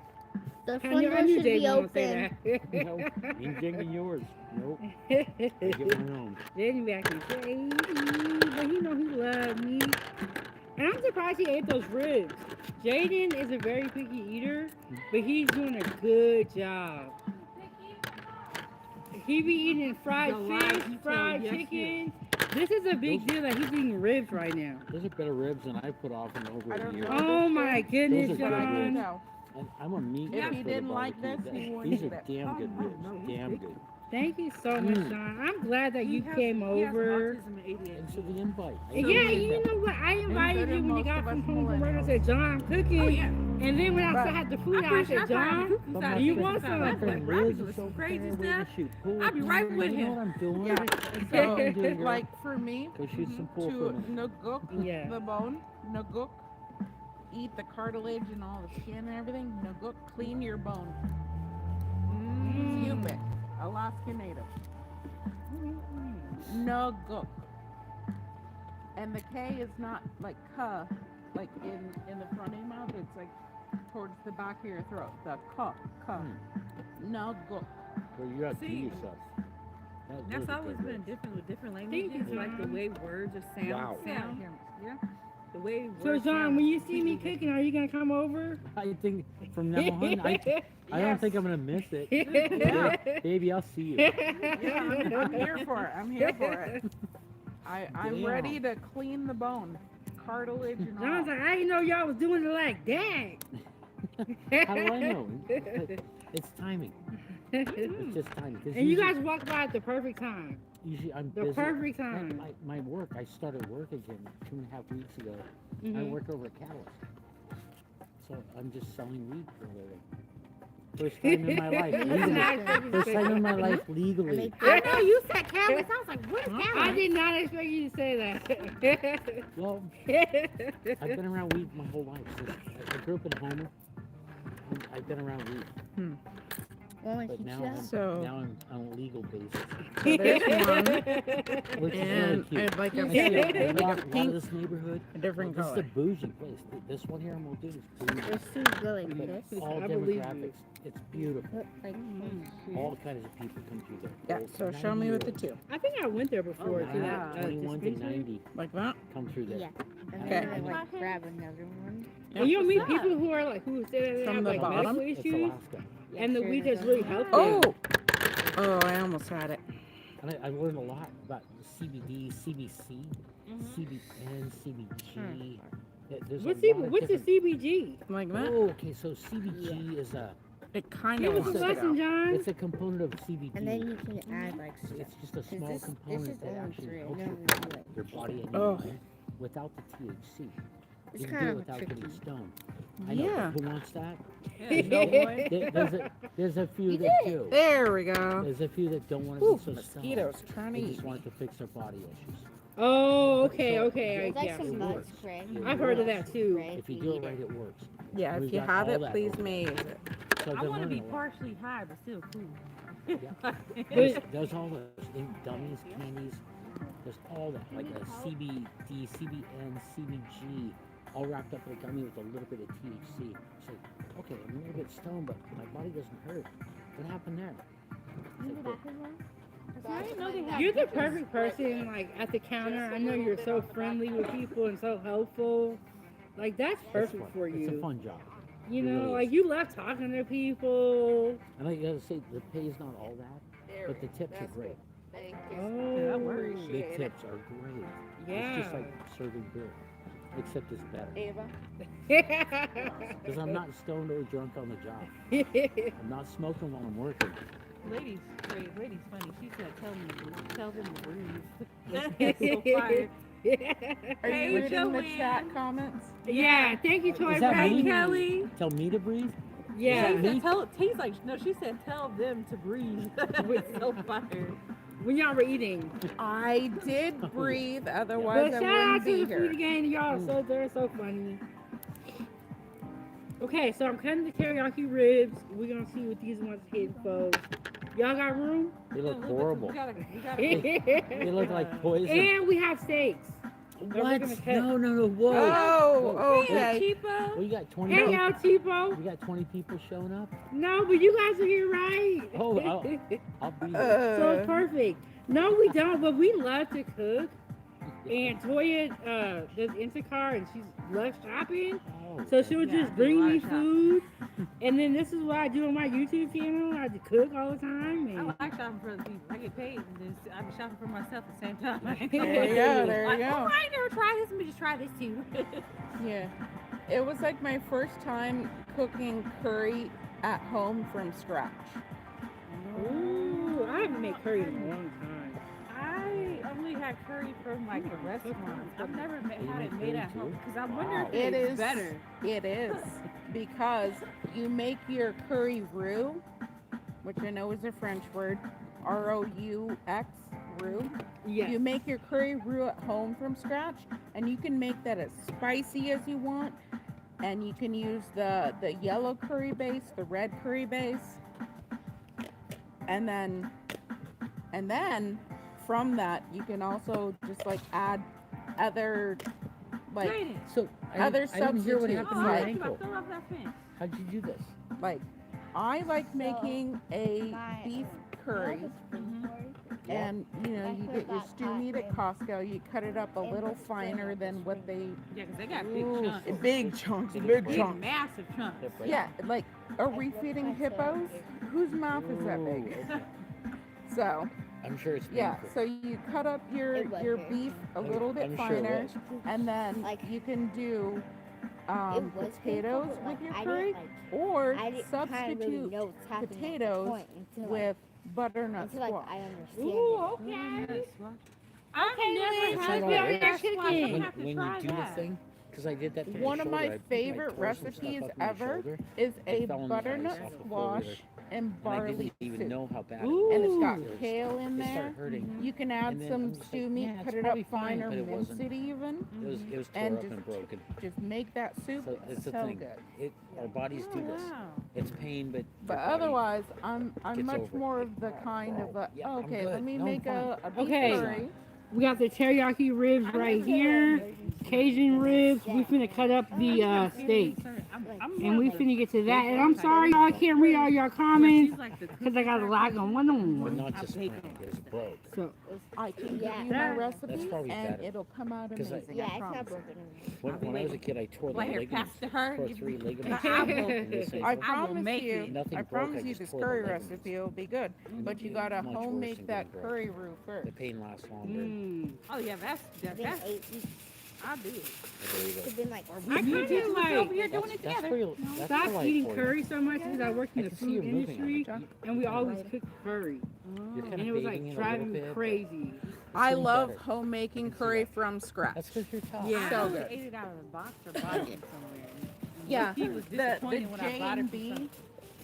Speaker 3: The
Speaker 1: I
Speaker 3: front
Speaker 1: knew,
Speaker 3: door
Speaker 1: I knew
Speaker 3: should
Speaker 1: Jay
Speaker 3: be
Speaker 1: won't say
Speaker 3: open.
Speaker 1: that.
Speaker 5: No, ain't drinking yours. Nope. I get my own.
Speaker 1: Then he be acting crazy, but he know he love me. And I'm surprised he ate those ribs. Jaden is a very picky eater, but he's doing a good job. He be eating fried
Speaker 2: The lies
Speaker 1: fish,
Speaker 2: you
Speaker 1: fried
Speaker 2: tell, yes,
Speaker 1: chicken. This is a big deal that he's eating ribs right now.
Speaker 5: Those are better ribs than I put off in over
Speaker 2: I
Speaker 5: a
Speaker 2: don't
Speaker 5: year.
Speaker 2: know.
Speaker 1: Oh my goodness,
Speaker 5: Those are good
Speaker 1: John.
Speaker 5: ribs.
Speaker 2: No.
Speaker 5: And I'm a meat
Speaker 2: If
Speaker 5: guy
Speaker 2: he
Speaker 5: for the
Speaker 2: didn't like
Speaker 5: barbecue.
Speaker 2: this, he wouldn't
Speaker 5: These
Speaker 2: eat
Speaker 5: are
Speaker 2: it.
Speaker 5: damn
Speaker 2: Oh,
Speaker 5: good
Speaker 2: no,
Speaker 5: ribs.
Speaker 2: no,
Speaker 5: Damn
Speaker 2: he's
Speaker 5: good.
Speaker 1: Thank you so much, John. I'm glad that you came over.
Speaker 5: And so the invite. I
Speaker 1: Yeah,
Speaker 5: appreciate
Speaker 1: you
Speaker 5: that.
Speaker 1: know what? I invited
Speaker 2: better
Speaker 1: you when you
Speaker 2: most
Speaker 1: got
Speaker 2: of
Speaker 1: from
Speaker 2: us
Speaker 1: home from work. I
Speaker 2: millennials.
Speaker 1: said, John, I'm cooking.
Speaker 4: Oh, yeah.
Speaker 1: And then when I
Speaker 2: But
Speaker 1: still had the food, I said, John,
Speaker 5: But my
Speaker 1: you
Speaker 5: friend-
Speaker 1: want some?
Speaker 5: my
Speaker 1: Like,
Speaker 5: friend Liz is over
Speaker 4: crazy
Speaker 5: there waiting
Speaker 4: stuff.
Speaker 5: to shoot pool.
Speaker 4: I'll be right with
Speaker 5: You know
Speaker 4: him.
Speaker 5: what I'm doing?
Speaker 2: Yeah.
Speaker 5: What
Speaker 2: So,
Speaker 5: I'm doing, girl?
Speaker 2: like for me,
Speaker 5: Go shoot some pool for
Speaker 2: to
Speaker 5: me.
Speaker 2: nuguk
Speaker 1: Yeah.
Speaker 2: the bone, nuguk, eat the cartilage and all the skin and everything, nuguk, clean your bone. Yupik, Alaska Native. Nuguk. And the K is not like ka, like in the front of your mouth, it's like towards the back of your throat. The ka. Nuguk.
Speaker 5: Well, you got to
Speaker 4: See,
Speaker 5: yourself.
Speaker 6: That's
Speaker 5: those are
Speaker 6: always
Speaker 5: good
Speaker 6: been
Speaker 5: ribs.
Speaker 6: different with different
Speaker 1: Thank
Speaker 6: languages,
Speaker 1: you,
Speaker 6: like the
Speaker 1: John.
Speaker 6: way words are sound.
Speaker 5: Wow.
Speaker 6: sound yeah. The way
Speaker 1: So,
Speaker 6: words
Speaker 1: John,
Speaker 6: sound
Speaker 1: when you
Speaker 6: is
Speaker 1: see me
Speaker 6: completely
Speaker 1: cooking, are you going to come over?
Speaker 5: I think from now on, I don't
Speaker 2: Yes.
Speaker 5: think I'm going to miss it.
Speaker 2: Yeah.
Speaker 5: Baby, I'll see you.
Speaker 2: Yeah, I'm here for it. I'm here for it. I'm
Speaker 5: Damn.
Speaker 2: ready to clean the bone, cartilage and all.
Speaker 1: John's like, I didn't know y'all was doing it like that.
Speaker 5: How do I know? It's timing. It's just timing. 'Cause
Speaker 1: And you
Speaker 5: usually-
Speaker 1: guys walked by at the perfect time.
Speaker 5: Usually I'm
Speaker 1: The
Speaker 5: busy.
Speaker 1: perfect
Speaker 5: And
Speaker 1: time.
Speaker 5: my work, I started work again 2.5 weeks ago. I
Speaker 1: Mhm.
Speaker 5: work over at Catalyst. So I'm just selling weed for a living. First time in my life, legally. First time in my life, legally.
Speaker 3: I know you said Callus. I was like, what is
Speaker 1: I
Speaker 3: Callus?
Speaker 1: did not expect you to say that.
Speaker 5: Well, I've been around weed my whole life. I grew up in Homer. And I've been around weed.
Speaker 3: Wanna
Speaker 5: But
Speaker 3: teach
Speaker 5: now,
Speaker 3: you
Speaker 5: I'm,
Speaker 3: that?
Speaker 2: So-
Speaker 5: now I'm on a legal basis.
Speaker 2: So there's one,
Speaker 5: Which is really
Speaker 2: and
Speaker 5: cute.
Speaker 2: it's like
Speaker 5: I
Speaker 2: a,
Speaker 5: see a
Speaker 2: like a
Speaker 5: lot of
Speaker 2: pink,
Speaker 5: this neighborhood.
Speaker 2: a different
Speaker 5: This is a
Speaker 2: color.
Speaker 5: bougie place. This one here I'm gonna do is bougie.
Speaker 3: There's two going for this.
Speaker 5: All
Speaker 1: I believe you.
Speaker 5: demographics. It's beautiful.
Speaker 3: Look like
Speaker 5: All kinds of people come through there.
Speaker 2: Yeah,
Speaker 5: Old-
Speaker 2: so show me with the
Speaker 5: 90-year-olds.
Speaker 2: two.
Speaker 1: I think I went there before to
Speaker 2: wow.
Speaker 1: that
Speaker 5: 21 to
Speaker 1: dispensary.
Speaker 5: 90
Speaker 2: Like that?
Speaker 5: come through there.
Speaker 3: Yeah. And
Speaker 2: Okay.
Speaker 3: then I like grab another one.
Speaker 1: And you'll meet
Speaker 2: What's
Speaker 1: people who are like who say that they
Speaker 2: From
Speaker 1: have
Speaker 2: the
Speaker 1: like
Speaker 2: bottom?
Speaker 1: medical
Speaker 5: It's
Speaker 1: issues,
Speaker 5: Alaska.
Speaker 1: and the
Speaker 3: Sure
Speaker 1: weed
Speaker 3: does.
Speaker 1: has really helped them.
Speaker 2: Oh! Oh, I almost had it.
Speaker 5: And I learned a lot about CBD, CBC, CBN, CBG. There's a
Speaker 1: What's
Speaker 5: lot of
Speaker 1: what's the
Speaker 5: different-
Speaker 1: CBG?
Speaker 2: Like that?
Speaker 5: Oh, okay. So CBG is a
Speaker 2: It kind
Speaker 1: Give
Speaker 2: of
Speaker 1: us a
Speaker 2: wants to
Speaker 1: lesson,
Speaker 2: go.
Speaker 1: John.
Speaker 5: it's a component of CBD.
Speaker 3: And then you can add like stuff.
Speaker 5: It's just a
Speaker 3: 'Cause
Speaker 5: small
Speaker 3: this
Speaker 5: component
Speaker 3: is
Speaker 5: that
Speaker 3: only
Speaker 5: actually
Speaker 3: three. I
Speaker 5: helps
Speaker 3: never
Speaker 5: your,
Speaker 3: do it.
Speaker 5: your body and
Speaker 2: Oh.
Speaker 5: your mind without the THC.
Speaker 3: It's
Speaker 5: You can
Speaker 3: kind
Speaker 5: do it
Speaker 3: of
Speaker 5: without
Speaker 3: tricky.
Speaker 5: getting stoned. I know.
Speaker 2: Yeah.
Speaker 5: but Who wants that?
Speaker 6: Yeah, no boy.
Speaker 5: There's a few
Speaker 3: You
Speaker 5: that do.
Speaker 2: There we go.
Speaker 5: There's a few that don't want
Speaker 2: Ooh,
Speaker 5: to be so stoned.
Speaker 2: mosquitoes trying to
Speaker 5: They
Speaker 2: eat
Speaker 5: just
Speaker 2: me.
Speaker 5: want to fix their body issues.
Speaker 1: Oh, okay,
Speaker 5: So,
Speaker 1: okay,
Speaker 3: There's like
Speaker 1: yeah.
Speaker 3: some
Speaker 5: It
Speaker 3: bug
Speaker 5: works.
Speaker 3: spray.
Speaker 5: I've
Speaker 1: heard of that too.
Speaker 3: Spray
Speaker 5: If you
Speaker 3: if
Speaker 5: do it
Speaker 3: need
Speaker 5: right, it works.
Speaker 2: Yeah,
Speaker 5: We've
Speaker 2: if you
Speaker 5: got
Speaker 2: have
Speaker 5: all
Speaker 2: it,
Speaker 5: that
Speaker 2: please
Speaker 5: over
Speaker 2: may use it.
Speaker 5: So I've
Speaker 6: I
Speaker 5: been
Speaker 6: want to be
Speaker 5: learning a lot.
Speaker 6: partially high, but still cool.
Speaker 5: There's all those gummies, candies. There's all that, like a CBD, CBN, CBG, all wrapped up in a gummy with a little bit of THC. It's like, okay, I'm a little bit stoned, but my body doesn't hurt. What happened there? It's like, well,
Speaker 1: You're the perfect person, like at the counter. I know you're so friendly with people and so helpful. Like that's
Speaker 5: it's
Speaker 1: perfect
Speaker 5: fun.
Speaker 1: for
Speaker 5: It's a
Speaker 1: you.
Speaker 5: fun job.
Speaker 1: You
Speaker 5: It
Speaker 1: know,
Speaker 5: really
Speaker 1: like
Speaker 5: is.
Speaker 1: you love talking to people.
Speaker 5: And I gotta say, the pay's not all that, but the tips are great.
Speaker 1: Oh,
Speaker 6: that works.
Speaker 5: The tips are great. It's just
Speaker 1: yeah.
Speaker 5: like serving beer, except it's better.
Speaker 3: Ava.
Speaker 5: Because I'm not stoned or drunk on the job. I'm not smoking while I'm working.
Speaker 6: Lady's funny. She said, tell them to breathe. That's so fire.
Speaker 2: Are
Speaker 6: Hey,
Speaker 2: you reading the
Speaker 6: Joanne.
Speaker 2: chat comments?
Speaker 1: Yeah, thank you, Toy
Speaker 5: Is that
Speaker 1: Brady.
Speaker 5: me?
Speaker 6: Kelly.
Speaker 5: Tell me to breathe?
Speaker 1: Yeah,
Speaker 5: Is that me?
Speaker 6: He's like, no, she said, tell them to breathe. It's so fire.
Speaker 1: when y'all were eating.
Speaker 2: I did breathe, otherwise
Speaker 1: But
Speaker 2: I
Speaker 1: shout out
Speaker 2: wouldn't
Speaker 1: to
Speaker 2: be
Speaker 1: the
Speaker 2: here.
Speaker 1: food gang, y'all. So they're so funny. Okay, so I'm cutting the teriyaki ribs. We're gonna see what these ones hit, folks. Y'all got room?
Speaker 5: They look horrible.
Speaker 6: We gotta
Speaker 5: They look like poison.
Speaker 1: And we have steaks. we're
Speaker 5: What?
Speaker 1: gonna cut-
Speaker 5: No, whoa.
Speaker 2: Oh, okay.
Speaker 5: Well, you got 20
Speaker 1: Hey,
Speaker 5: people.
Speaker 1: El Tipo.
Speaker 5: You got 20 people showing up?
Speaker 1: No, but you guys are here, right?
Speaker 5: Oh, I'll be there.
Speaker 1: So it's perfect. No, we don't, but we love to cook. And Toya does Instacart and she's loves shopping.
Speaker 5: Oh,
Speaker 1: So she would
Speaker 6: Yeah, I
Speaker 1: just
Speaker 6: do a
Speaker 1: bring
Speaker 6: lot
Speaker 1: me
Speaker 6: of shopping.
Speaker 1: food. And then this is what I do on my YouTube channel. I just cook all the time.
Speaker 6: I
Speaker 1: And
Speaker 6: like shopping for other people. I get paid, and then I'm shopping for myself at the same time.
Speaker 2: There you go. There
Speaker 6: Like,
Speaker 2: you
Speaker 6: oh,
Speaker 2: go.
Speaker 6: I ain't never tried this. Let me just try this too.
Speaker 2: Yeah. It was like my first time cooking curry at home from scratch.
Speaker 1: ooh, I haven't made curry in a long time.
Speaker 6: I only had curry from like a restaurant. I've never
Speaker 5: You
Speaker 6: had
Speaker 5: make
Speaker 6: it made
Speaker 5: curry
Speaker 6: at home
Speaker 5: too?
Speaker 6: because I wonder
Speaker 5: Wow.
Speaker 6: if
Speaker 2: It
Speaker 6: it's
Speaker 2: is
Speaker 6: better.
Speaker 2: It is because you make your curry roux, which I know is a French word, R-O-U-X, roux.
Speaker 1: Yeah.
Speaker 2: You make your curry roux at home from scratch, and you can make that as spicy as you want. And you can use the yellow curry base, the red curry base, and then from that you can also just like add other like
Speaker 6: Jaden,
Speaker 5: So
Speaker 2: Other
Speaker 5: I didn't hear what
Speaker 2: substitutes,
Speaker 5: happened to your
Speaker 2: like-
Speaker 5: ankle.
Speaker 6: I fell off that fence.
Speaker 5: How'd you do this?
Speaker 2: like I like
Speaker 3: So,
Speaker 2: making a
Speaker 3: my,
Speaker 2: beef curry. And you know, you get your stew meat at Costco. You cut it up a little finer than what they
Speaker 6: Yeah, because they got big
Speaker 2: Ooh,
Speaker 6: chunks.
Speaker 2: big chunks,
Speaker 5: Did it
Speaker 2: big
Speaker 5: break?
Speaker 2: chunks.
Speaker 6: Massive chunks.
Speaker 5: Did it break?
Speaker 2: Yeah, like are we feeding hippos? Whose mouth is that
Speaker 5: Ooh,
Speaker 2: big?
Speaker 5: okay.
Speaker 2: So
Speaker 5: I'm sure it's
Speaker 2: yeah,
Speaker 5: painful.
Speaker 2: so you cut up your
Speaker 3: It was very
Speaker 2: beef a
Speaker 5: I'm-
Speaker 2: little bit
Speaker 5: I'm sure it
Speaker 2: finer,
Speaker 5: was.
Speaker 2: and then
Speaker 3: Like,
Speaker 2: you can do
Speaker 3: It was
Speaker 2: potatoes
Speaker 3: painful, but,
Speaker 2: with your
Speaker 3: I
Speaker 2: curry,
Speaker 3: didn't,
Speaker 2: or
Speaker 3: I didn't kind of really
Speaker 2: substitute
Speaker 3: know what's happening at the
Speaker 2: potatoes
Speaker 3: point until,
Speaker 2: with butternut
Speaker 3: until
Speaker 2: squash.
Speaker 3: I understand
Speaker 1: Ooh,
Speaker 3: it.
Speaker 1: okay.
Speaker 6: I've
Speaker 1: Okay,
Speaker 6: never
Speaker 1: Liz,
Speaker 6: had
Speaker 1: how's
Speaker 5: all
Speaker 1: it
Speaker 5: right.
Speaker 1: going?
Speaker 6: that
Speaker 1: Chicken.
Speaker 6: squash. I'm
Speaker 5: When,
Speaker 6: gonna have to
Speaker 5: when
Speaker 6: try
Speaker 5: you do
Speaker 6: that.
Speaker 5: the thing, because I did that for
Speaker 2: One
Speaker 5: my
Speaker 2: of my
Speaker 5: shoulder, I
Speaker 2: favorite
Speaker 5: tore some stuff
Speaker 2: recipes
Speaker 5: up in my
Speaker 2: ever
Speaker 5: shoulder.
Speaker 2: is
Speaker 5: It
Speaker 2: a
Speaker 5: fell in the ice
Speaker 2: butternut
Speaker 5: off the
Speaker 2: squash
Speaker 5: four-wheeler,
Speaker 2: and
Speaker 5: and I
Speaker 2: barley
Speaker 5: didn't even
Speaker 2: soup.
Speaker 5: know how bad
Speaker 1: Ooh.
Speaker 2: And it's got
Speaker 5: it was.
Speaker 2: kale in
Speaker 5: It
Speaker 2: there.
Speaker 5: started hurting.
Speaker 2: You can add
Speaker 5: And then
Speaker 2: some
Speaker 5: I'm just
Speaker 2: stew
Speaker 5: like,
Speaker 2: meat,
Speaker 5: yeah,
Speaker 2: cut
Speaker 5: it's
Speaker 2: it up
Speaker 5: probably fine,
Speaker 2: finer,
Speaker 5: but it
Speaker 2: mince
Speaker 5: wasn't.
Speaker 2: it even,
Speaker 5: It was
Speaker 2: and
Speaker 5: tore up
Speaker 2: just-
Speaker 5: and broken.
Speaker 2: just make that soup.
Speaker 5: So it's the
Speaker 2: so
Speaker 5: thing.
Speaker 2: good.
Speaker 5: Our bodies do this.
Speaker 6: Wow.
Speaker 5: It's pain, but
Speaker 2: But
Speaker 5: our body
Speaker 2: otherwise, I'm
Speaker 5: gets
Speaker 2: much
Speaker 5: over it.
Speaker 2: more of the kind of a,
Speaker 5: Yeah, I'm
Speaker 2: okay,
Speaker 5: good.
Speaker 2: let me
Speaker 5: No, I'm
Speaker 2: make a beef
Speaker 1: Okay.
Speaker 2: curry.
Speaker 1: We got the teriyaki ribs right here. Cajun ribs. We finna cut up the steak. And we finna get to that. And I'm sorry y'all, I can't read all your comments because I got a lot going
Speaker 5: But
Speaker 1: on.
Speaker 5: not just sprained, it was broke.
Speaker 1: So
Speaker 2: I can give
Speaker 3: Yeah.
Speaker 2: you my
Speaker 1: That-
Speaker 2: recipe,
Speaker 5: probably
Speaker 2: and
Speaker 5: better.
Speaker 2: it'll come out
Speaker 5: 'Cause I-
Speaker 2: amazing.
Speaker 3: Yeah,
Speaker 2: I
Speaker 3: it's not
Speaker 2: promise.
Speaker 3: broken.
Speaker 5: When I was a kid, I tore the
Speaker 6: Like here,
Speaker 5: ligaments.
Speaker 6: pass to her.
Speaker 5: Tore
Speaker 6: you-
Speaker 5: 3 ligaments.
Speaker 6: I will-
Speaker 5: in this
Speaker 2: I
Speaker 5: ankle.
Speaker 6: I will
Speaker 2: promise
Speaker 6: make
Speaker 2: you,
Speaker 6: it.
Speaker 5: Nothing
Speaker 2: I
Speaker 5: broke, I
Speaker 2: promise you
Speaker 5: just
Speaker 2: this
Speaker 5: tore the
Speaker 2: curry
Speaker 5: ligaments.
Speaker 2: recipe will be good. But you gotta
Speaker 5: Much
Speaker 2: home
Speaker 5: worse
Speaker 2: make
Speaker 5: than
Speaker 2: that
Speaker 5: being broke.
Speaker 2: curry roux
Speaker 5: The
Speaker 2: first.
Speaker 5: pain lasts longer.
Speaker 1: mm.
Speaker 6: Oh yeah, that's
Speaker 3: It's been
Speaker 6: that's.
Speaker 3: 8 weeks.
Speaker 6: I'll do it.
Speaker 5: I believe
Speaker 3: It's
Speaker 5: it.
Speaker 3: been like
Speaker 1: I
Speaker 6: You
Speaker 1: kinda
Speaker 6: two
Speaker 1: like-
Speaker 6: over here doing it
Speaker 5: That's
Speaker 6: together.
Speaker 5: for, that's
Speaker 1: Stop
Speaker 5: for
Speaker 1: eating
Speaker 5: for you.
Speaker 1: curry so much because I work in
Speaker 5: I
Speaker 1: the
Speaker 5: can see you
Speaker 1: food
Speaker 5: moving on
Speaker 1: industry
Speaker 5: it.
Speaker 1: and we always cook curry.
Speaker 5: You're kind
Speaker 1: And
Speaker 5: of
Speaker 1: it was
Speaker 5: bathing
Speaker 1: like
Speaker 5: in a little
Speaker 1: driving me
Speaker 5: bit, but
Speaker 1: crazy.
Speaker 2: I
Speaker 5: seems
Speaker 2: love
Speaker 5: better.
Speaker 2: homemaking
Speaker 5: see
Speaker 2: curry
Speaker 5: that.
Speaker 2: from scratch.
Speaker 5: That's because you're tough.
Speaker 1: Yeah.
Speaker 6: I
Speaker 2: So
Speaker 6: only
Speaker 2: good.
Speaker 6: ate it out of the box or bought it somewhere.
Speaker 2: Yeah,
Speaker 6: He was
Speaker 2: the
Speaker 6: disappointed when I bought it from
Speaker 2: J&B,
Speaker 6: some-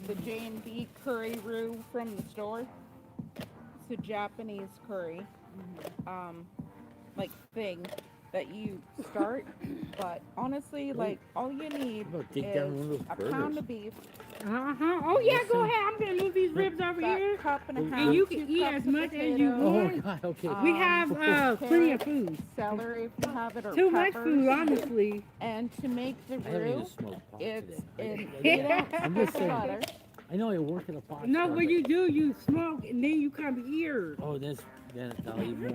Speaker 2: the J&B curry roux from the store. It's a Japanese curry, like thing that you start. But honestly, like all you need
Speaker 5: I'm gonna dig
Speaker 2: is
Speaker 5: down one of those
Speaker 2: a
Speaker 5: burgers.
Speaker 2: pound of beef,
Speaker 1: Uh-huh. Oh yeah, go ahead. I'm gonna move these ribs over
Speaker 2: that
Speaker 1: here.
Speaker 2: cup and a half,
Speaker 1: And you
Speaker 2: 2
Speaker 1: can eat
Speaker 2: cups
Speaker 1: as
Speaker 2: of
Speaker 1: much as you
Speaker 2: potatoes,
Speaker 5: Oh
Speaker 1: want.
Speaker 5: God, okay.
Speaker 1: We have plenty of
Speaker 2: carrots,
Speaker 1: food.
Speaker 2: celery if you have it, or
Speaker 1: Too much
Speaker 2: peppers.
Speaker 1: food, honestly.
Speaker 2: And to make the
Speaker 5: I haven't even
Speaker 2: roux,
Speaker 5: smoked pot
Speaker 2: it's
Speaker 5: today.
Speaker 2: you don't
Speaker 5: I'm
Speaker 2: put
Speaker 5: just
Speaker 2: the
Speaker 5: saying.
Speaker 2: butter.
Speaker 5: I know I work at a pot
Speaker 1: No,
Speaker 5: store,
Speaker 1: what
Speaker 5: but-
Speaker 1: you do, you smoke and then you come here.
Speaker 5: Oh, then I'll eat more.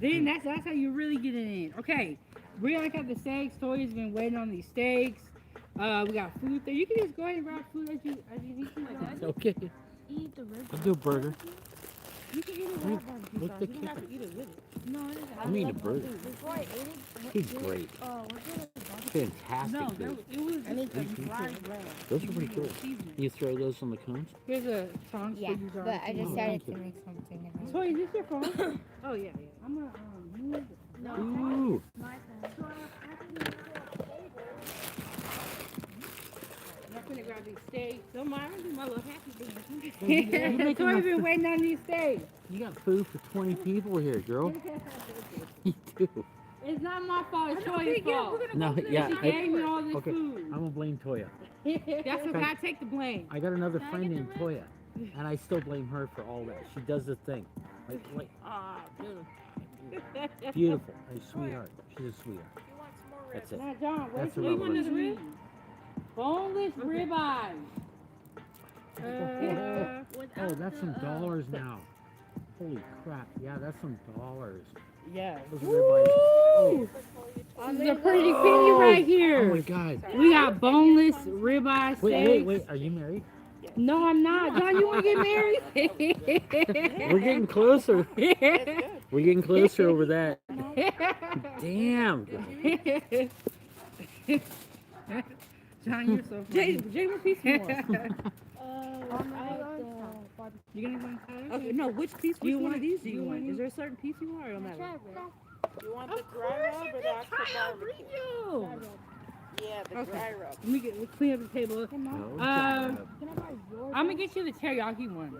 Speaker 1: Then that's how you really get it in. Okay, we already got the steaks. Toya's been waiting on these steaks. We got food there. You can just go ahead and grab food as you need to.
Speaker 5: It's okay.
Speaker 4: Eat the ribs.
Speaker 5: I'll do a burger.
Speaker 6: You can eat it
Speaker 5: Look-
Speaker 6: without barbecue
Speaker 5: look
Speaker 6: sauce.
Speaker 5: the
Speaker 6: You don't have to eat it with it.
Speaker 4: No, it is.
Speaker 5: I mean a burger.
Speaker 3: Before I ate it,
Speaker 5: Tastes great.
Speaker 4: Oh, what's it?
Speaker 5: Fantastic,
Speaker 6: No,
Speaker 5: dude.
Speaker 6: it was
Speaker 3: I need
Speaker 6: just
Speaker 3: some
Speaker 6: fried bread.
Speaker 5: Those are pretty cool. You throw those on the cones?
Speaker 1: Here's a tongs
Speaker 3: yeah,
Speaker 1: for you guys.
Speaker 3: but I
Speaker 5: Oh,
Speaker 3: decided
Speaker 5: thank
Speaker 3: to
Speaker 5: you.
Speaker 3: make something. else.
Speaker 1: Toya, is this your phone? Oh yeah, yeah. I'm gonna move.
Speaker 4: No,
Speaker 5: Ooh.
Speaker 4: my phone.
Speaker 1: I'm gonna grab these steaks.
Speaker 6: Don't mind, I do my little happy dance.
Speaker 5: You're making
Speaker 1: Toya's
Speaker 5: enough
Speaker 1: been waiting on these steaks.
Speaker 5: You got food for 20 people here, girl. You do.
Speaker 1: It's not my fault. It's Toya's fault.
Speaker 5: No, yeah.
Speaker 1: She gave me all this
Speaker 5: Okay,
Speaker 1: food.
Speaker 5: I'm gonna blame Toya.
Speaker 1: That's okay. I take the blame.
Speaker 5: I got another friend named Toya, and I still blame her for all that. She does the thing. Like
Speaker 6: Ah, beautiful.
Speaker 5: beautiful. A sweetheart. She's a sweetheart. That's it.
Speaker 1: Now, John, wait
Speaker 5: That's
Speaker 1: till
Speaker 5: a
Speaker 1: you
Speaker 5: rubber.
Speaker 1: want this rib. Boneless ribeye.
Speaker 5: Oh, that's some dollars now. Holy crap! Yeah, that's some dollars.
Speaker 1: Yeah.
Speaker 5: Those ribeyes. Oh.
Speaker 1: This is a pretty penny right here.
Speaker 5: Oh my god.
Speaker 1: We got boneless ribeye steak.
Speaker 5: Wait. Are you married?
Speaker 1: No, I'm not. John, you want to get married?
Speaker 5: We're getting closer. We're getting closer over that. Damn.
Speaker 1: John, you're so funny.
Speaker 6: Jay, what piece you want?
Speaker 1: You gonna want to
Speaker 6: Okay, no, which piece? Which
Speaker 1: You
Speaker 6: one
Speaker 1: want-
Speaker 6: of these do you
Speaker 1: you
Speaker 6: want?
Speaker 1: want-
Speaker 6: Is there a certain piece you want or on that one?
Speaker 2: You want the dry rub or the actual barbecue? Yeah, the dry rub.
Speaker 1: Let's clean up the table.
Speaker 5: No,
Speaker 1: I'm gonna get you the teriyaki one.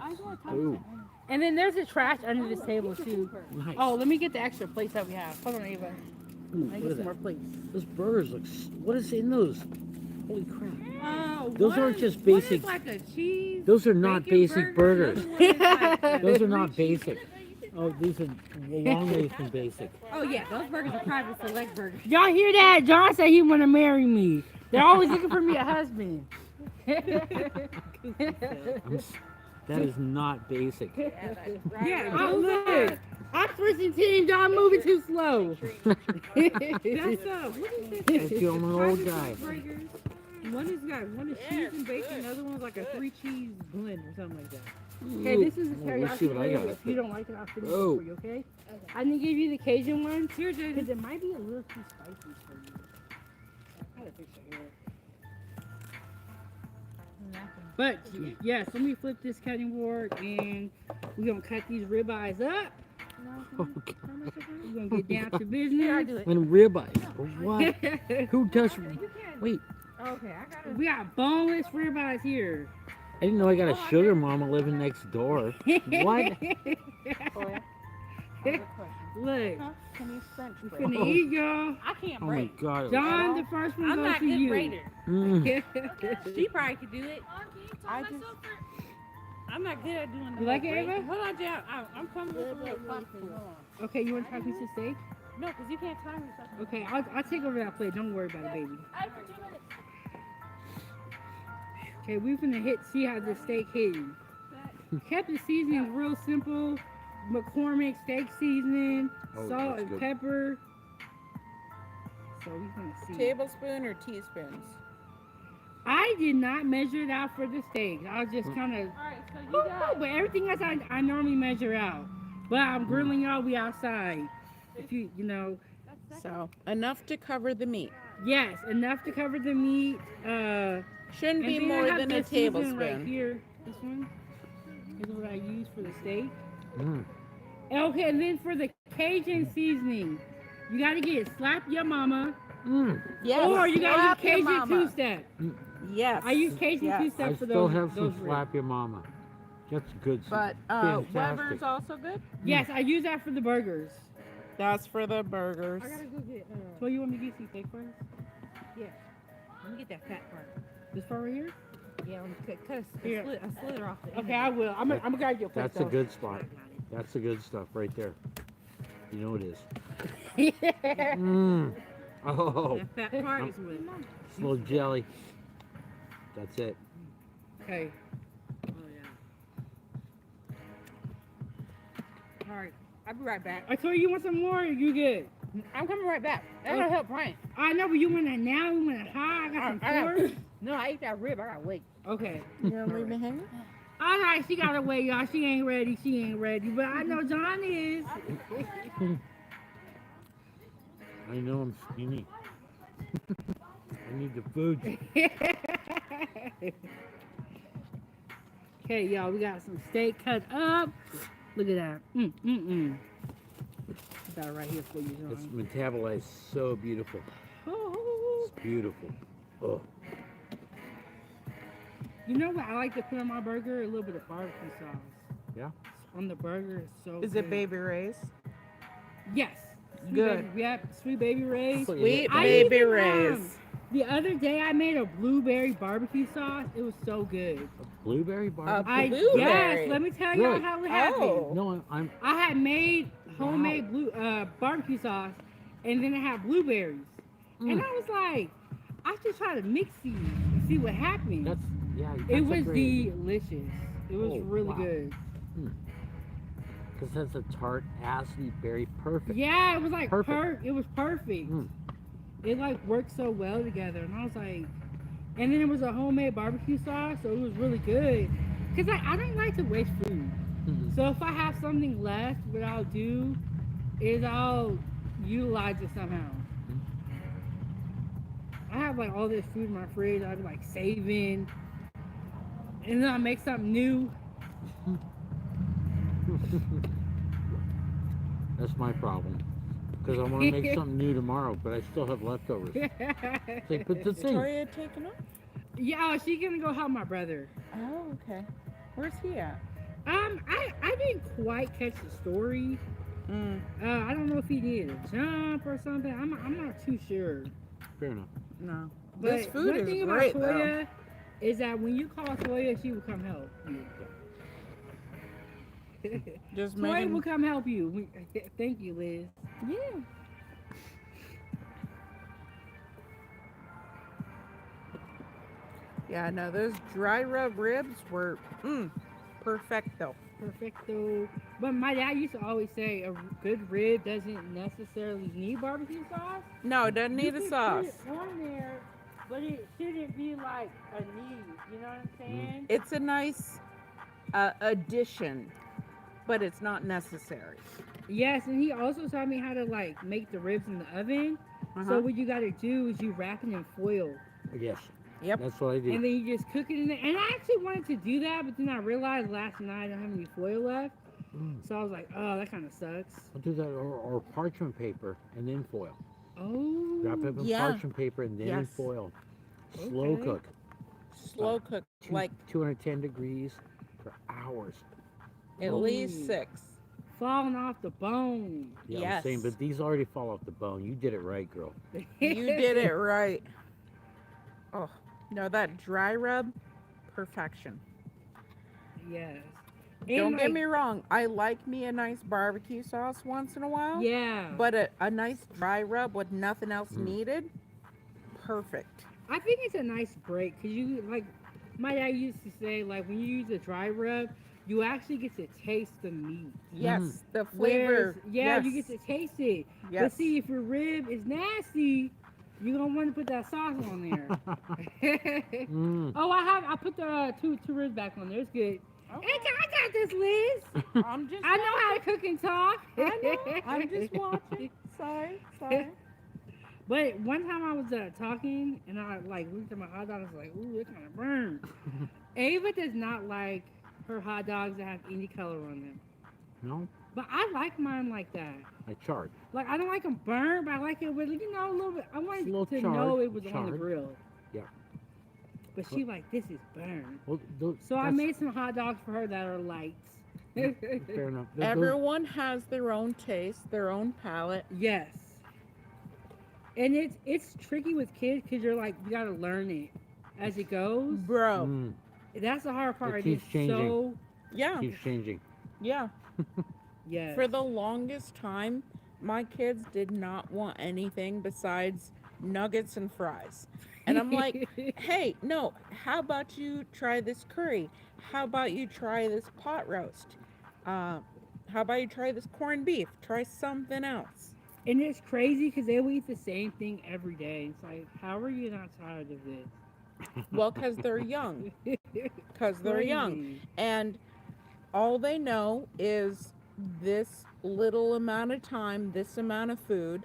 Speaker 5: Ooh,
Speaker 1: And then there's a trash under this table too.
Speaker 5: nice.
Speaker 1: Oh, let me get the extra plates that we have. Hold on, Ava.
Speaker 5: Ooh,
Speaker 1: I
Speaker 5: look
Speaker 1: get
Speaker 5: at
Speaker 1: some
Speaker 5: that.
Speaker 1: more plates.
Speaker 5: Those burgers look. What is in those? Holy crap! Those
Speaker 6: One
Speaker 5: aren't
Speaker 6: is-
Speaker 5: just
Speaker 6: one is
Speaker 5: basic.
Speaker 6: like a cheese.
Speaker 5: Those are not
Speaker 6: bacon
Speaker 5: basic
Speaker 6: burger,
Speaker 5: burgers.
Speaker 6: the other one is like a
Speaker 5: Those are
Speaker 6: three
Speaker 5: not
Speaker 6: cheese
Speaker 5: basic. Oh, these are a long way from basic.
Speaker 6: Oh yeah, those burgers are private select burgers.
Speaker 1: Y'all hear that? John said he want to marry me. They're always looking for me a husband.
Speaker 5: That is not basic.
Speaker 6: Yeah,
Speaker 1: Oh,
Speaker 6: those
Speaker 1: look.
Speaker 6: are.
Speaker 1: I'm switching teams. Y'all moving too slow.
Speaker 6: That's what is this?
Speaker 5: Like I'm an old
Speaker 6: Private
Speaker 5: guy.
Speaker 6: select burgers. One is cheese and bacon, the other one's like a 3-cheese blend or something like that.
Speaker 1: Okay, this is the
Speaker 5: Well, let's see
Speaker 1: teriyaki
Speaker 5: what I
Speaker 1: rib.
Speaker 5: got.
Speaker 1: If you don't like it, I'll finish it
Speaker 5: Oh.
Speaker 1: for you, okay? I'm gonna give you the Cajun one. Here, Jaden. Because it might be a little too spicy for you. I gotta fix your hair. But yes, let me flip this cutting board and we're gonna cut these ribeyes up.
Speaker 5: Okay.
Speaker 1: We're gonna get down to business.
Speaker 5: And ribeyes. What? Who does? Wait,
Speaker 6: Okay, I got it.
Speaker 1: We got boneless ribeyes here.
Speaker 5: I didn't know I got a sugar mama living next door. What?
Speaker 1: Look,
Speaker 2: Can you French
Speaker 1: we're
Speaker 2: braid?
Speaker 1: finna eat, y'all.
Speaker 6: I can't
Speaker 5: Oh my
Speaker 6: break.
Speaker 5: god.
Speaker 1: John, the first one
Speaker 6: I'm
Speaker 1: goes
Speaker 6: not
Speaker 1: to
Speaker 6: good
Speaker 1: you.
Speaker 6: braider.
Speaker 5: Mm.
Speaker 6: She probably could do it.
Speaker 2: I just
Speaker 6: I'm not good at doing the
Speaker 1: You like
Speaker 6: whole
Speaker 1: it,
Speaker 6: braiding.
Speaker 1: Ava?
Speaker 6: Hold on, Jay. I'm coming with a little popcorn. Hold on.
Speaker 1: Okay, you want to try a piece of steak?
Speaker 6: No, because you can't time yourself.
Speaker 1: Okay, I'll take over that plate. Don't worry about it, baby. Okay, we're gonna see how the steak hitting. Kept the seasoning real simple. McCormick steak seasoning,
Speaker 5: Oh,
Speaker 1: salt
Speaker 5: that's
Speaker 1: and
Speaker 5: good.
Speaker 1: pepper. So we're gonna see.
Speaker 2: tablespoon or teaspoons?
Speaker 1: I did not measure it out for the steak. I was just kind of,
Speaker 6: Alright, so you got.
Speaker 1: but everything else I normally measure out. But I'm grilling y'all. We outside. If you know,
Speaker 2: So enough to cover the meat.
Speaker 1: yes, enough to cover the meat.
Speaker 2: Shouldn't be
Speaker 1: And then I
Speaker 2: more
Speaker 1: have
Speaker 2: than a
Speaker 1: this seasoning
Speaker 2: tablespoon.
Speaker 1: right here. This one is what I use for the steak.
Speaker 5: Mm.
Speaker 1: Okay, and then for the Cajun seasoning, you gotta get slap your mama,
Speaker 5: Mm.
Speaker 2: Yes.
Speaker 1: or you gotta
Speaker 2: slap
Speaker 1: use
Speaker 2: your
Speaker 1: Cajun
Speaker 2: mama.
Speaker 1: two-step.
Speaker 2: Yes.
Speaker 1: I use Cajun
Speaker 2: Yes.
Speaker 1: two-step
Speaker 5: I
Speaker 1: for
Speaker 5: still
Speaker 1: those.
Speaker 5: have some
Speaker 1: those ribs.
Speaker 5: slap your mama. That's good.
Speaker 2: But
Speaker 5: Fantastic.
Speaker 2: Weber's also good.
Speaker 1: Yes, I use that for the burgers.
Speaker 2: That's for the burgers.
Speaker 6: I gotta go get.
Speaker 1: So you want me to get some steak first?
Speaker 6: Let me get that fat part.
Speaker 1: This part right here?
Speaker 6: Yeah, let me cut
Speaker 1: Here.
Speaker 6: a slither off the end.
Speaker 1: Okay, I will. I'm gonna grab your plate.
Speaker 5: That's a good spot. That's the good stuff right there. You know it is.
Speaker 1: good.
Speaker 5: Mm. Oh,
Speaker 6: That fat part is with.
Speaker 5: it's a little jelly. That's it.
Speaker 1: Okay.
Speaker 6: Oh yeah. Alright, I'll be right back.
Speaker 1: I told you want some more. Or you good?
Speaker 6: I'm coming right back. That'll help Brian.
Speaker 1: I know, but you want it now. You want it high. I got some pork.
Speaker 6: No, I ate that rib. I gotta wait.
Speaker 1: Okay.
Speaker 2: You don't leave me hanging?
Speaker 1: All right, she gotta wait, y'all. She ain't ready. She ain't ready. But I know John is.
Speaker 5: I know I'm skinny. I need the food.
Speaker 1: Okay, y'all, we got some steak cut up. Look at that. Got it right here for you,
Speaker 5: It's
Speaker 1: John.
Speaker 5: metabolized so beautiful.
Speaker 1: Oh.
Speaker 5: It's beautiful. Oh,
Speaker 1: You know what I like to put on my burger? A little bit of barbecue sauce.
Speaker 5: Yeah?
Speaker 1: On the burger, it's so
Speaker 2: Is
Speaker 1: good.
Speaker 2: it Baby Ray's?
Speaker 1: Yes. Sweet
Speaker 2: Good.
Speaker 1: Baby, yep, Sweet Baby Ray's.
Speaker 2: Sweet
Speaker 1: I
Speaker 2: Baby
Speaker 1: even,
Speaker 2: Ray's.
Speaker 1: The other day I made a blueberry barbecue sauce. It was so good.
Speaker 5: blueberry barbecue.
Speaker 2: Blueberry.
Speaker 1: Yes, let me tell y'all
Speaker 5: Really?
Speaker 1: how it happened.
Speaker 2: Oh.
Speaker 5: No, I'm.
Speaker 1: I had made homemade barbecue sauce, and then I had blueberries, and I was like, I should try to mix these and see what happened.
Speaker 5: That's yeah. That's
Speaker 1: it
Speaker 5: a
Speaker 1: was
Speaker 5: great idea.
Speaker 1: delicious. It was
Speaker 5: Oh,
Speaker 1: really
Speaker 5: wow.
Speaker 1: good.
Speaker 5: Because that's a tart, acidy berry, perfect.
Speaker 1: Yeah, it was like
Speaker 5: Perfect.
Speaker 1: it was perfect.
Speaker 5: Mm.
Speaker 1: It like worked so well together, and I was like, and then it was a homemade barbecue sauce, so it was really good. Cause like I don't like to waste food,
Speaker 5: Mhm.
Speaker 1: so if I have something left, what I'll do is I'll utilize it somehow. I have like all this food in my fridge. I'm like saving, and then I make something new.
Speaker 5: That's my problem. Because I want to make something new tomorrow, but I still have leftovers. Say, but the
Speaker 2: Is
Speaker 5: thing,
Speaker 2: Victoria taking off?
Speaker 1: Yeah, she's gonna go help my brother.
Speaker 2: Oh, okay. Where's he at?
Speaker 1: I didn't quite catch the story.
Speaker 2: Mm,
Speaker 1: I don't know if he needed a jump or something. I'm not too sure.
Speaker 5: fair enough.
Speaker 2: no.
Speaker 1: But
Speaker 2: This food
Speaker 1: one
Speaker 2: is
Speaker 1: thing
Speaker 2: great,
Speaker 1: about
Speaker 2: though.
Speaker 1: Toya is that when you call Toya, she will come help you.
Speaker 2: Just
Speaker 1: Toya
Speaker 2: making.
Speaker 1: will come help you. Thank you, Liz.
Speaker 2: Yeah. Yeah, no, those dry rub ribs were perfecto.
Speaker 1: Perfecto. But my dad used to always say a good rib doesn't necessarily need barbecue sauce.
Speaker 2: No, it doesn't
Speaker 1: You
Speaker 2: need a
Speaker 1: can
Speaker 2: sauce.
Speaker 1: put it on there, but it shouldn't be like a need. You know what I'm saying?
Speaker 2: It's a nice addition, but it's not necessary.
Speaker 1: Yes, and he also taught me how to like make the ribs in the oven.
Speaker 2: Uh-huh.
Speaker 1: So what you gotta do is you wrap it in foil,
Speaker 5: Yes.
Speaker 2: Yep.
Speaker 5: That's what I do.
Speaker 1: and then you just cook it in there. And I actually wanted to do that, but then I realized last night I don't have any foil left.
Speaker 5: Mm.
Speaker 1: So I was like, oh, that kind of sucks.
Speaker 5: I'll do that, or parchment paper and then foil.
Speaker 1: Oh.
Speaker 5: Wrap it in
Speaker 2: Yeah.
Speaker 5: parchment paper and then in
Speaker 2: Yes.
Speaker 5: foil. Slow
Speaker 1: Okay.
Speaker 5: cook.
Speaker 2: Slow cook, like
Speaker 5: 210 degrees for hours.
Speaker 2: at
Speaker 1: Ooh.
Speaker 2: least 6.
Speaker 1: Falling off the bone.
Speaker 5: Yeah, I'm
Speaker 2: Yes.
Speaker 5: saying, but these already fall off the bone. You did it right, girl.
Speaker 2: You did it right. Oh, no, that dry rub, perfection.
Speaker 1: Yes.
Speaker 2: Don't
Speaker 1: And,
Speaker 2: get
Speaker 1: like,
Speaker 2: me wrong, I like me a nice barbecue sauce once in a while.
Speaker 1: Yeah.
Speaker 2: But a nice dry rub with nothing else
Speaker 5: Mm.
Speaker 2: needed, perfect.
Speaker 1: I think it's a nice break because you like my dad used to say like when you use a dry rub, you actually get to taste the meat.
Speaker 2: Yes, the flavor.
Speaker 1: Whereas, yeah,
Speaker 2: yes.
Speaker 1: you get to taste it. But
Speaker 2: Yes.
Speaker 1: see, if your rib is nasty, you're gonna want to put that sauce on there.
Speaker 5: Mm.
Speaker 1: Oh, I put the two ribs back on there. It's good.
Speaker 2: Okay.
Speaker 1: I got this, Liz.
Speaker 2: I'm just
Speaker 1: I know how to cook and talk.
Speaker 2: I know. I'm just watching. Sorry.
Speaker 1: But one time I was talking and I like looked at my hot dog. I was like, ooh, it kind of burned. Ava does not like her hot dogs that have any color on them.
Speaker 5: No,
Speaker 1: But I like mine like that.
Speaker 5: I charred.
Speaker 1: Like I don't like them burnt, but I like it with a little bit. I wanted
Speaker 5: It's a little
Speaker 1: to
Speaker 5: charred,
Speaker 1: know it was on the
Speaker 5: charred.
Speaker 1: grill.
Speaker 5: Yeah.
Speaker 1: But she like this is burned.
Speaker 5: Well,
Speaker 1: So I
Speaker 5: that's
Speaker 1: made some hot dogs for her that are light.
Speaker 5: fair enough.
Speaker 2: Everyone has their own taste, their own palate.
Speaker 1: Yes. And it's tricky with kids because you're like you gotta learn it as it goes.
Speaker 2: Bro.
Speaker 5: Mm,
Speaker 1: That's the hard part.
Speaker 5: keeps
Speaker 1: It's
Speaker 5: changing.
Speaker 1: so
Speaker 2: Yeah.
Speaker 5: keeps changing.
Speaker 2: Yeah.
Speaker 1: yes.
Speaker 2: For the longest time, my kids did not want anything besides nuggets and fries. And I'm like, hey, no, how about you try this curry? How about you try this pot roast? How about you try this corned beef? Try something else.
Speaker 1: And it's crazy because they will eat the same thing every day. It's like, how are you not tired of this?
Speaker 2: Well, because they're young. Because they're young.
Speaker 1: Crazy.
Speaker 2: And all they know is this little amount of time, this amount of food.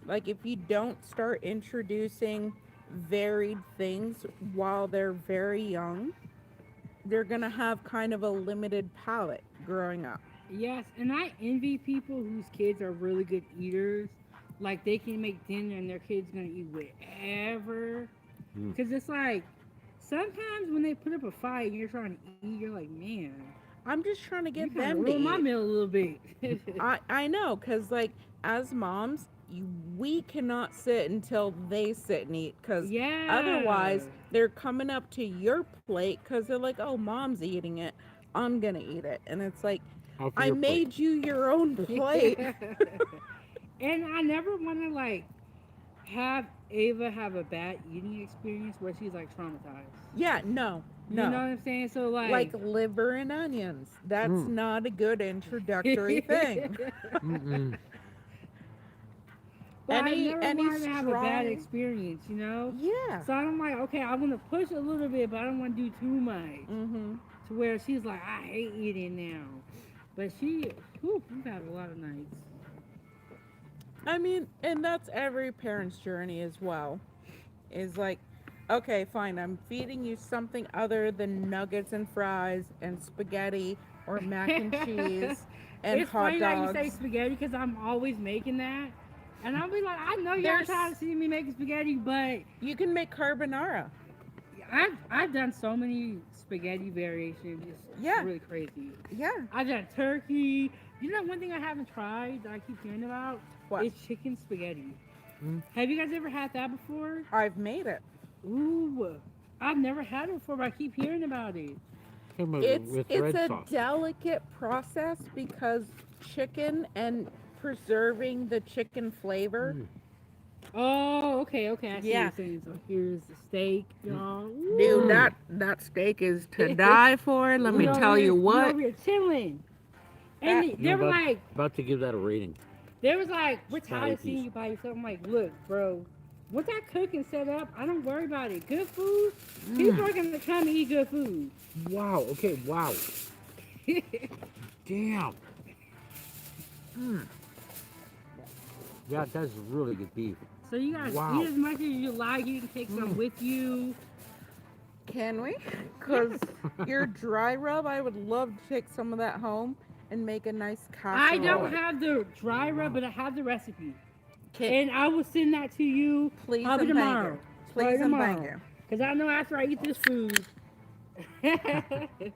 Speaker 2: Like, if you don't start introducing varied things while they're very young, they're going to have kind of a limited palate growing up.
Speaker 1: Yes, and I envy people whose kids are really good eaters. Like they can make dinner and their kid's gonna eat whatever.
Speaker 5: Mm.
Speaker 1: Cause it's like sometimes when they put up a fight and you're trying to eat, you're like, man,
Speaker 2: I'm just trying to
Speaker 1: you
Speaker 2: get
Speaker 1: kinda
Speaker 2: them to
Speaker 1: ruined my
Speaker 2: eat.
Speaker 1: meal a little bit.
Speaker 2: I know, because, like, as moms, we cannot sit until they sit and eat, because
Speaker 1: yeah.
Speaker 2: otherwise they're coming up to your plate because they're like, oh, mom's eating it, I'm gonna eat it. And it's like,
Speaker 5: Off
Speaker 2: I
Speaker 5: your plate.
Speaker 2: made you your own plate.
Speaker 1: And I never want to like have Ava have a bad eating experience where she's like traumatized.
Speaker 2: Yeah, no, No.
Speaker 1: You know what I'm saying? So
Speaker 2: Like liver and onions. That's not a good introductory thing.
Speaker 5: Mm-mm.
Speaker 1: but
Speaker 2: any-
Speaker 1: I never
Speaker 2: any
Speaker 1: wanted to have a bad
Speaker 2: strong-
Speaker 1: experience, you know?
Speaker 2: Yeah.
Speaker 1: So I'm like, okay, I'm gonna push a little bit, but I don't want to do too much.
Speaker 2: Mm-hmm.
Speaker 1: To where she's like, I hate eating now. But we've had a lot of nights.
Speaker 2: I mean, and that's every parent's journey as well. Is like, okay, fine, I'm feeding you something other than nuggets and fries and spaghetti or mac and cheese and
Speaker 1: It's
Speaker 2: hot
Speaker 1: funny
Speaker 2: dogs.
Speaker 1: that you say spaghetti because I'm always making that. And I'll be like, I know y'all
Speaker 2: There's-
Speaker 1: tired of seeing me making spaghetti, but
Speaker 2: You can make carbonara.
Speaker 1: I've done so many spaghetti variations. It's
Speaker 2: Yeah.
Speaker 1: really crazy.
Speaker 2: Yeah.
Speaker 1: I've done turkey. You know one thing I haven't tried that I keep hearing about?
Speaker 2: What?
Speaker 1: Is chicken spaghetti.
Speaker 5: Mm.
Speaker 1: Have you guys ever had that before?
Speaker 2: I've made it.
Speaker 1: Ooh, I've never had it before, but I keep hearing about it.
Speaker 5: With red
Speaker 2: It's a
Speaker 5: sauce.
Speaker 2: delicate process because chicken and preserving the chicken flavor.
Speaker 5: Mm.
Speaker 1: Oh, okay. I see
Speaker 2: Yeah.
Speaker 1: what you're saying. So here's the steak, y'all.
Speaker 2: Dude,
Speaker 1: Ooh.
Speaker 2: that steak is to die for. Let me
Speaker 1: We
Speaker 2: tell
Speaker 1: over
Speaker 2: you
Speaker 1: here- we
Speaker 2: what.
Speaker 1: over here chilling. And
Speaker 2: That-
Speaker 1: they were
Speaker 5: about,
Speaker 1: like,
Speaker 5: about to give that a rating.
Speaker 1: we're tired of seeing you by yourself. I'm like, look, bro, once I cook and set up, I don't worry about it. Good food, people are gonna come and eat good food.
Speaker 5: Wow. Okay. Wow. Damn. Yeah, that's really good beef.
Speaker 1: So you guys
Speaker 5: Wow.
Speaker 1: eat as much as you like. You can take some with you.
Speaker 2: Can we? Because your dry rub, I would love to take some of that home and make a nice casserole.
Speaker 1: I don't have the dry rub, but I have the recipe,
Speaker 2: Can,
Speaker 1: and I will send that to you
Speaker 2: please
Speaker 1: probably
Speaker 2: and thank
Speaker 1: tomorrow.
Speaker 2: you. Please and thank
Speaker 1: tomorrow. Because I know after I eat this food,
Speaker 2: you.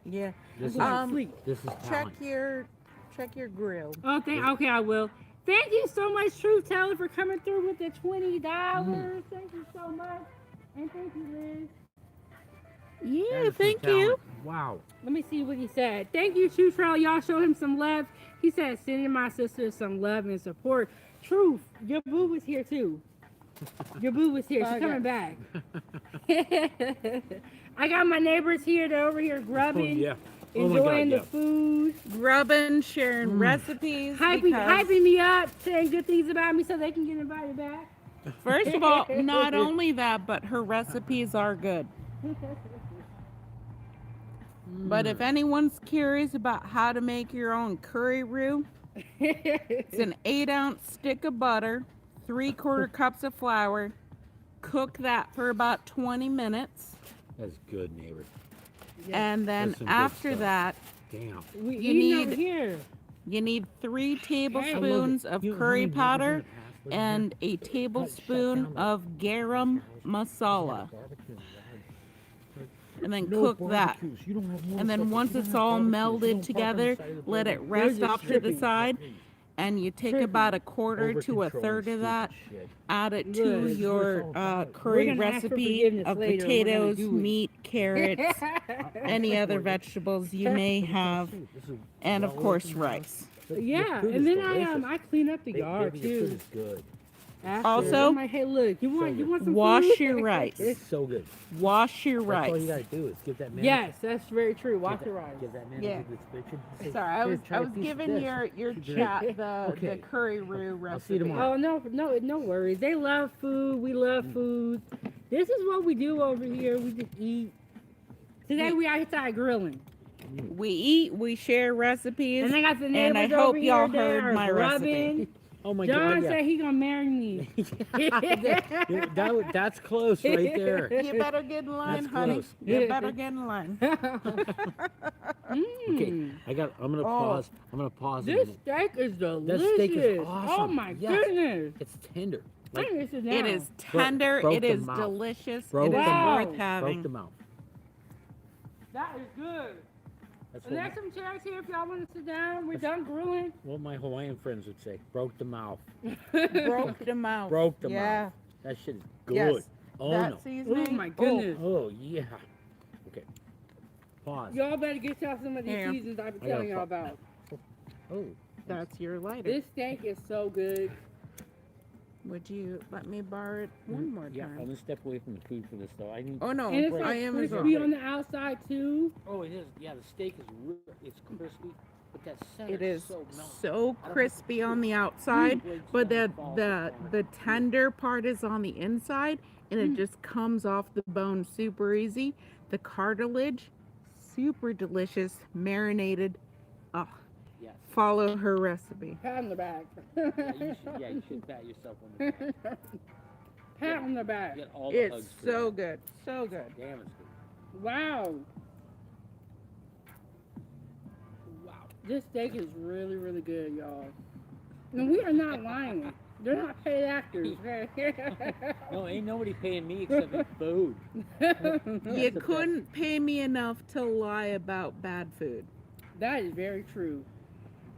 Speaker 2: Yeah.
Speaker 5: This is
Speaker 1: sleep.
Speaker 5: this is
Speaker 2: Check
Speaker 5: talent.
Speaker 2: your grill.
Speaker 1: Oh, okay, I will. Thank you so much, Truth Teller, for coming through with the $20. Thank you so much, and thank you, Liz.
Speaker 5: That
Speaker 2: Yeah,
Speaker 5: is some
Speaker 2: thank you.
Speaker 5: talent. Wow.
Speaker 1: Let me see what he said. Thank you, Truth Teller. Y'all show him some love. He said, sending my sister some love and support. Truth, your boo was here too. Your boo was here. She's
Speaker 2: Okay.
Speaker 1: coming back. I got my neighbors here. They're over here grubbing,
Speaker 5: Oh, yeah. Oh my
Speaker 1: enjoying
Speaker 5: God,
Speaker 1: the food,
Speaker 2: Grubbing, sharing recipes. because-
Speaker 1: hyping me up, saying good things about me so they can get invited back.
Speaker 2: First of all, not only that, but her recipes are good. But if anyone's curious about how to make your own curry roux, it's an 8-ounce stick of butter, 3/4 cups of flour. Cook that for about 20 minutes.
Speaker 5: That's good, neighbor.
Speaker 2: And then
Speaker 5: That's some good
Speaker 2: after
Speaker 5: stuff.
Speaker 2: that,
Speaker 5: Damn.
Speaker 1: We
Speaker 2: You
Speaker 1: eating over
Speaker 2: need-
Speaker 1: here.
Speaker 2: you need 3
Speaker 5: I love
Speaker 2: tablespoons
Speaker 5: it.
Speaker 2: of
Speaker 5: You know how
Speaker 2: curry
Speaker 5: many neighbors in
Speaker 2: powder
Speaker 5: the past lived
Speaker 2: and
Speaker 5: here?
Speaker 2: a tablespoon of garam masala. And then cook that. And then once it's all melded together, let it rest
Speaker 1: just
Speaker 2: off to the
Speaker 1: tripping.
Speaker 2: side. And you take
Speaker 1: Tripping.
Speaker 2: about a quarter to a third of that, add it to
Speaker 1: Look,
Speaker 2: your curry
Speaker 1: gonna ask for
Speaker 2: recipe
Speaker 1: forgiveness
Speaker 2: of
Speaker 1: later. We're gonna
Speaker 2: potatoes,
Speaker 1: do it.
Speaker 2: meat, carrots, any other vegetables you may have, and of course rice.
Speaker 1: Yeah, and then I clean up the yard too.
Speaker 5: Is good.
Speaker 1: After.
Speaker 2: Also,
Speaker 1: I'm like, hey, look, you want some
Speaker 2: Wash
Speaker 1: food?
Speaker 2: your rice.
Speaker 5: It's so good.
Speaker 2: Wash your
Speaker 5: That's all you
Speaker 2: rice.
Speaker 5: gotta do is give that man.
Speaker 1: Yes, that's very true. Wash
Speaker 5: give
Speaker 1: your
Speaker 5: that,
Speaker 1: rice.
Speaker 5: Give that man
Speaker 2: Yeah.
Speaker 5: a good spitch and say,
Speaker 2: Sorry, I
Speaker 5: "Here,
Speaker 2: was
Speaker 5: try a piece of
Speaker 2: giving
Speaker 5: this."
Speaker 2: your
Speaker 5: Great.
Speaker 2: chat the
Speaker 5: Okay.
Speaker 2: curry roux recipe.
Speaker 5: I'll see you tomorrow.
Speaker 1: Oh no worries. They love food. We love food. This is what we do over here. We just eat. Today we outside grilling,
Speaker 2: We eat, we share recipes,
Speaker 1: and I got the neighbors
Speaker 2: and I
Speaker 1: over
Speaker 2: hope
Speaker 1: here.
Speaker 2: y'all
Speaker 1: They
Speaker 2: heard
Speaker 1: are
Speaker 2: my
Speaker 1: grubbing.
Speaker 2: recipe.
Speaker 5: Oh my
Speaker 1: John
Speaker 5: God! Yeah.
Speaker 1: said he gonna marry me.
Speaker 5: That's close right there.
Speaker 2: You better get in line,
Speaker 5: That's
Speaker 2: honey.
Speaker 5: close.
Speaker 2: You better get in line.
Speaker 5: Okay,
Speaker 1: Mm.
Speaker 5: I'm gonna pause. I'm gonna pause. a
Speaker 1: This
Speaker 5: minute.
Speaker 1: steak is delicious.
Speaker 5: steak is
Speaker 1: Oh
Speaker 5: awesome.
Speaker 1: my
Speaker 5: Yes.
Speaker 1: goodness.
Speaker 5: It's tender.
Speaker 1: I
Speaker 5: Like,
Speaker 1: need to sit
Speaker 2: It
Speaker 1: down.
Speaker 2: is tender.
Speaker 5: broke
Speaker 2: It
Speaker 5: the
Speaker 2: is
Speaker 5: mouth.
Speaker 2: delicious.
Speaker 5: Broke
Speaker 2: It
Speaker 5: the
Speaker 2: is
Speaker 1: mouth.
Speaker 2: worth
Speaker 5: broke
Speaker 2: having.
Speaker 5: the mouth.
Speaker 1: That is good.
Speaker 5: That's
Speaker 1: And
Speaker 5: what,
Speaker 1: there's some chairs here if y'all want to sit down. We're done grilling.
Speaker 5: what my Hawaiian friends would say. Broke the mouth.
Speaker 2: Broke the mouth.
Speaker 5: Broke the
Speaker 2: Yeah.
Speaker 5: mouth. That shit is good.
Speaker 2: Yes.
Speaker 5: Oh
Speaker 2: that
Speaker 5: no.
Speaker 2: seasoning.
Speaker 1: Oh my goodness.
Speaker 5: Oh yeah. Okay. Pause.
Speaker 1: Y'all better get y'all some of these
Speaker 2: Here.
Speaker 1: seasons I've been
Speaker 5: I gotta
Speaker 1: telling y'all
Speaker 5: fu-
Speaker 1: about.
Speaker 5: Oh.
Speaker 2: That's your lighter.
Speaker 1: This steak is so good.
Speaker 2: Would you let me borrow it one more
Speaker 5: Yeah, I'm
Speaker 2: time?
Speaker 5: gonna step away from the food for this though. I need.
Speaker 2: Oh no,
Speaker 1: And it's
Speaker 5: Right.
Speaker 2: I
Speaker 1: like
Speaker 2: am as well.
Speaker 1: crispy on the outside too.
Speaker 5: Oh, it is. Yeah, the steak is it's crispy, but that center
Speaker 2: It is
Speaker 5: so melty.
Speaker 2: so crispy on the outside, but the tender part is on the inside, and it just comes off the bone super easy. The cartilage, super delicious, marinated. Oh,
Speaker 5: Yes.
Speaker 2: follow her recipe.
Speaker 1: Pat on the back.
Speaker 5: Yeah, you should pat yourself on the back.
Speaker 1: Pat on the back.
Speaker 5: Get all the
Speaker 2: It's
Speaker 5: hugs for
Speaker 2: so
Speaker 5: that.
Speaker 2: good, so good.
Speaker 5: Damn, it's good.
Speaker 1: Wow. Wow. This steak is really, really good, y'all. And we are not lying. They're not paid actors.
Speaker 5: No, ain't nobody paying me except in food.
Speaker 2: You couldn't pay me enough to lie about bad food.
Speaker 1: That is very true.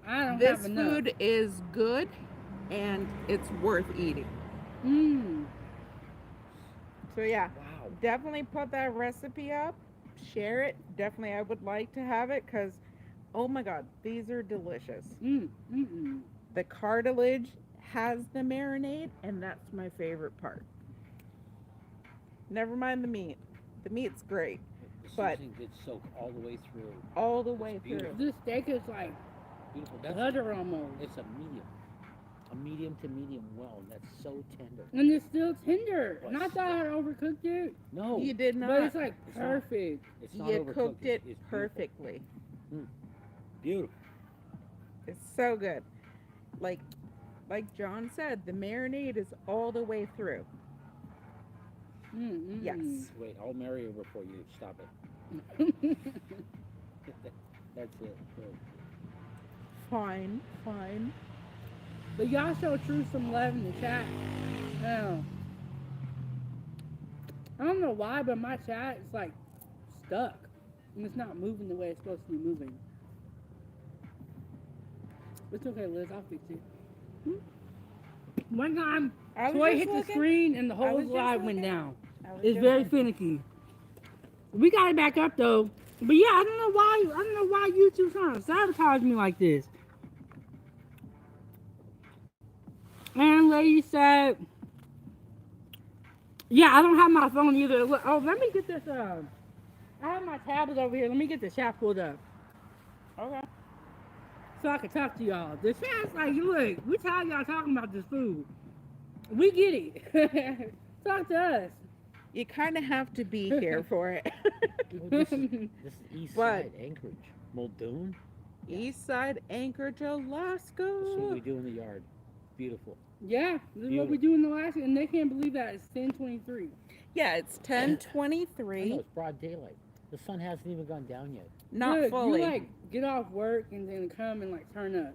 Speaker 1: I don't
Speaker 2: This
Speaker 1: have enough.
Speaker 2: food is good, and it's worth eating.
Speaker 1: Mmm.
Speaker 2: So yeah,
Speaker 5: Wow.
Speaker 2: definitely put that recipe up, share it. Definitely, I would like to have it because, oh my God, these are delicious. The cartilage has the marinade, and that's my favorite part. Never mind the meat. The meat's great,
Speaker 5: The
Speaker 2: but-
Speaker 5: seasoning did soak all the way through.
Speaker 2: all the way
Speaker 5: beautiful.
Speaker 2: through.
Speaker 1: This steak is like
Speaker 5: Beautiful. That's
Speaker 1: butter almost.
Speaker 5: it's a medium to medium well. And that's so tender.
Speaker 1: And it's still tender.
Speaker 5: Well,
Speaker 1: Not that I overcooked it,
Speaker 5: No,
Speaker 2: You did
Speaker 1: but
Speaker 2: not.
Speaker 1: it's like
Speaker 5: It's not.
Speaker 1: perfect.
Speaker 5: it's not
Speaker 2: You
Speaker 5: overcooked.
Speaker 2: cooked it
Speaker 5: It's beautiful.
Speaker 2: perfectly.
Speaker 5: Beautiful.
Speaker 2: It's so good. Like John said, the marinade is all the way through. Yes.
Speaker 5: Wait, I'll marry her before you stop it. That's it. Good.
Speaker 2: Fine, fine.
Speaker 1: But y'all show Truth some love in the chat. I don't know why, but my chat is like stuck. And it's not moving the way it's supposed to be moving. It's okay, Liz. I'll fix it. One time,
Speaker 2: I was
Speaker 1: Toy
Speaker 2: just
Speaker 1: hit the
Speaker 2: looking.
Speaker 1: screen and the
Speaker 2: I
Speaker 1: whole
Speaker 2: was just
Speaker 1: live went
Speaker 2: looking.
Speaker 1: down.
Speaker 2: I was
Speaker 1: It's
Speaker 2: just
Speaker 1: very
Speaker 2: looking.
Speaker 1: finicky. We got it back up though. But yeah, I don't know why YouTube's trying to sabotage me like this. And lady said, yeah, I don't have my phone either. Look, oh, let me get this. I have my tablet over here. Let me get the chat pulled up.
Speaker 2: Okay.
Speaker 1: So I can talk to y'all. The chat's like, look, we tired of y'all talking about this food. We get it. Talk to us.
Speaker 2: You kind of have to be here for it.
Speaker 5: Oh, this is East
Speaker 2: But-
Speaker 5: Side Anchorage, Muldoon.
Speaker 2: East Side, Anchorage, Alaska.
Speaker 5: That's what we do in the yard. Beautiful.
Speaker 1: Yeah, this is what we do in Alaska, and they can't believe that it's 10:23.
Speaker 2: Yeah, it's
Speaker 5: I know
Speaker 2: 10:23.
Speaker 5: it's broad daylight. The sun hasn't even gone down yet.
Speaker 2: Not
Speaker 1: Look,
Speaker 2: fully.
Speaker 1: You like get off work and then come and like turn up.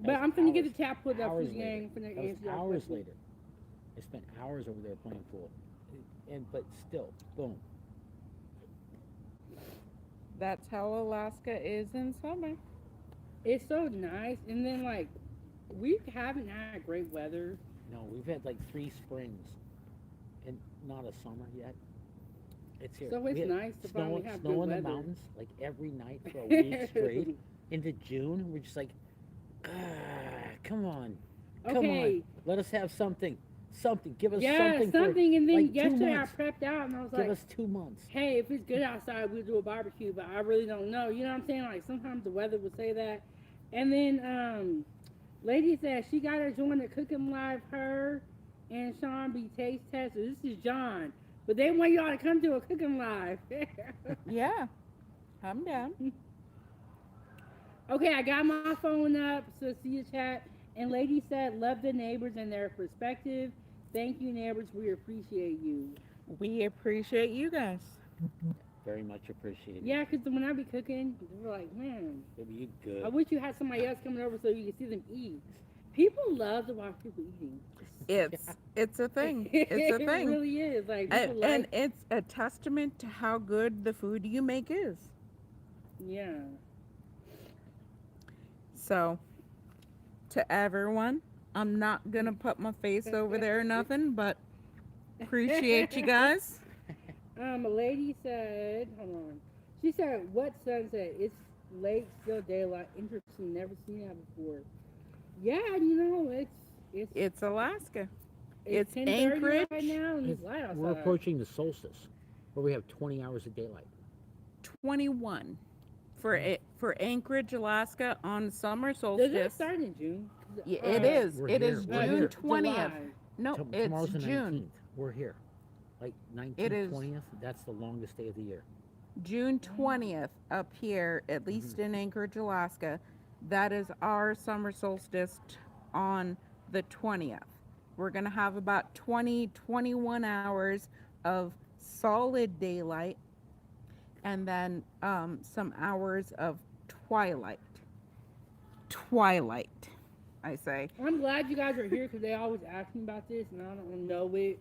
Speaker 1: But I'm finna get the chat pulled up for
Speaker 5: Hours
Speaker 1: the
Speaker 5: later.
Speaker 1: game. Finna
Speaker 5: That was
Speaker 1: answer y'all
Speaker 5: hours
Speaker 1: questions.
Speaker 5: later. I spent hours over there playing pool, but still, boom.
Speaker 2: That's how Alaska is in summer.
Speaker 1: It's so nice, and then like we haven't had great weather.
Speaker 5: No, we've had like 3 springs, and not a summer yet. It's here.
Speaker 1: So
Speaker 5: We
Speaker 1: it's
Speaker 5: had
Speaker 1: nice to
Speaker 5: snow,
Speaker 1: finally have
Speaker 5: snow
Speaker 1: good
Speaker 5: in the
Speaker 1: weather.
Speaker 5: mountains like every night for a week straight. Into June, we're just like, come on, come
Speaker 1: Okay.
Speaker 5: on, let us have something, give us
Speaker 1: Yeah,
Speaker 5: something,
Speaker 1: something, and then
Speaker 5: like 2
Speaker 1: yesterday
Speaker 5: months.
Speaker 1: I prepped out and I was
Speaker 5: Give
Speaker 1: like,
Speaker 5: us 2 months.
Speaker 1: hey, if it's good outside, we'll do a barbecue, but I really don't know. You know what I'm saying? Like sometimes the weather would say that. And then lady said she got to join the Cooking Live, her and Sean B taste tester. This is John. But they want y'all to come to a Cooking Live.
Speaker 2: Yeah, I'm down.
Speaker 1: Okay, I got my phone up, so see the chat. And lady said, love the neighbors and their perspective. Thank you, neighbors. We appreciate you.
Speaker 2: We appreciate you guys.
Speaker 5: Very much appreciated.
Speaker 1: Yeah, because when I be cooking, they're like, man,
Speaker 5: Baby, you good.
Speaker 1: I wish you had somebody else coming over so you could see them eat. People love to watch people eating.
Speaker 2: It's a thing. It's a
Speaker 1: It
Speaker 2: thing.
Speaker 1: really is. Like, people
Speaker 2: And
Speaker 1: like,
Speaker 2: it's a testament to how good the food you make is.
Speaker 1: yeah.
Speaker 2: So, to everyone, I'm not gonna put my face over there or nothing, but appreciate you guys.
Speaker 1: A lady said, hold on. She said, what sunset? It's late, still daylight. Interesting. Never seen that before. Yeah, you know, it's
Speaker 2: It's Alaska.
Speaker 1: it's
Speaker 2: it's
Speaker 1: 10:30 right
Speaker 2: Anchorage.
Speaker 1: now and it's
Speaker 5: It's-
Speaker 1: light
Speaker 5: we're
Speaker 1: outside.
Speaker 5: approaching the solstice, where we have 20 hours of daylight.
Speaker 2: 21 for Anchorage, Alaska on summer
Speaker 1: Does that
Speaker 2: solstice.
Speaker 1: start in June?
Speaker 2: Yeah,
Speaker 1: Uh,
Speaker 2: it is.
Speaker 5: We're
Speaker 2: It
Speaker 5: here.
Speaker 2: is
Speaker 5: We're
Speaker 2: June
Speaker 5: here.
Speaker 2: 20th.
Speaker 1: July.
Speaker 2: No,
Speaker 5: Tomorrow's
Speaker 2: it's
Speaker 5: the
Speaker 2: June.
Speaker 5: 19th. We're here. Like 19th,
Speaker 2: It is
Speaker 5: 20th. That's the longest day of the year.
Speaker 2: June 20th up here, at least in Anchorage, Alaska. That is our summer solstice on the 20th. We're going to have about 21 hours of solid daylight and then some hours of twilight. Twilight, I say.
Speaker 1: I'm glad you guys are here because they always ask me about this and I don't know it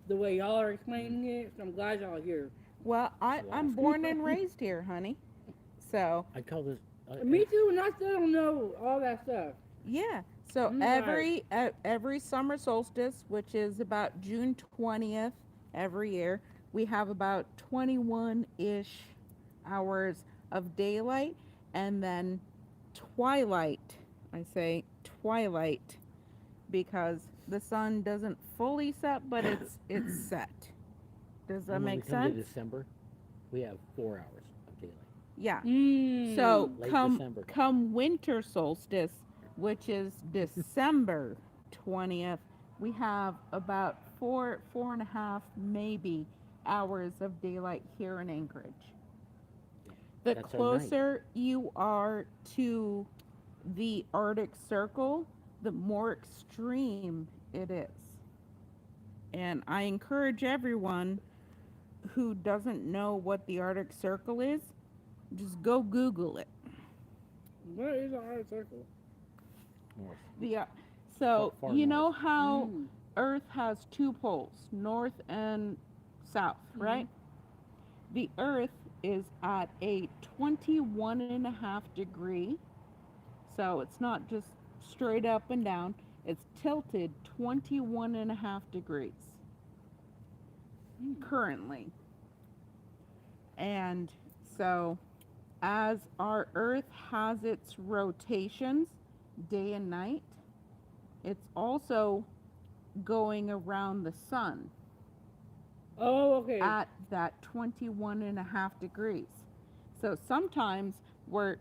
Speaker 1: the way y'all are explaining it. So I'm glad y'all are here.
Speaker 2: Well, I'm born and raised here, honey. So,
Speaker 5: I call this.
Speaker 1: Me too, and I still don't know all that stuff.
Speaker 2: yeah. So
Speaker 1: Right.
Speaker 2: every summer solstice, which is about June 20th every year, we have about 21-ish hours of daylight and then twilight. I say twilight because the sun doesn't fully set, but it's set. Does that
Speaker 5: when
Speaker 2: make
Speaker 5: we come to
Speaker 2: sense?
Speaker 5: December, we have 4 hours of daylight.
Speaker 2: Yeah.
Speaker 1: Mm.
Speaker 2: So
Speaker 5: Late
Speaker 2: come
Speaker 5: December.
Speaker 2: come winter solstice, which is December 20th, we have about four and a half maybe hours of daylight here in Anchorage. The
Speaker 5: That's our night.
Speaker 2: closer you are to the Arctic Circle, the more extreme it is. And I encourage everyone who doesn't know what the Arctic Circle is, just go Google it.
Speaker 1: What is a hard circle?
Speaker 5: North.
Speaker 2: The so
Speaker 5: Far
Speaker 2: you know
Speaker 5: north.
Speaker 2: how
Speaker 1: Mm.
Speaker 2: Earth has two poles, north and south, right? The Earth is at a 21.5 degree, so it's not just straight up and down. It's tilted 21.5 degrees currently. And so as our Earth has its rotations day and night, it's also going around the sun
Speaker 1: Oh, okay.
Speaker 2: at that 21.5 degrees. So sometimes where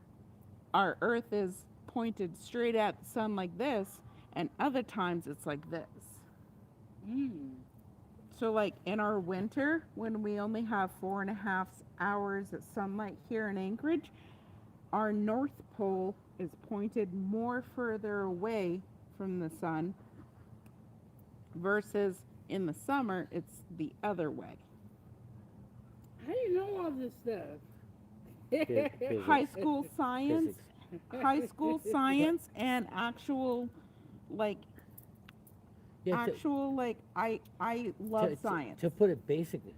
Speaker 2: our Earth is pointed straight at the sun like this, and other times it's like this.
Speaker 1: Mm.
Speaker 2: So like in our winter, when we only have 4.5 hours of sunlight here in Anchorage, our North Pole is pointed more further away from the sun versus in the summer, it's the other way.
Speaker 1: How do you know all this stuff?
Speaker 5: Physics.
Speaker 2: High school science,
Speaker 5: Physics.
Speaker 2: high school science and actual like
Speaker 5: Yeah,
Speaker 2: I love science.
Speaker 5: To put it basically,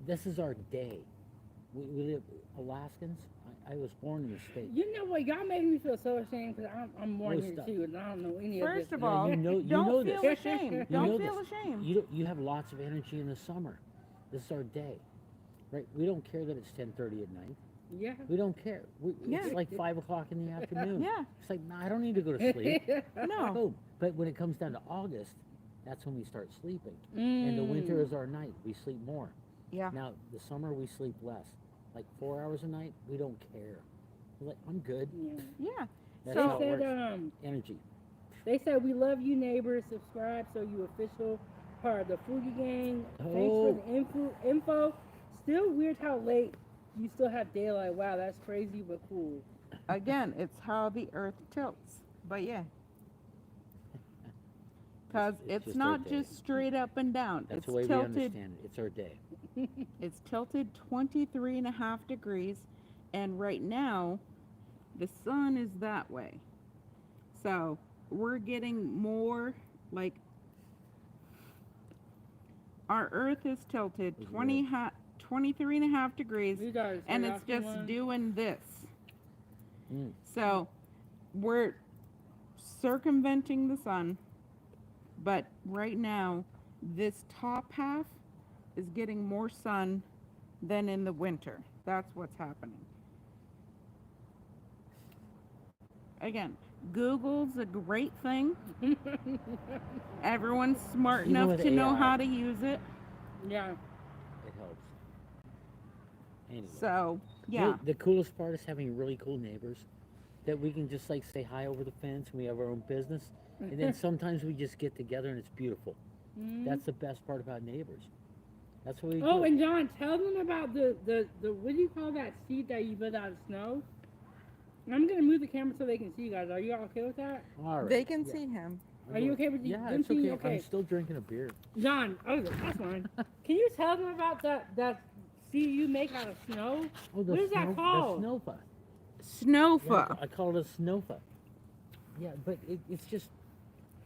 Speaker 5: this is our day. We live Alaskans. I was born in the States.
Speaker 1: You know what? Y'all make me feel so ashamed because I'm born
Speaker 5: Most
Speaker 1: here
Speaker 5: stuff.
Speaker 1: too, and I don't know any of this.
Speaker 2: First of
Speaker 5: Yeah,
Speaker 2: all,
Speaker 5: you know
Speaker 2: don't
Speaker 5: this.
Speaker 2: feel ashamed.
Speaker 5: You
Speaker 2: Don't
Speaker 5: know
Speaker 2: feel
Speaker 5: this.
Speaker 2: ashamed.
Speaker 5: You have lots of energy in the summer. This is our day, right? We don't care that it's 10:30 at night.
Speaker 1: Yeah.
Speaker 5: We don't care.
Speaker 2: Yeah.
Speaker 5: It's like 5 o'clock in the afternoon.
Speaker 2: Yeah.
Speaker 5: It's like, nah, I don't need to go to sleep.
Speaker 2: No.
Speaker 5: Boom. But when it comes down to August, that's when we start sleeping. And the winter is our night. We sleep more.
Speaker 2: Yeah.
Speaker 5: Now, the summer, we sleep less. Like 4 hours a night, we don't care. We're like, I'm good.
Speaker 1: Yeah.
Speaker 2: Yeah.
Speaker 5: That's
Speaker 2: So-
Speaker 5: how it
Speaker 1: They said,
Speaker 5: works. Energy.
Speaker 1: they said we love you, neighbors. Subscribe so you official part of the Fuji Gang. Thanks
Speaker 5: Oh.
Speaker 1: for the info. Still weird how late you still have daylight. Wow, that's crazy but cool.
Speaker 2: Again, it's how the Earth tilts. But yeah. Because it's
Speaker 5: just
Speaker 2: not
Speaker 5: our day.
Speaker 2: just straight up and down.
Speaker 5: That's
Speaker 2: It's
Speaker 5: the way we
Speaker 2: tilted.
Speaker 5: understand it. It's our day.
Speaker 2: It's tilted 23.5 degrees, and right now, the sun is that way. So we're getting more like our Earth is tilted
Speaker 5: It's
Speaker 2: 23.5 degrees,
Speaker 1: You guys
Speaker 2: and
Speaker 1: turn
Speaker 2: it's
Speaker 1: off the
Speaker 2: just
Speaker 1: one?
Speaker 2: doing this.
Speaker 5: Mm.
Speaker 2: So we're circumventing the sun, but right now, this top half is getting more sun than in the winter. That's what's happening. Again, Google's a great thing. Everyone's smart
Speaker 5: Even
Speaker 2: enough
Speaker 5: with
Speaker 2: to know
Speaker 5: AI.
Speaker 2: how to use it.
Speaker 1: Yeah.
Speaker 5: It helps. Anyway.
Speaker 2: So,
Speaker 5: You
Speaker 2: yeah.
Speaker 5: know, the coolest part is having really cool neighbors that we can just like say hi over the fence and we have our own business. And then sometimes we just get together and it's beautiful.
Speaker 1: Mm.
Speaker 5: That's the best part about neighbors. That's what we
Speaker 1: Oh,
Speaker 5: do.
Speaker 1: and John, tell them about the what do you call that seed that you built out of snow? I'm gonna move the camera so they can see you guys. Are you all okay with that?
Speaker 5: All right.
Speaker 2: They can
Speaker 5: yeah.
Speaker 2: see him.
Speaker 1: Are you okay with
Speaker 5: Yeah,
Speaker 1: them
Speaker 5: it's
Speaker 1: seeing
Speaker 5: okay.
Speaker 1: you okay?
Speaker 5: I'm still drinking a beer.
Speaker 1: John, oh, that's fine. Can you tell them about that seed you make out of snow?
Speaker 5: Oh, the
Speaker 1: What is that called?
Speaker 5: The snowfa.
Speaker 2: Snowfa.
Speaker 5: Yeah, I call it a snowfa. Yeah, but it's just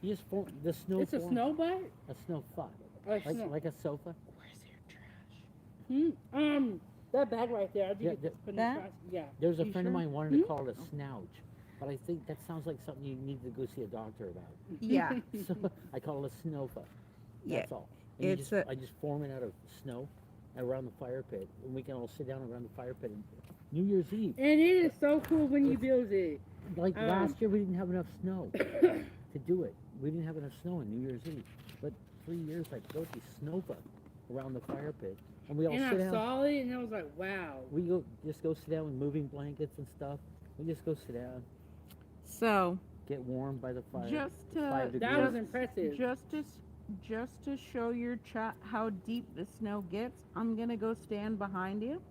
Speaker 5: you just form the snow.
Speaker 1: It's a
Speaker 5: forms-
Speaker 1: snow butt?
Speaker 5: A snowfa.
Speaker 1: Like snow.
Speaker 5: Like a sofa.
Speaker 1: That bag right there. I think
Speaker 5: Yeah,
Speaker 1: it's put in
Speaker 2: that?
Speaker 1: the trash. Yeah.
Speaker 5: There's a
Speaker 2: You
Speaker 5: friend of
Speaker 2: sure?
Speaker 5: mine wanted to call it a snouch, but I think that sounds like something you need to go see a doctor about.
Speaker 2: Yeah.
Speaker 5: So I call it a snowfa.
Speaker 2: Yeah,
Speaker 5: That's all. And you
Speaker 2: it's
Speaker 5: just, I just form it out of snow around the fire pit, and we can all sit down around the fire pit. And New Year's Eve,
Speaker 1: And it is so cool when you build it.
Speaker 5: like last year, we didn't have enough snow to do it. We didn't have enough snow on New Year's Eve, but 3 years I built these snowfa around the fire pit, and we all
Speaker 1: And
Speaker 5: sit
Speaker 1: I
Speaker 5: down.
Speaker 1: saw it and I was like, wow.
Speaker 5: We just go sit down with moving blankets and stuff. We just go sit down,
Speaker 2: So,
Speaker 5: get warm by the fire.
Speaker 2: just
Speaker 5: It's 5
Speaker 2: to
Speaker 1: That
Speaker 5: degrees.
Speaker 1: was impressive.
Speaker 2: just to show your chat how deep the snow gets, I'm gonna go stand behind you.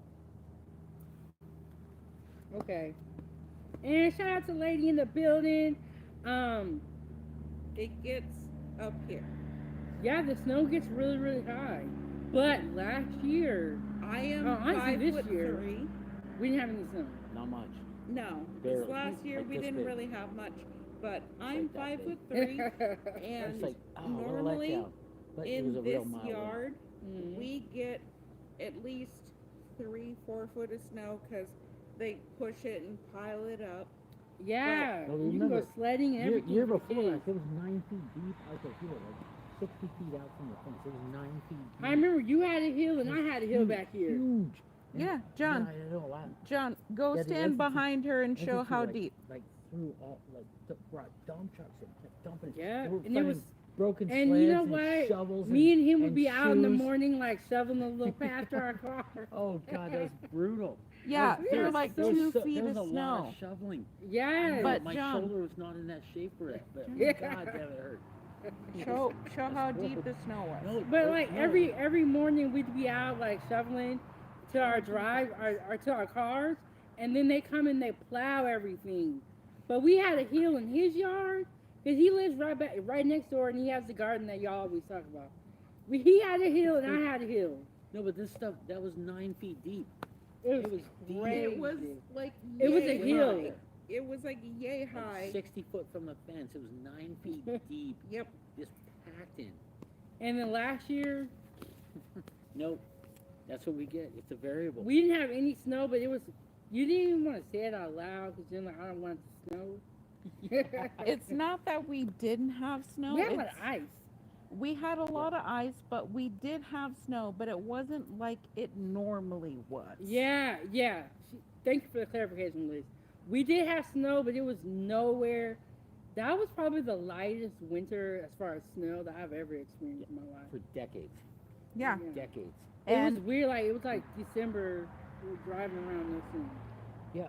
Speaker 1: Okay. And shout out to the lady in the building.
Speaker 2: It gets up here.
Speaker 1: Yeah, the snow gets really, really high. But last year,
Speaker 2: I am
Speaker 1: honestly, this year-
Speaker 2: 5'3".
Speaker 1: we didn't have any snow.
Speaker 5: Not much.
Speaker 2: No,
Speaker 5: Barely.
Speaker 2: this last year
Speaker 5: Like
Speaker 2: we
Speaker 5: this
Speaker 2: didn't
Speaker 5: big.
Speaker 2: really have much, but I'm
Speaker 5: like that
Speaker 2: 5'3",
Speaker 5: It's
Speaker 2: and
Speaker 5: like, oh, what a
Speaker 2: normally
Speaker 5: letdown. But it was
Speaker 2: in
Speaker 5: a real
Speaker 2: this
Speaker 5: mild one.
Speaker 2: yard
Speaker 1: Mhm.
Speaker 2: we get at least 3-4 foot of snow because they push it and pile it up.
Speaker 1: Yeah,
Speaker 5: Well,
Speaker 1: you can go
Speaker 5: remember,
Speaker 1: sledding and everything.
Speaker 5: Year
Speaker 1: with the
Speaker 5: before that,
Speaker 1: kids.
Speaker 5: it was 9 feet deep out the hill, like 60 feet out from the fence. It was 9 feet deep.
Speaker 1: I remember you had a hill and I had a hill
Speaker 5: Huge,
Speaker 1: back here.
Speaker 5: Huge. And-
Speaker 2: Yeah, John.
Speaker 5: Yeah, I know a lot.
Speaker 2: John, go
Speaker 5: Yeah, the
Speaker 2: stand
Speaker 5: infantry-
Speaker 2: behind her and show
Speaker 5: Infantry,
Speaker 2: how
Speaker 5: like,
Speaker 2: deep.
Speaker 5: Like through all, like brought dump trucks and kept dumping.
Speaker 1: Yeah,
Speaker 5: They were
Speaker 1: and it
Speaker 5: finding
Speaker 1: was-
Speaker 5: broken
Speaker 1: and
Speaker 5: sleds
Speaker 1: you know
Speaker 5: and
Speaker 1: what?
Speaker 5: shovels.
Speaker 1: Me and him would
Speaker 5: and
Speaker 1: be out in the
Speaker 5: shoes.
Speaker 1: morning, like shoveling a little path to our car.
Speaker 5: Oh God, that was brutal.
Speaker 2: Yeah,
Speaker 1: was-
Speaker 2: they're
Speaker 1: yeah,
Speaker 2: like
Speaker 1: there was
Speaker 2: 2
Speaker 5: so,
Speaker 2: feet
Speaker 5: there was
Speaker 2: of
Speaker 5: a lot
Speaker 2: snow.
Speaker 5: of shoveling.
Speaker 1: Yeah,
Speaker 2: But
Speaker 5: my
Speaker 2: John-
Speaker 5: shoulder was not in that shape for it. But
Speaker 1: Yeah.
Speaker 5: God damn, it hurt.
Speaker 2: Show how deep the snow was.
Speaker 5: No,
Speaker 1: but
Speaker 5: no,
Speaker 1: like
Speaker 5: no.
Speaker 1: every morning we'd be out like shoveling to our drive or to our cars, and then they come and they plow everything. But we had a hill in his yard because he lives right next door and he has the garden that y'all always talk about. He had a hill and I had a hill.
Speaker 5: No, but this stuff that was 9 feet deep.
Speaker 1: It was
Speaker 5: deep.
Speaker 1: crazy.
Speaker 2: It was like
Speaker 1: It was a
Speaker 2: yay
Speaker 1: hill.
Speaker 2: high. It was like yay
Speaker 5: Like
Speaker 2: high.
Speaker 5: 60 foot from the fence. It was 9 feet deep.
Speaker 2: Yep.
Speaker 5: Just packed in.
Speaker 1: And then last year
Speaker 5: Nope. That's what we get. It's a variable.
Speaker 1: we didn't have any snow, but it was. You didn't even want to say it out loud because you're like, I don't want it to snow.
Speaker 2: It's not that we didn't have snow.
Speaker 1: we had a lot
Speaker 2: it's-
Speaker 1: of ice.
Speaker 2: We had a lot of ice, but we did have snow, but it wasn't like it normally was.
Speaker 1: Yeah. Thank you for the clarification, Liz. We did have snow, but it was nowhere. That was probably the lightest winter as far as snow that I've ever experienced in my life.
Speaker 5: For decades.
Speaker 2: Yeah.
Speaker 5: Decades.
Speaker 1: It
Speaker 2: And
Speaker 1: was weird. Like it was like December. We were driving around no snow.
Speaker 5: Yeah.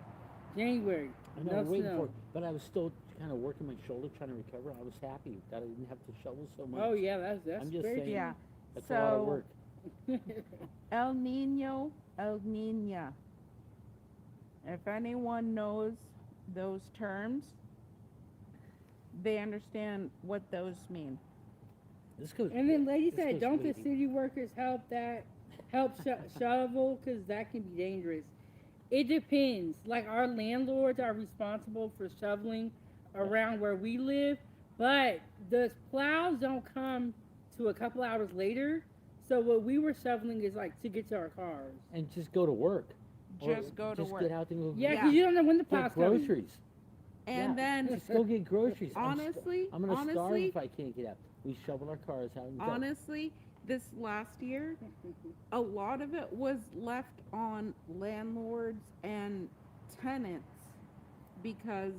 Speaker 1: January.
Speaker 5: I know,
Speaker 1: No
Speaker 5: I'm waiting
Speaker 1: snow.
Speaker 5: for it. But I was still kind of working my shoulder, trying to recover. I was happy that I didn't have to shovel so much.
Speaker 1: Oh yeah, that's
Speaker 5: I'm just
Speaker 1: very
Speaker 5: saying.
Speaker 2: yeah.
Speaker 5: That's a lot of
Speaker 2: So-
Speaker 5: work.
Speaker 2: El Nino, El Nina. If anyone knows those terms, they understand what those mean.
Speaker 5: This goes.
Speaker 1: And then lady
Speaker 5: this
Speaker 1: said,
Speaker 5: goes
Speaker 1: don't
Speaker 5: way
Speaker 1: the
Speaker 5: deep.
Speaker 1: city workers help shovel? Because that can be dangerous. It depends. Like our landlords are responsible for shoveling around where we live, but the plows don't come to a couple hours later. So what we were shoveling is like to get to our cars.
Speaker 5: And just go to work. Or
Speaker 2: Just go to
Speaker 5: just
Speaker 2: work.
Speaker 5: get out and go
Speaker 1: Yeah,
Speaker 2: Yeah.
Speaker 1: because you don't know when the
Speaker 5: get
Speaker 1: plow's coming.
Speaker 5: groceries.
Speaker 2: And
Speaker 5: Yeah.
Speaker 2: then
Speaker 5: Just go get groceries.
Speaker 2: honestly,
Speaker 5: I'm gonna starve
Speaker 2: honestly,
Speaker 5: if I can't get out. We shovel our cars out and go.
Speaker 2: honestly, this last year, a lot of it was left on landlords and tenants because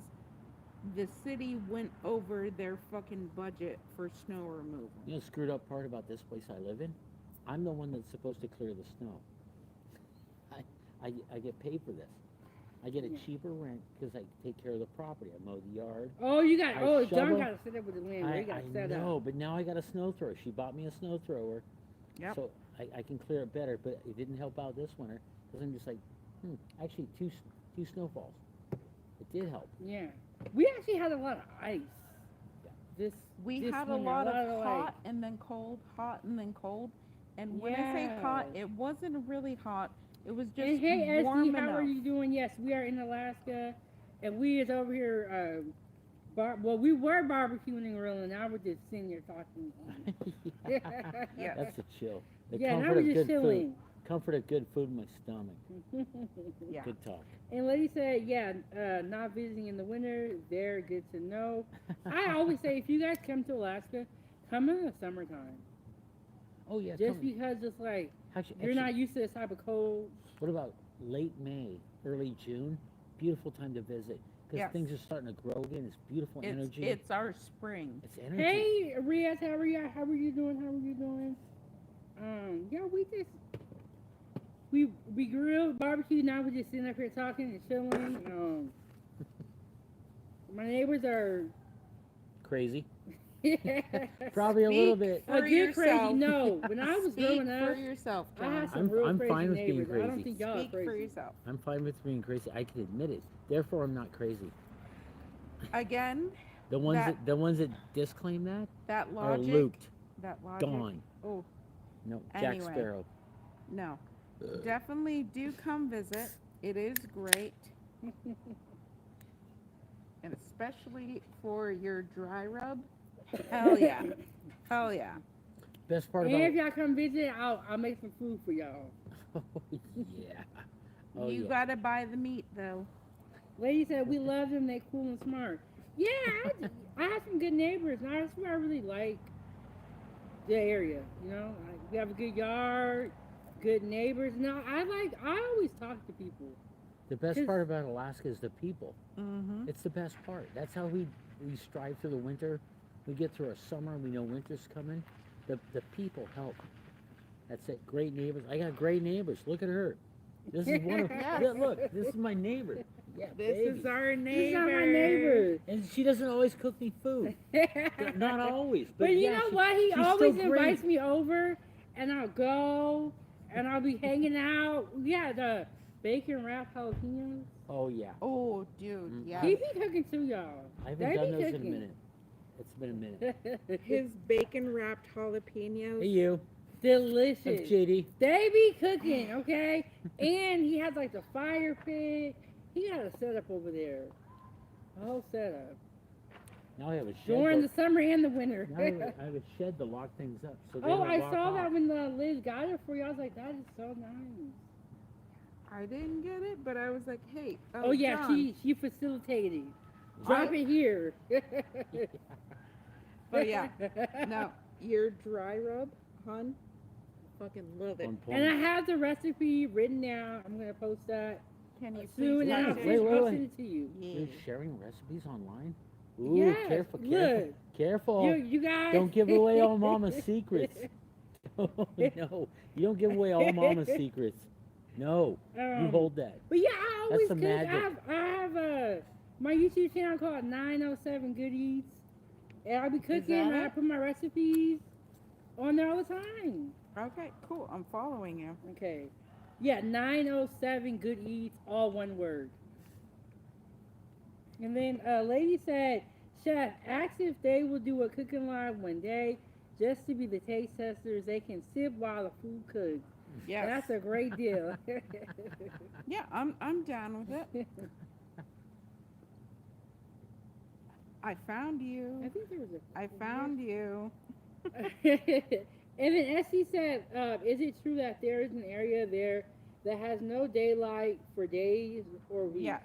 Speaker 2: the city went over their fucking budget for snow removal.
Speaker 5: You know the screwed up part about this place I live in? I'm the one that's supposed to clear the snow. I get paid for this. I get a cheaper rent because I take care of the property. I mow the yard.
Speaker 1: Oh, you got.
Speaker 5: I
Speaker 1: Oh, John
Speaker 5: shovel.
Speaker 1: got to set up with the landlord. He got
Speaker 5: I
Speaker 1: set
Speaker 5: know,
Speaker 1: up.
Speaker 5: but now I got a snow thrower. She bought me a snow thrower.
Speaker 2: Yep.
Speaker 5: So I can clear it better, but it didn't help out this winter because I'm just like, actually two snowfalls. It did help.
Speaker 1: Yeah. We actually had a lot of ice. This
Speaker 2: We
Speaker 1: this
Speaker 2: had a
Speaker 1: winter,
Speaker 2: lot of
Speaker 1: ice.
Speaker 2: hot and then cold, hot and then cold. And when I say hot,
Speaker 1: Yeah.
Speaker 2: it wasn't really hot. It was just
Speaker 1: And hey,
Speaker 2: warm
Speaker 1: SD, how
Speaker 2: enough.
Speaker 1: are you doing? Yes, we are in Alaska, and we is over here. Well, we were barbecuing and grilling. Now we're just sitting here talking.
Speaker 2: Yeah.
Speaker 5: That's a chill. The
Speaker 1: Yeah, now
Speaker 5: comfort
Speaker 1: we're
Speaker 5: of
Speaker 1: just
Speaker 5: good
Speaker 1: chilling.
Speaker 5: food. Comfort of good food in my stomach.
Speaker 2: Yeah.
Speaker 5: Good talk.
Speaker 1: And lady said, yeah, not visiting in the winter. Very good to know. I always say, if you guys come to Alaska, come in the summertime.
Speaker 5: Oh yeah.
Speaker 1: Just
Speaker 5: come-
Speaker 1: because it's like,
Speaker 5: actually,
Speaker 1: you're not used to this type of cold.
Speaker 5: What about late May, early June? Beautiful time to visit because
Speaker 2: Yes.
Speaker 5: things are starting to grow again. It's beautiful energy.
Speaker 2: It's our spring.
Speaker 5: It's energy.
Speaker 1: Hey, Riaz, how are you? How are you doing? How are you doing? Yeah, we grilled, barbecue. Now we're just sitting up here talking and chilling. My neighbors are
Speaker 5: Crazy. Probably a little bit.
Speaker 2: For
Speaker 1: a good crazy.
Speaker 2: yourself.
Speaker 1: No, when I was
Speaker 2: Speak
Speaker 1: growing
Speaker 2: for
Speaker 1: up,
Speaker 2: yourself,
Speaker 1: I had
Speaker 2: John.
Speaker 1: some
Speaker 5: I'm-
Speaker 1: real
Speaker 5: I'm
Speaker 1: crazy
Speaker 5: fine with being
Speaker 1: neighbors. I don't
Speaker 5: crazy.
Speaker 1: think y'all are
Speaker 2: Speak for
Speaker 1: crazy.
Speaker 2: yourself.
Speaker 5: I'm fine with being crazy. I can admit it. Therefore, I'm not crazy.
Speaker 2: Again,
Speaker 5: The ones that disclaim that
Speaker 2: that
Speaker 5: are
Speaker 2: logic.
Speaker 5: looped,
Speaker 2: That logic.
Speaker 5: gone.
Speaker 2: Oh,
Speaker 5: No, Jack
Speaker 2: Anyway.
Speaker 5: Sparrow.
Speaker 2: no. Definitely do come visit. It is great. And especially for your dry rub. Hell yeah. Hell yeah.
Speaker 5: Best part
Speaker 1: And if
Speaker 5: about
Speaker 1: y'all come visit, I'll make some food for y'all.
Speaker 5: oh yeah. Oh
Speaker 2: You
Speaker 5: yeah.
Speaker 2: gotta buy the meat though.
Speaker 1: Lady said we love them. They cool and smart. Yeah, I have some good neighbors, and that's what I really like the area. You know, like, we have a good yard, good neighbors. Now I always talk to people.
Speaker 5: The best
Speaker 1: 'Cause-
Speaker 5: part about Alaska is the people.
Speaker 2: Mm-hmm.
Speaker 5: It's the best part. That's how we strive through the winter. We get through our summer. We know winter's coming. The people help. That's it. Great neighbors. I got great neighbors. Look at her. This is one of.
Speaker 2: Yes.
Speaker 5: Yeah, look, this is my neighbor. Yeah,
Speaker 2: This
Speaker 5: baby.
Speaker 2: is our
Speaker 1: These
Speaker 2: neighbor.
Speaker 1: are my neighbors.
Speaker 5: And she doesn't always cook me food. Not always. But,
Speaker 1: But you
Speaker 5: yeah,
Speaker 1: know
Speaker 5: she-
Speaker 1: what? He
Speaker 5: she's
Speaker 1: always
Speaker 5: still great.
Speaker 1: invites me over, and I'll go, and I'll be hanging out. Yeah, the bacon wrapped jalapenos.
Speaker 5: Oh yeah.
Speaker 2: Oh, dude,
Speaker 5: Mm.
Speaker 2: yeah.
Speaker 1: He be cooking too, y'all.
Speaker 5: I haven't
Speaker 1: They
Speaker 5: done
Speaker 1: be
Speaker 5: those in a
Speaker 1: cooking.
Speaker 5: minute. It's been a minute.
Speaker 2: His bacon wrapped jalapenos.
Speaker 5: Hey you.
Speaker 1: Delicious.
Speaker 5: That's JD.
Speaker 1: They be cooking, okay? And he has like the fire pit. He got a setup over there. A whole setup.
Speaker 5: Now I have a shed.
Speaker 1: During
Speaker 5: to-
Speaker 1: the summer and the winter.
Speaker 5: now I have a shed to lock things up. So they
Speaker 1: Oh,
Speaker 5: don't
Speaker 1: I
Speaker 5: walk
Speaker 1: saw
Speaker 5: off.
Speaker 1: that when Liz got it for you. I was like, that is so nice.
Speaker 2: I didn't get it, but I was like, hey.
Speaker 1: Oh, yeah,
Speaker 2: John.
Speaker 1: she facilitated. Drop it here.
Speaker 2: But yeah, no, your dry rub, hun, fucking love it.
Speaker 5: On point.
Speaker 1: And I have the recipe written down. I'm gonna post that
Speaker 2: Can you
Speaker 1: soon,
Speaker 2: please
Speaker 1: and I'll
Speaker 2: send
Speaker 5: wait,
Speaker 2: it?
Speaker 5: wait,
Speaker 1: I'll
Speaker 5: wait.
Speaker 1: send it to you.
Speaker 2: Yeah.
Speaker 5: You're sharing recipes online? Ooh,
Speaker 1: Yes,
Speaker 5: careful,
Speaker 1: look.
Speaker 5: careful. Careful.
Speaker 1: You guys
Speaker 5: Don't give away all mama's secrets. Oh, no, you don't give away all mama's secrets. No, you hold that.
Speaker 1: But yeah, I always
Speaker 5: the
Speaker 1: cook.
Speaker 5: magic.
Speaker 1: I have my YouTube channel called 907 Good Eats, and I'll be cooking.
Speaker 2: that
Speaker 1: And I
Speaker 2: it?
Speaker 1: put my recipes on there all the time.
Speaker 2: Okay, cool. I'm following you.
Speaker 1: Okay, yeah, 907 Good Eats, all one word. And then a lady said, Chef, ask if they will do a cooking live one day, just to be the taste testers. They can sip while the food cooks.
Speaker 2: Yes.
Speaker 1: That's a great deal.
Speaker 2: Yeah, I'm down with it. I found
Speaker 1: I
Speaker 2: you.
Speaker 1: think there was a.
Speaker 2: I found you.
Speaker 1: And then Essie said, is it true that there is an area there that has no daylight for days or weeks?
Speaker 2: Yes.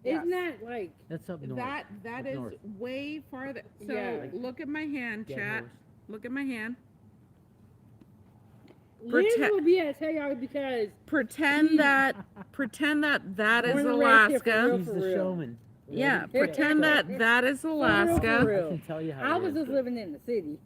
Speaker 1: Isn't
Speaker 2: yes.
Speaker 1: that like,
Speaker 5: That's up north.
Speaker 2: That
Speaker 5: Up
Speaker 2: is
Speaker 5: north.
Speaker 2: way farther. So
Speaker 1: Yeah.
Speaker 2: look at my hand,
Speaker 5: Dead
Speaker 2: chat.
Speaker 5: horse.
Speaker 2: Look at my hand.
Speaker 1: Liz
Speaker 2: Prote-
Speaker 1: will be able to tell y'all because
Speaker 2: Pretend that that is
Speaker 1: Born and raised here for
Speaker 2: Alaska.
Speaker 1: real.
Speaker 5: He's the showman.
Speaker 2: Yeah,
Speaker 5: Yeah.
Speaker 2: pretend that is
Speaker 1: For
Speaker 2: Alaska.
Speaker 1: real.
Speaker 5: I can tell you how
Speaker 1: I
Speaker 5: it
Speaker 1: was
Speaker 5: is,
Speaker 1: just
Speaker 5: but
Speaker 1: living in the city.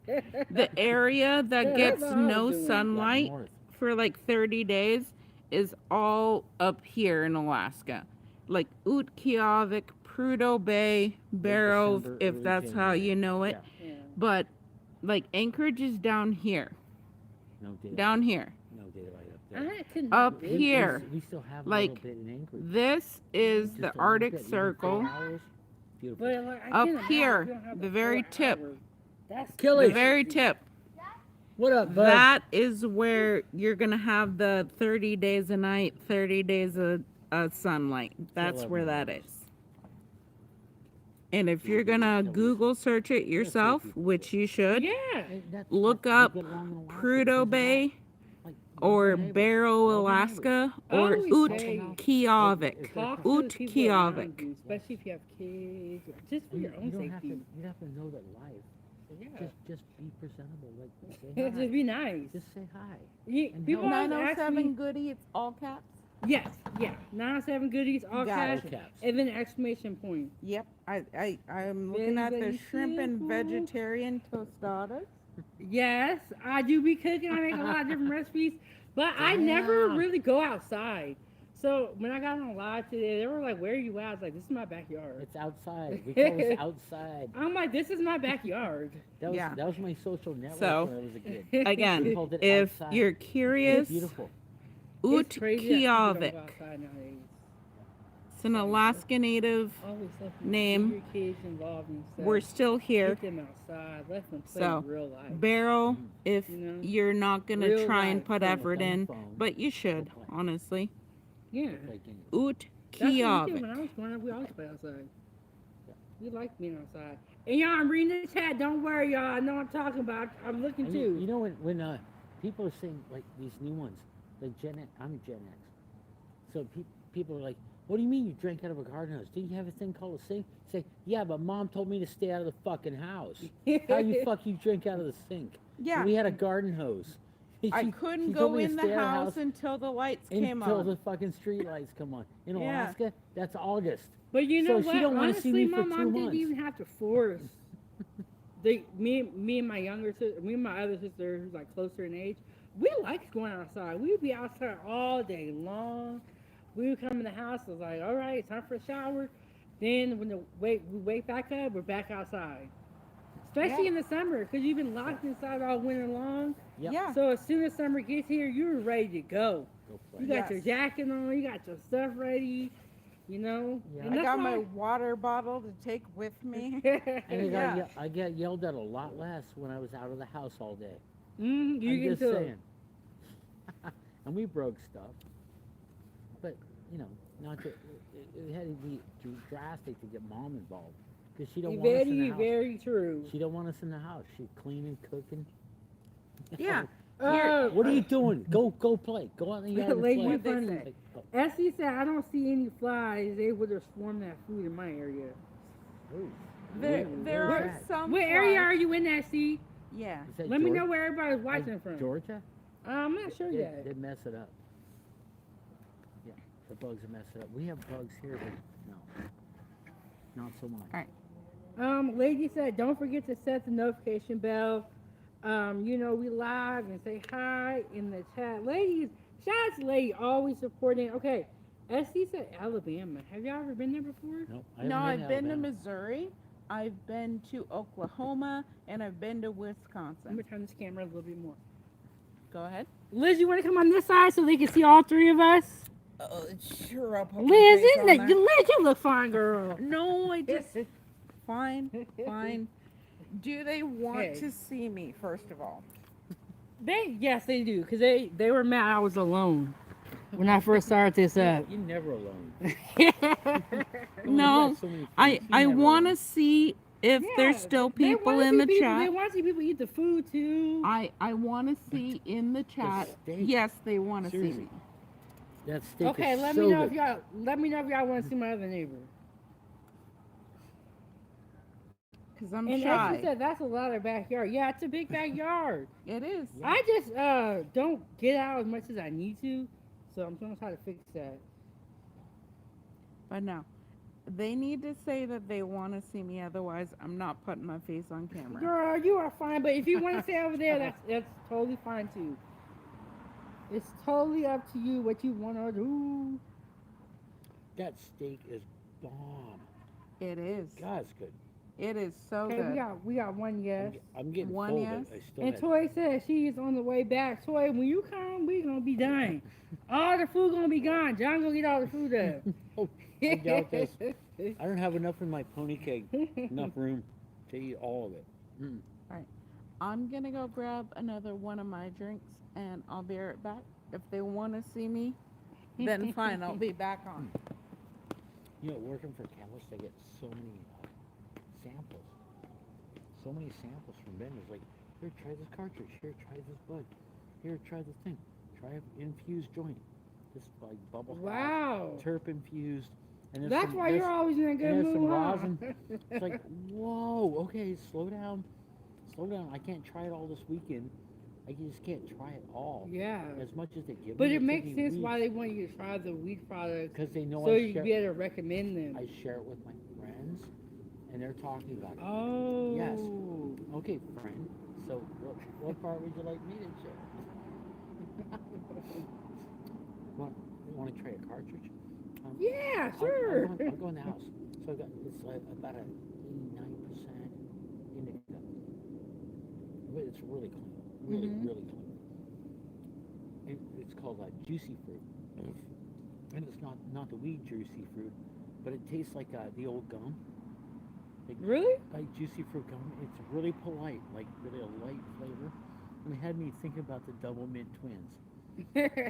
Speaker 2: The area that
Speaker 1: Yeah,
Speaker 2: gets
Speaker 1: that's all I was
Speaker 2: no
Speaker 1: doing.
Speaker 5: up
Speaker 2: sunlight
Speaker 5: north.
Speaker 2: for like 30 days is all up here in Alaska. Like Utqiagvik, Prudhoe Bay, Barrow,
Speaker 5: December,
Speaker 2: if
Speaker 5: early
Speaker 2: that's how
Speaker 5: January.
Speaker 2: you know it.
Speaker 5: Yeah.
Speaker 1: Yeah.
Speaker 2: But like Anchorage is down here.
Speaker 5: No daylight.
Speaker 2: Down here.
Speaker 5: No daylight up there.
Speaker 1: I couldn't
Speaker 2: Up
Speaker 1: believe it.
Speaker 2: here.
Speaker 5: We still have a
Speaker 2: Like,
Speaker 5: little bit in Anchorage.
Speaker 2: This is
Speaker 5: Just a
Speaker 2: the
Speaker 5: little
Speaker 2: Arctic
Speaker 5: bit, even
Speaker 2: Circle.
Speaker 5: 4 hours. Beautiful.
Speaker 1: But like, I
Speaker 2: Up
Speaker 1: can't imagine
Speaker 2: here,
Speaker 1: if you don't have
Speaker 2: the
Speaker 1: the
Speaker 2: very
Speaker 1: 4
Speaker 2: tip.
Speaker 1: hours. That's
Speaker 2: The
Speaker 5: Kelly.
Speaker 2: very
Speaker 1: crazy.
Speaker 2: tip.
Speaker 5: What up, bud?
Speaker 2: That is where you're gonna have the 30 days a night, 30 days of sunlight. That's
Speaker 5: 11
Speaker 2: where that
Speaker 5: hours.
Speaker 2: is. And if you're gonna Google search it yourself,
Speaker 5: people
Speaker 2: which you should,
Speaker 1: Yeah.
Speaker 5: Hey, that's-
Speaker 2: look
Speaker 5: we
Speaker 2: up
Speaker 5: get along in Alaska
Speaker 2: Prudhoe
Speaker 5: because of
Speaker 2: Bay
Speaker 5: that. Like,
Speaker 2: or
Speaker 5: we're neighbors.
Speaker 2: Barrow,
Speaker 5: We're
Speaker 2: Alaska,
Speaker 1: I
Speaker 2: or
Speaker 1: always say-
Speaker 2: Utqiagvik.
Speaker 1: Talk to the people around
Speaker 2: Utqiagvik.
Speaker 1: you, especially if you have kids, or just for
Speaker 5: You,
Speaker 1: your own
Speaker 5: you don't have to.
Speaker 1: safety.
Speaker 5: You have to know that life.
Speaker 1: Yeah.
Speaker 5: Just be presentable. Like say
Speaker 1: Just
Speaker 5: hi.
Speaker 1: be nice.
Speaker 5: Just say hi.
Speaker 1: People
Speaker 5: And help.
Speaker 1: always ask
Speaker 2: 907
Speaker 1: me,
Speaker 2: Goody, it's all caps.
Speaker 1: yes, yeah, 907 goodies, all
Speaker 2: Got
Speaker 1: cash,
Speaker 2: it.
Speaker 5: Caps.
Speaker 1: and then exclamation point.
Speaker 2: Yep, I'm
Speaker 1: looking at the
Speaker 2: the shrimp and
Speaker 1: simple.
Speaker 2: vegetarian tostadas.
Speaker 1: Yes, I do be cooking. I make a lot of different recipes, but I never
Speaker 5: Damn.
Speaker 1: really go outside. So when I got on live today, they were like, "Where are you at?" I was like, "This is my backyard."
Speaker 5: It's outside. We call this outside.
Speaker 1: I'm like, "This is my backyard."
Speaker 5: That was my social network
Speaker 2: So,
Speaker 5: when I was a kid.
Speaker 2: Again,
Speaker 5: called it
Speaker 2: if
Speaker 5: outside.
Speaker 2: you're
Speaker 5: It's
Speaker 2: curious,
Speaker 5: beautiful.
Speaker 1: It's crazy that people don't go
Speaker 2: Utqiagvik.
Speaker 1: outside nowadays.
Speaker 2: It's an Alaska Native.
Speaker 1: Always let
Speaker 2: Name.
Speaker 1: your kids involved in stuff.
Speaker 2: We're still here.
Speaker 1: Get them outside. Let them play
Speaker 2: So,
Speaker 1: real life.
Speaker 2: Barrel, if
Speaker 1: You know?
Speaker 2: you're not gonna
Speaker 1: Real
Speaker 2: try and
Speaker 1: life.
Speaker 2: put
Speaker 5: Phone,
Speaker 2: effort
Speaker 5: on the
Speaker 2: in,
Speaker 5: phone.
Speaker 2: but you should,
Speaker 5: play.
Speaker 2: honestly.
Speaker 1: Yeah.
Speaker 5: Like, you know,
Speaker 1: That's what we did
Speaker 2: Utqiagvik.
Speaker 1: when I was growing up. We always play outside. We like being outside. And y'all, I'm reading the chat. Don't worry, y'all. I know what I'm talking about. I'm looking
Speaker 5: and
Speaker 1: too.
Speaker 5: you know when people are saying like these new ones, like Gen X, I'm Gen X. So people are like, "What do you mean you drank out of a garden hose? Didn't you have a thing called a sink?" Say, "Yeah, but mom told me to stay out of the fucking house. How you drink out of the sink?
Speaker 2: Yeah,
Speaker 5: We had a garden hose.
Speaker 2: I
Speaker 5: She-
Speaker 2: couldn't
Speaker 5: she
Speaker 2: go
Speaker 5: told me to
Speaker 2: in
Speaker 5: stay
Speaker 2: the
Speaker 5: out of
Speaker 2: house until the lights came
Speaker 5: until
Speaker 2: on.
Speaker 5: the fucking street lights come on. In
Speaker 2: Yeah.
Speaker 5: Alaska, that's August.
Speaker 1: But you know
Speaker 5: So she
Speaker 1: what?
Speaker 5: don't wanna see
Speaker 1: Honestly,
Speaker 5: me
Speaker 1: my
Speaker 5: for
Speaker 1: mom
Speaker 5: 2
Speaker 1: didn't
Speaker 5: months.
Speaker 1: even have to force. Me and my younger sister, me and my other sister, who's like closer in age, we liked going outside. We would be outside all day long. We would come in the house. It was like, all right, it's time for a shower. Then when we wake back up, we're back outside. Especially in the summer, because you've been locked inside all winter long.
Speaker 5: Yep.
Speaker 2: Yeah,
Speaker 1: So as soon as summer gets here, you're ready to go.
Speaker 5: Go play.
Speaker 1: You got your
Speaker 2: Yes.
Speaker 1: jacket on, you got your stuff ready, you know.
Speaker 5: Yeah.
Speaker 1: And
Speaker 2: I
Speaker 1: that's
Speaker 2: got my
Speaker 1: why-
Speaker 2: water bottle to take with me.
Speaker 5: And
Speaker 2: Yeah.
Speaker 5: I get yelled at a lot less when I was out of the house all day.
Speaker 1: You
Speaker 5: I'm
Speaker 1: can
Speaker 5: just
Speaker 1: tell.
Speaker 5: saying. And we broke stuff. But, you know, not to, it had to be too drastic to get mom involved. Because she don't want us in the
Speaker 1: Very,
Speaker 5: house.
Speaker 1: very true.
Speaker 5: She don't want us in the house. She's cleaning, cooking.
Speaker 2: Yeah.
Speaker 5: What are you doing? Go play. Go out in the yard and
Speaker 1: Lady,
Speaker 5: play.
Speaker 1: you're funny.
Speaker 5: Like, oh,
Speaker 1: Essie said, I don't see any flies. They would have swarmed that food in my area.
Speaker 5: ooh.
Speaker 2: There
Speaker 5: Where's
Speaker 2: are
Speaker 5: that?
Speaker 2: some.
Speaker 1: What area
Speaker 2: flies-
Speaker 1: are you in, Essie?
Speaker 2: Yeah.
Speaker 5: Is that
Speaker 1: Let me
Speaker 5: Georgia?
Speaker 1: know where everybody's watching from.
Speaker 5: Georgia?
Speaker 1: I'm not sure yet.
Speaker 5: They mess it up. Yeah, the bugs mess it up. We have bugs here, but no. Not so much.
Speaker 2: Alright.
Speaker 1: Lady said, don't forget to set the notification bell. You know, we live and say hi in the chat. Ladies, shout out to Lady, always supporting. Okay, Essie said Alabama. Have y'all ever been there before?
Speaker 5: Nope, I
Speaker 2: No,
Speaker 5: haven't
Speaker 2: I've been to
Speaker 5: Alabama.
Speaker 2: Missouri, I've been to Oklahoma, and I've been to
Speaker 1: Let
Speaker 2: Wisconsin.
Speaker 1: me turn this camera a little bit more.
Speaker 2: Go ahead.
Speaker 1: Liz, you want to come on this side so they can see all three of us?
Speaker 2: Sure, I'll put
Speaker 1: Liz, isn't it? Liz, you look fine, girl.
Speaker 2: No, I just fine. Do they want
Speaker 1: Hey.
Speaker 2: to see me first of all?
Speaker 1: Yes, they do, because they were mad I was alone when I first started this up.
Speaker 5: You're never alone.
Speaker 2: No,
Speaker 5: You got so many
Speaker 2: I
Speaker 5: friends, you're never
Speaker 2: want to
Speaker 5: alone.
Speaker 2: see if there's still people in the
Speaker 1: They
Speaker 2: chat.
Speaker 1: want to see people eat the food too.
Speaker 2: I want to see in the chat.
Speaker 5: steak.
Speaker 2: Yes, they want to see
Speaker 5: Seriously.
Speaker 2: me.
Speaker 5: That steak
Speaker 1: Okay,
Speaker 5: is
Speaker 1: let
Speaker 5: so
Speaker 1: me know
Speaker 5: good.
Speaker 1: if y'all want to see my other neighbor.
Speaker 2: Cause I'm
Speaker 1: And
Speaker 2: shy.
Speaker 1: as you said, that's a lot of backyard. Yeah, it's a big backyard.
Speaker 2: It is.
Speaker 5: Yeah.
Speaker 1: I just don't get out as much as I need to, so I'm gonna try to fix that.
Speaker 2: But no, They need to say that they want to see me, otherwise I'm not putting my face on camera.
Speaker 1: Girl, you are fine, but if you want to stay over there, that's totally fine too. It's totally up to you what you want to do.
Speaker 5: That steak is bomb.
Speaker 2: It is.
Speaker 5: God, it's good.
Speaker 2: It is so
Speaker 1: Okay,
Speaker 2: good.
Speaker 1: we got one yes.
Speaker 5: I'm getting
Speaker 2: One
Speaker 5: full,
Speaker 2: yes.
Speaker 5: but I still
Speaker 1: And
Speaker 5: had-
Speaker 1: Toy says she's on the way back. Toy, when you come, we gonna be done. All the food gonna be gone. John gonna get all the food up.
Speaker 5: Oh, I doubt this. I don't have enough in my pony keg. Enough room to eat all of it. Mm.
Speaker 2: I'm gonna go grab another one of my drinks, and I'll be right back. If they want to see me, then fine, I'll be back on.
Speaker 5: You know, working for chemists, I get so many samples. So many samples from vendors. Like, here, try this cartridge. Here, try this bud. Here, try this thing. Try an infused joint. This like bubble.
Speaker 1: Wow.
Speaker 5: Terp infused. And there's
Speaker 1: That's
Speaker 5: some-
Speaker 1: why
Speaker 5: there's-
Speaker 1: you're always in a
Speaker 5: and
Speaker 1: good
Speaker 5: there's some
Speaker 1: mood, huh?
Speaker 5: rosin. It's like, whoa, okay, slow down. Slow down. I can't try it all this weekend. I just can't try it all.
Speaker 1: Yeah.
Speaker 5: As much as they give
Speaker 1: But
Speaker 5: me.
Speaker 1: it makes sense why they want you to try the wheat products,
Speaker 5: Because they know
Speaker 1: so
Speaker 5: I
Speaker 1: you
Speaker 5: share,
Speaker 1: can be able to recommend them.
Speaker 5: I share it with my friends, and they're talking about it.
Speaker 1: Oh.
Speaker 5: Yes. Okay, friend. So, what part would you like me to share? want to try a cartridge?
Speaker 1: Yeah,
Speaker 5: I'll
Speaker 1: sure.
Speaker 5: go in the house. So I got it's like about a 89% indica. But it's really clean, really clean. And it's called juicy fruit, and it's not the weed juicy fruit, but it tastes like the old gum.
Speaker 1: Really?
Speaker 5: Like juicy fruit gum. It's really polite, like really a light flavor. And it had me thinking about the double mint twins.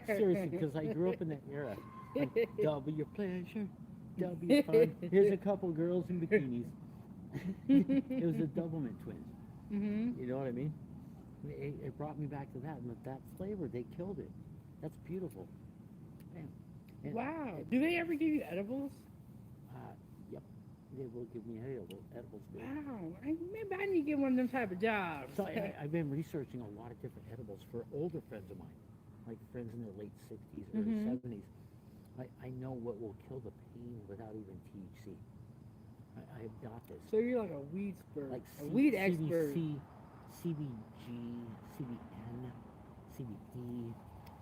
Speaker 5: Seriously, because I grew up in that era. Like, double your pleasure, double your fun. Here's a couple girls in bikinis. It was the double mint twins.
Speaker 1: Mm-hmm.
Speaker 5: You know what I mean? It brought me back to that. And that flavor, they killed it. That's beautiful. Man. And-
Speaker 1: Wow. Do they ever give you edibles?
Speaker 5: Yep. They will give me edibles. Baby.
Speaker 1: Wow. Maybe I need to get one of them type of jobs.
Speaker 5: So I've been researching a lot of different edibles for older friends of mine, like friends in their late 60s or 70s. I know what will kill the pain without even THC. I have got this.
Speaker 1: So you're like a weed expert,
Speaker 5: Like
Speaker 1: a weed expert.
Speaker 5: CBC, CBG, CBN, CBD.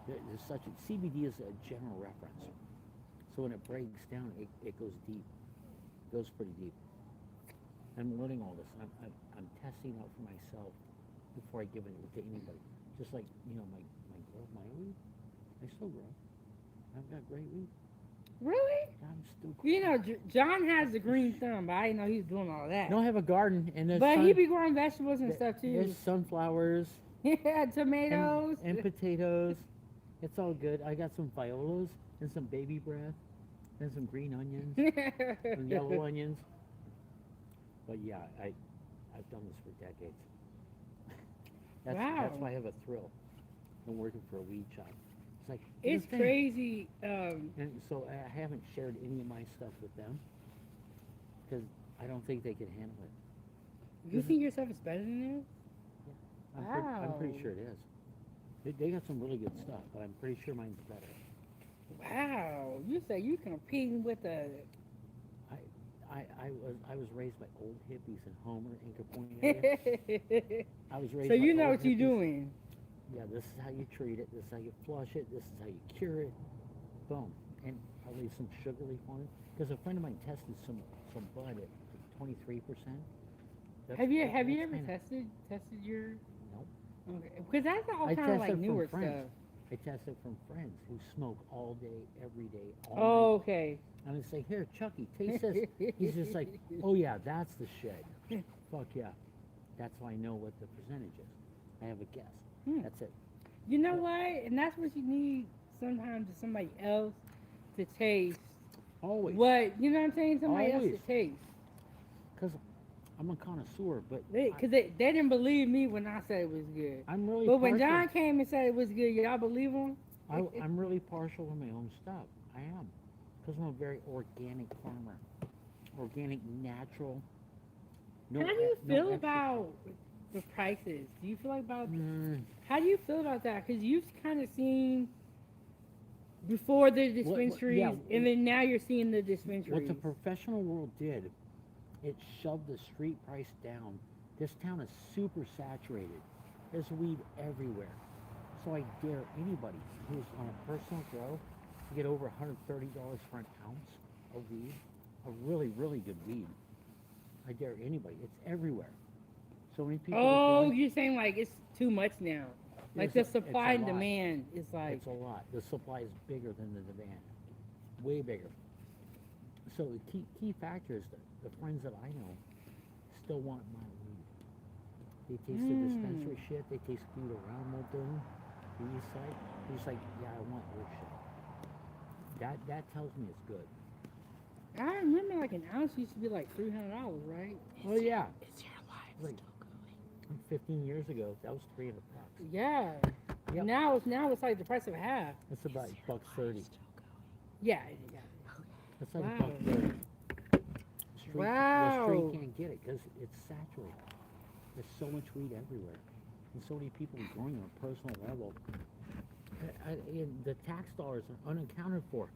Speaker 5: There's such a CBD is a general reference. So when it breaks down, it goes deep. It goes pretty deep. I'm learning all this. I'm testing out for myself before I give it to anybody. Just like my weed, I still grow. I've got great weed.
Speaker 1: Really?
Speaker 5: I'm still.
Speaker 1: You know, John has the green thumb, but I didn't know he was doing all that.
Speaker 5: No, I have a garden and there's
Speaker 1: But he be growing vegetables and stuff too.
Speaker 5: There's sunflowers
Speaker 1: Yeah, tomatoes.
Speaker 5: and potatoes. It's all good. I got some violas and some baby breath and some green onions and yellow onions. But yeah, I've done this for decades. That's
Speaker 1: Wow.
Speaker 5: why I have a thrill in working for a weed shop. It's like
Speaker 1: It's
Speaker 5: your thing.
Speaker 1: crazy.
Speaker 5: And so I haven't shared any of my stuff with them because I don't think they can handle it.
Speaker 1: You think your stuff is better than theirs?
Speaker 5: I'm pretty
Speaker 1: Wow.
Speaker 5: sure it is. They got some really good stuff, but I'm pretty sure mine's better.
Speaker 1: Wow. You say you competing with a.
Speaker 5: I was raised by old hippies in Homer in Capone area. I was raised
Speaker 1: So
Speaker 5: by
Speaker 1: you know
Speaker 5: old
Speaker 1: what you're
Speaker 5: hippies.
Speaker 1: doing.
Speaker 5: Yeah, this is how you treat it. This is how you flush it. This is how you cure it. Boom. And I'll leave some sugar leaf on it. Because a friend of mine tested some bud at 23%.
Speaker 1: Have you ever tested your?
Speaker 5: Nope.
Speaker 1: Okay, because that's all
Speaker 5: I
Speaker 1: kind of like
Speaker 5: tested from
Speaker 1: newer
Speaker 5: friends.
Speaker 1: stuff.
Speaker 5: I tested from friends who smoke all day, every day, all
Speaker 1: Oh,
Speaker 5: night.
Speaker 1: okay.
Speaker 5: And I say, here, Chucky, taste this. He's just like, oh yeah, that's the shit. Fuck yeah. That's how I know what the percentage is. I have a guess. That's it.
Speaker 1: You know what? And that's what you need sometimes to somebody else to taste.
Speaker 5: Always.
Speaker 1: What, you know what I'm saying? Somebody else
Speaker 5: Always.
Speaker 1: to taste.
Speaker 5: Because I'm a connoisseur, but
Speaker 1: Because they didn't believe me when I said it was good.
Speaker 5: I'm really
Speaker 1: But when
Speaker 5: partial.
Speaker 1: John came and said it was good, y'all believe him?
Speaker 5: I'm really partial to my own stuff. I am. Because I'm a very organic farmer. Organic, natural. No,
Speaker 1: How do you
Speaker 5: no
Speaker 1: feel
Speaker 5: extra-
Speaker 1: about the prices? Do you feel like about
Speaker 5: Mm,
Speaker 1: how do you feel about that? Because you've kind of seen before the
Speaker 5: what-
Speaker 1: dispensaries,
Speaker 5: yeah,
Speaker 1: and then now you're seeing the
Speaker 5: What
Speaker 1: dispensaries.
Speaker 5: the professional world did, it shoved the street price down. This town is super saturated. There's weed everywhere. So I dare anybody who's on a personal grow to get over $130 for an ounce of weed, a really, really good weed. I dare anybody. It's everywhere. So many people.
Speaker 1: Oh, you're saying like it's too much now. Like the
Speaker 5: It's a
Speaker 1: supply and
Speaker 5: lot.
Speaker 1: demand is like.
Speaker 5: It's a lot. The supply is bigger than the demand, way bigger. So the key factor is that the friends that I know still want my weed. They taste the dispensary shit. They taste food around Muldoon, the east side. They're just like, yeah, I want your shit. That tells me it's good.
Speaker 1: I remember like an ounce used to be like $300, right?
Speaker 5: Oh yeah,
Speaker 6: Is your life
Speaker 5: Like-
Speaker 6: still going?
Speaker 5: 15 years ago that was $300.
Speaker 1: Yeah.
Speaker 5: Yep.
Speaker 1: Now it's like the price of half.
Speaker 5: That's about $1.30.
Speaker 1: Yeah. Yeah.
Speaker 5: That's like
Speaker 1: Wow.
Speaker 5: $1.30. The
Speaker 1: Wow.
Speaker 5: street can't get it because it's saturated. There's so much weed everywhere, and so many people growing on a personal level. And the tax dollars are unaccounted for.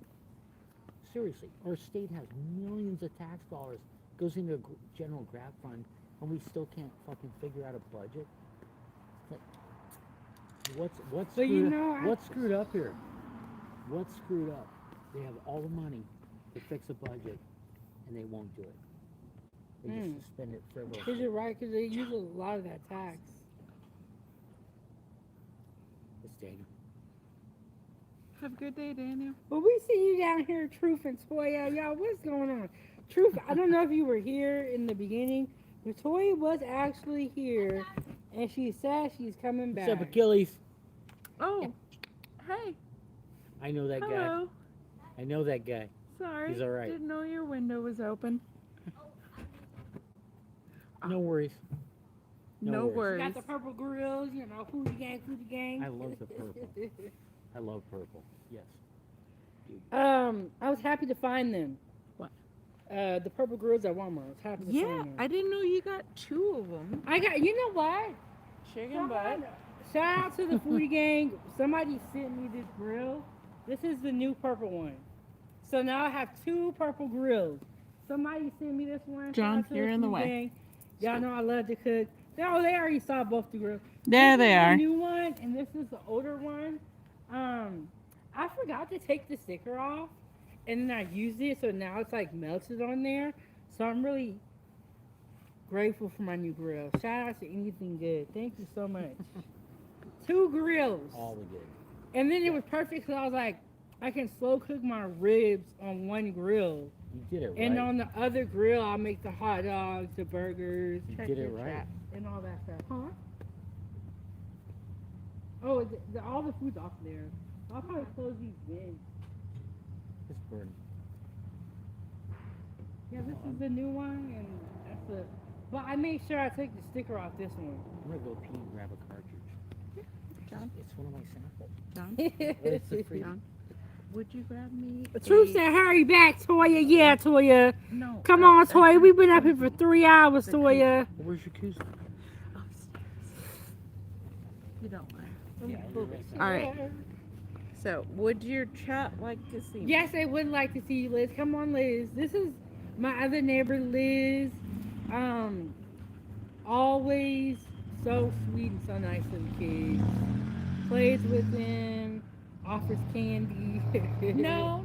Speaker 5: Seriously, our state has millions of tax dollars goes into a general grab fund, and we still can't fucking figure out a budget. Like, what's
Speaker 1: But
Speaker 5: screwed
Speaker 1: you
Speaker 5: up?
Speaker 1: know,
Speaker 5: What's screwed up here? What's screwed up? They have all the money to fix a budget, and they won't do it. They just spend it frivolously.
Speaker 1: Because you're right, because they use a lot of that tax.
Speaker 5: It's Daniel.
Speaker 2: Have a good day, Daniel.
Speaker 1: But we see you down here, Truth and Toya. Y'all, what's going on? Truth, I don't know if you were here in the beginning, but Toya was actually here, and she said she's coming back.
Speaker 5: What's up, Achilles?
Speaker 2: Oh, hey.
Speaker 5: I know that guy.
Speaker 2: Hello.
Speaker 5: I know that guy.
Speaker 2: Sorry.
Speaker 5: He's all right.
Speaker 2: Didn't know your window was open.
Speaker 5: No worries.
Speaker 2: No
Speaker 1: She
Speaker 2: worries.
Speaker 1: got the purple grills, you know, foodie gang.
Speaker 5: I love the purple. I love purple. Yes.
Speaker 1: I was happy to find them.
Speaker 2: What?
Speaker 1: The purple grills at Walmart. I was happy to
Speaker 2: Yeah,
Speaker 1: find them.
Speaker 2: I didn't know you got 2 of them.
Speaker 1: I got, you know what?
Speaker 2: Chicken butt.
Speaker 1: Shout out to the foodie gang. Somebody sent me this grill. This is the new purple one. So now I have 2 purple grills. Somebody sent me this one. Shout
Speaker 2: John,
Speaker 1: out to
Speaker 2: you're in the
Speaker 1: foodie
Speaker 2: way.
Speaker 1: gang. Y'all know I love to cook. Oh, they already saw both the grills.
Speaker 2: There
Speaker 1: This
Speaker 2: they
Speaker 1: is
Speaker 2: are.
Speaker 1: the new one, and this is the older one. I forgot to take the sticker off, and then I used it, so now it's like melted on there. So I'm really grateful for my new grill. Shout out to Anything Good. Thank you so much. 2 grills.
Speaker 5: All the good.
Speaker 1: And then it was perfect because I was like, I can slow cook my ribs on one grill.
Speaker 5: You did it right.
Speaker 1: And on the other grill, I'll make the hot dogs, the burgers,
Speaker 5: You did it right.
Speaker 1: and all that stuff. Huh? Oh, all the food's off there. I'll probably close these bins.
Speaker 5: It's burning.
Speaker 1: Yeah, this is the new one, and that's the. But I made sure I took the sticker off this one.
Speaker 5: I'm gonna go pee and grab a cartridge.
Speaker 2: John?
Speaker 5: It's one of my samples.
Speaker 2: John,
Speaker 5: It's a free.
Speaker 2: John, would you grab me?
Speaker 1: Truth said, hurry back, Toya. Yeah, Toya.
Speaker 2: No.
Speaker 1: Come on, Toya. We've been up here for 3 hours, Toya.
Speaker 5: Where's your koozie?
Speaker 2: You don't mind.
Speaker 5: Yeah,
Speaker 2: All right. So, would your chat like to see me?
Speaker 1: Yes, they would like to see you, Liz. Come on, Liz. This is my other neighbor, Liz. Always so sweet and so nice to the kids. Plays with them, offers candy.
Speaker 2: No.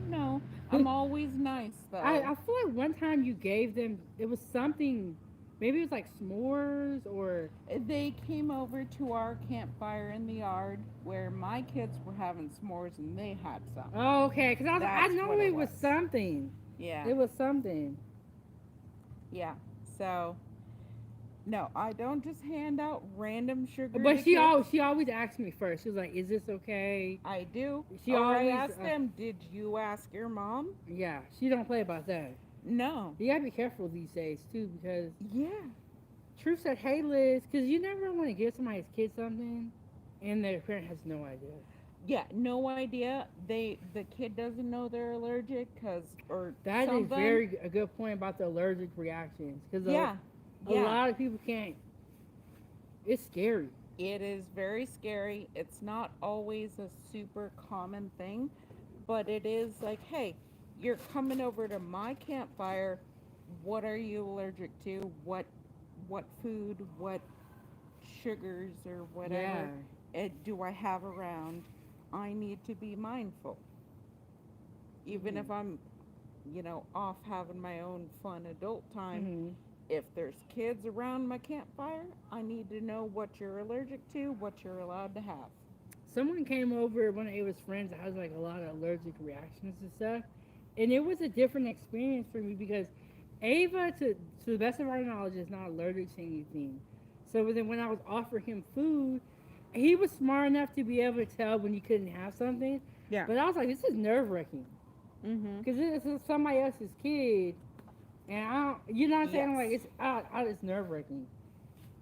Speaker 2: I'm always nice, though.
Speaker 1: I feel like one time you gave them, it was something, maybe it was like s'mores or.
Speaker 2: They came over to our campfire in the yard where my kids were having s'mores and they had some.
Speaker 1: Oh, okay. Because I was like, I
Speaker 2: That's
Speaker 1: know
Speaker 2: what
Speaker 1: it
Speaker 2: it
Speaker 1: was
Speaker 2: was.
Speaker 1: something.
Speaker 2: Yeah.
Speaker 1: It was something.
Speaker 2: Yeah. So, no, I don't just hand out random sugar.
Speaker 1: But
Speaker 2: to
Speaker 1: she
Speaker 2: kids.
Speaker 1: always asked me first. She was like, "Is this okay?"
Speaker 2: I do.
Speaker 1: She
Speaker 2: Or
Speaker 1: always,
Speaker 2: I asked them, did you ask your mom?
Speaker 1: Yeah, she don't play about that.
Speaker 2: No.
Speaker 1: You gotta be careful these days too, because
Speaker 2: Yeah.
Speaker 1: Truth said, "Hey Liz," because you never want to give somebody's kid something, and their parent has no idea.
Speaker 2: Yeah, no idea. The kid doesn't know they're allergic
Speaker 1: That is
Speaker 2: something.
Speaker 1: very a good point about the allergic reactions, because
Speaker 2: Yeah.
Speaker 1: a lot of people can't. It's scary.
Speaker 2: It is very scary. It's not always a super common thing, but it is like, hey, you're coming over to my campfire. What are you allergic to? What food, what sugars or
Speaker 1: Yeah.
Speaker 2: whatever do I have around? I need to be mindful. Even if
Speaker 1: Mhm.
Speaker 2: I'm, off having my own fun adult time,
Speaker 1: Mhm.
Speaker 2: if there's kids around my campfire, I need to know what you're allergic to, what you're allowed to have.
Speaker 1: Someone came over, one of Ava's friends that has like a lot of allergic reactions and stuff, and it was a different experience for me because Ava, to the best of our knowledge, is not allergic to anything. So then when I was offering him food, he was smart enough to be able to tell when you couldn't have something.
Speaker 2: Yeah.
Speaker 1: But I was like, this is nerve wracking
Speaker 2: Mm-hmm.
Speaker 1: because this is somebody else's kid, and I don't, you know what I'm saying? Like
Speaker 2: Yes.
Speaker 1: it's nerve wracking,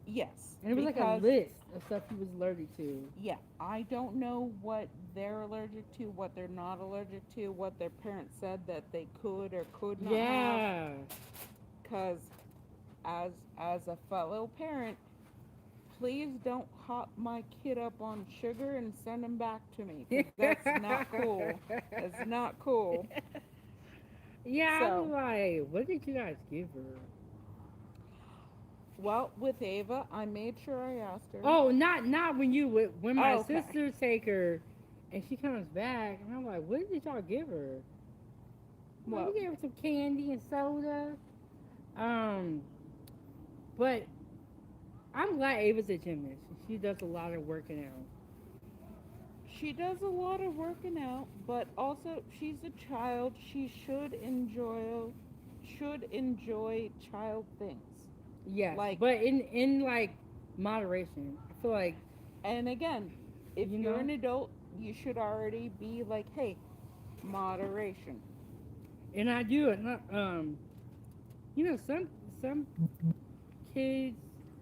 Speaker 2: Yes.
Speaker 1: and it was like a
Speaker 2: Because,
Speaker 1: list of stuff he was allergic to.
Speaker 2: yeah, I don't know what they're allergic to, what they're not allergic to, what their parents said that they could or could not have.
Speaker 1: Yeah.
Speaker 2: Because as a fellow parent, please don't hop my kid up on sugar and send him back to me, because that's not cool. It's not cool.
Speaker 1: Yeah, I was
Speaker 2: So,
Speaker 1: like, what did you guys give her?
Speaker 2: well, with Ava, I made sure I asked her.
Speaker 1: Oh, not when my
Speaker 2: Oh, okay.
Speaker 1: sister take her, and she comes back, and I'm like, what did y'all give her? I'm like,
Speaker 2: Well,
Speaker 1: we gave her some candy and soda. Um, but I'm glad Ava's a gymnast. She does a lot of working out.
Speaker 2: she does a lot of working out, but also she's a child. She should enjoy child things.
Speaker 1: Yes,
Speaker 2: Like,
Speaker 1: but in like moderation. I feel like
Speaker 2: and again, if
Speaker 1: you
Speaker 2: you're
Speaker 1: know,
Speaker 2: an adult, you should already be like, hey, moderation.
Speaker 1: and I do it. Not some kids,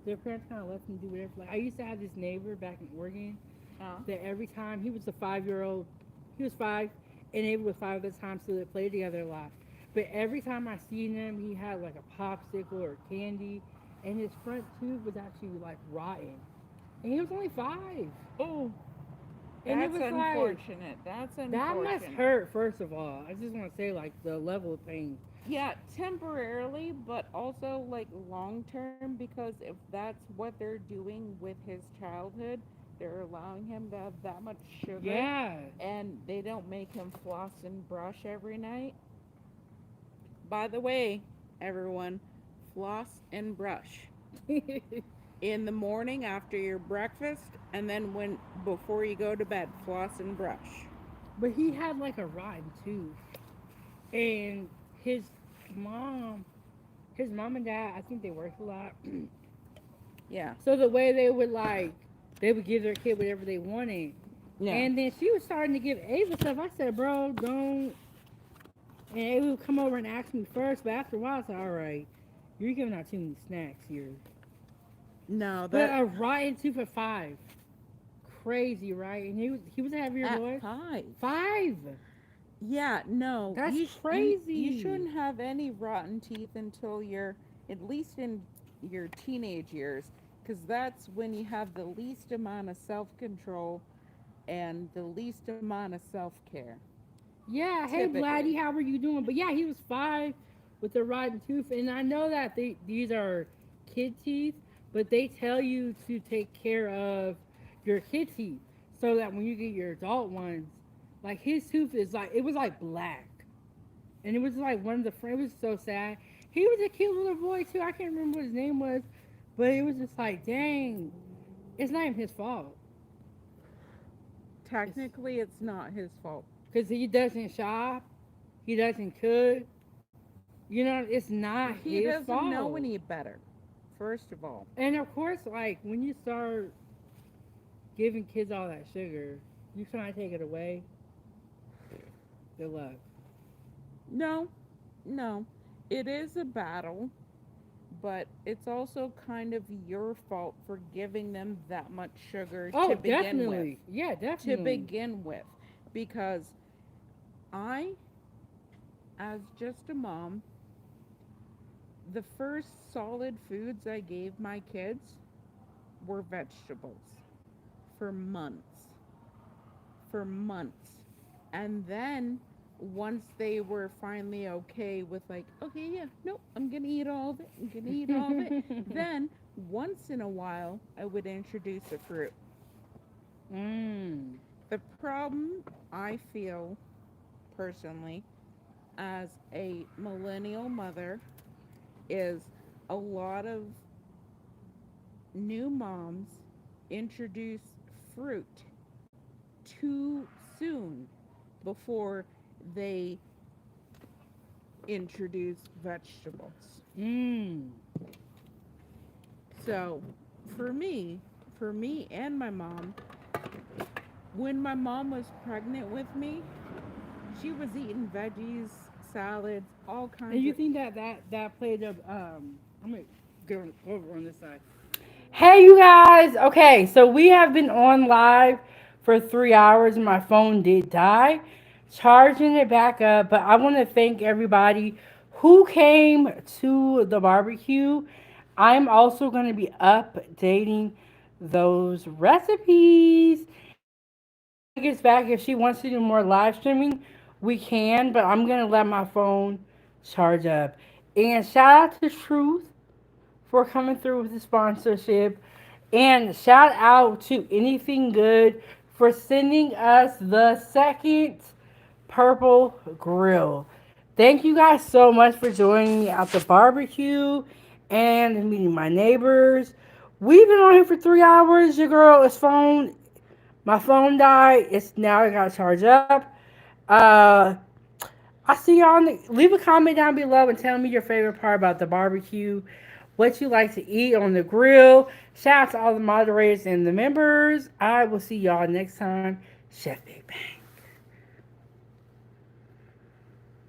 Speaker 1: their parents kind of let them do whatever. Like I used to have this neighbor back in Oregon
Speaker 2: Uh,
Speaker 1: that every time he was a 5-year-old, he was 5, and Ava was 5 at the time, so they played together a lot. But every time I seen him, he had like a popsicle or candy, and his front tooth was actually like rotten, and he was only 5.
Speaker 2: oh,
Speaker 1: And it
Speaker 2: that's
Speaker 1: was like
Speaker 2: unfortunate. That's
Speaker 1: that must
Speaker 2: unfortunate.
Speaker 1: hurt. First of all, I just want to say like the level of pain.
Speaker 2: Yeah, temporarily, but also like long term, because if that's what they're doing with his childhood, they're allowing him to have that much sugar,
Speaker 1: Yeah.
Speaker 2: and they don't make him floss and brush every night. By the way, everyone, floss and brush in the morning after your breakfast, and then when before you go to bed, floss and brush.
Speaker 1: But he had like a rotten tooth, and his mom, his mom and dad, I think they worked a lot.
Speaker 2: Yeah.
Speaker 1: So the way they would give their kid whatever they wanted.
Speaker 2: Yeah.
Speaker 1: And then she was starting to give Ava stuff. I said, bro, don't. And Ava would come over and ask me first, but after a while, I said, all right, you're giving out too many snacks here.
Speaker 2: No,
Speaker 1: But
Speaker 2: that
Speaker 1: a rotten tooth at 5. Crazy, right? And he was a heavier
Speaker 2: at
Speaker 1: boy.
Speaker 2: 5.
Speaker 1: 5.
Speaker 2: Yeah, no.
Speaker 1: That's
Speaker 2: You
Speaker 1: crazy.
Speaker 2: shouldn't have any rotten teeth until you're at least in your teenage years, because that's when you have the least amount of self control and the least amount of self care.
Speaker 1: Yeah, hey
Speaker 2: Typically.
Speaker 1: Blatty, how are you doing? But yeah, he was 5 with a rotten tooth, and I know that these are kid teeth, but they tell you to take care of your kid teeth so that when you get your adult ones, like his tooth is like it was like black, and it was like one of the friends. It was so sad. He was a cute little boy too. I can't remember what his name was, but it was just like, dang, it's not even his fault.
Speaker 2: Technically, it's not his fault.
Speaker 1: Because he doesn't shop, he doesn't cook. You know, it's not
Speaker 2: He
Speaker 1: his
Speaker 2: doesn't know
Speaker 1: fault.
Speaker 2: any better, first of all.
Speaker 1: And of course, like when you start giving kids all that sugar, you trying to take it away. Good luck.
Speaker 2: No, no. It is a battle, but it's also kind of your fault for giving them that much sugar
Speaker 1: Oh,
Speaker 2: to begin
Speaker 1: definitely. Yeah,
Speaker 2: with. To
Speaker 1: definitely.
Speaker 2: begin with. Because I, as just a mom, the first solid foods I gave my kids were vegetables for months. For months. And then once they were finally okay with like, okay, yeah, nope, I'm gonna eat all of it. I'm gonna eat all of it. Then once in a while, I would introduce a fruit.
Speaker 1: Mm.
Speaker 2: The problem I feel personally as a millennial mother is a lot of new moms introduce fruit too soon before they introduce vegetables.
Speaker 1: Mm.
Speaker 2: So, for me and my mom, when my mom was pregnant with me, she was eating veggies, salads, all kinds
Speaker 1: And you
Speaker 2: of.
Speaker 1: think that played a I'm gonna go over on this side. Hey, you guys. Okay, so we have been on live for 3 hours, and my phone did die. Charging it back up, but I want to thank everybody who came to the barbecue. I'm also going to be updating those recipes. And when Shay gets back, if she wants to do more live streaming, we can, but I'm going to let my phone charge up. And shout out to Truth for coming through with the sponsorship. And shout out to Anything Good for sending us the second purple grill. Thank you guys so much for joining me at the barbecue and meeting my neighbors. We've been on here for 3 hours. Your girl is phone. My phone died. It's now I gotta charge up. Uh, I see y'all. Leave a comment down below and tell me your favorite part about the barbecue, what you like to eat on the grill. Shout out to all the moderators and the members. I will see y'all next time. Chef Big Bang.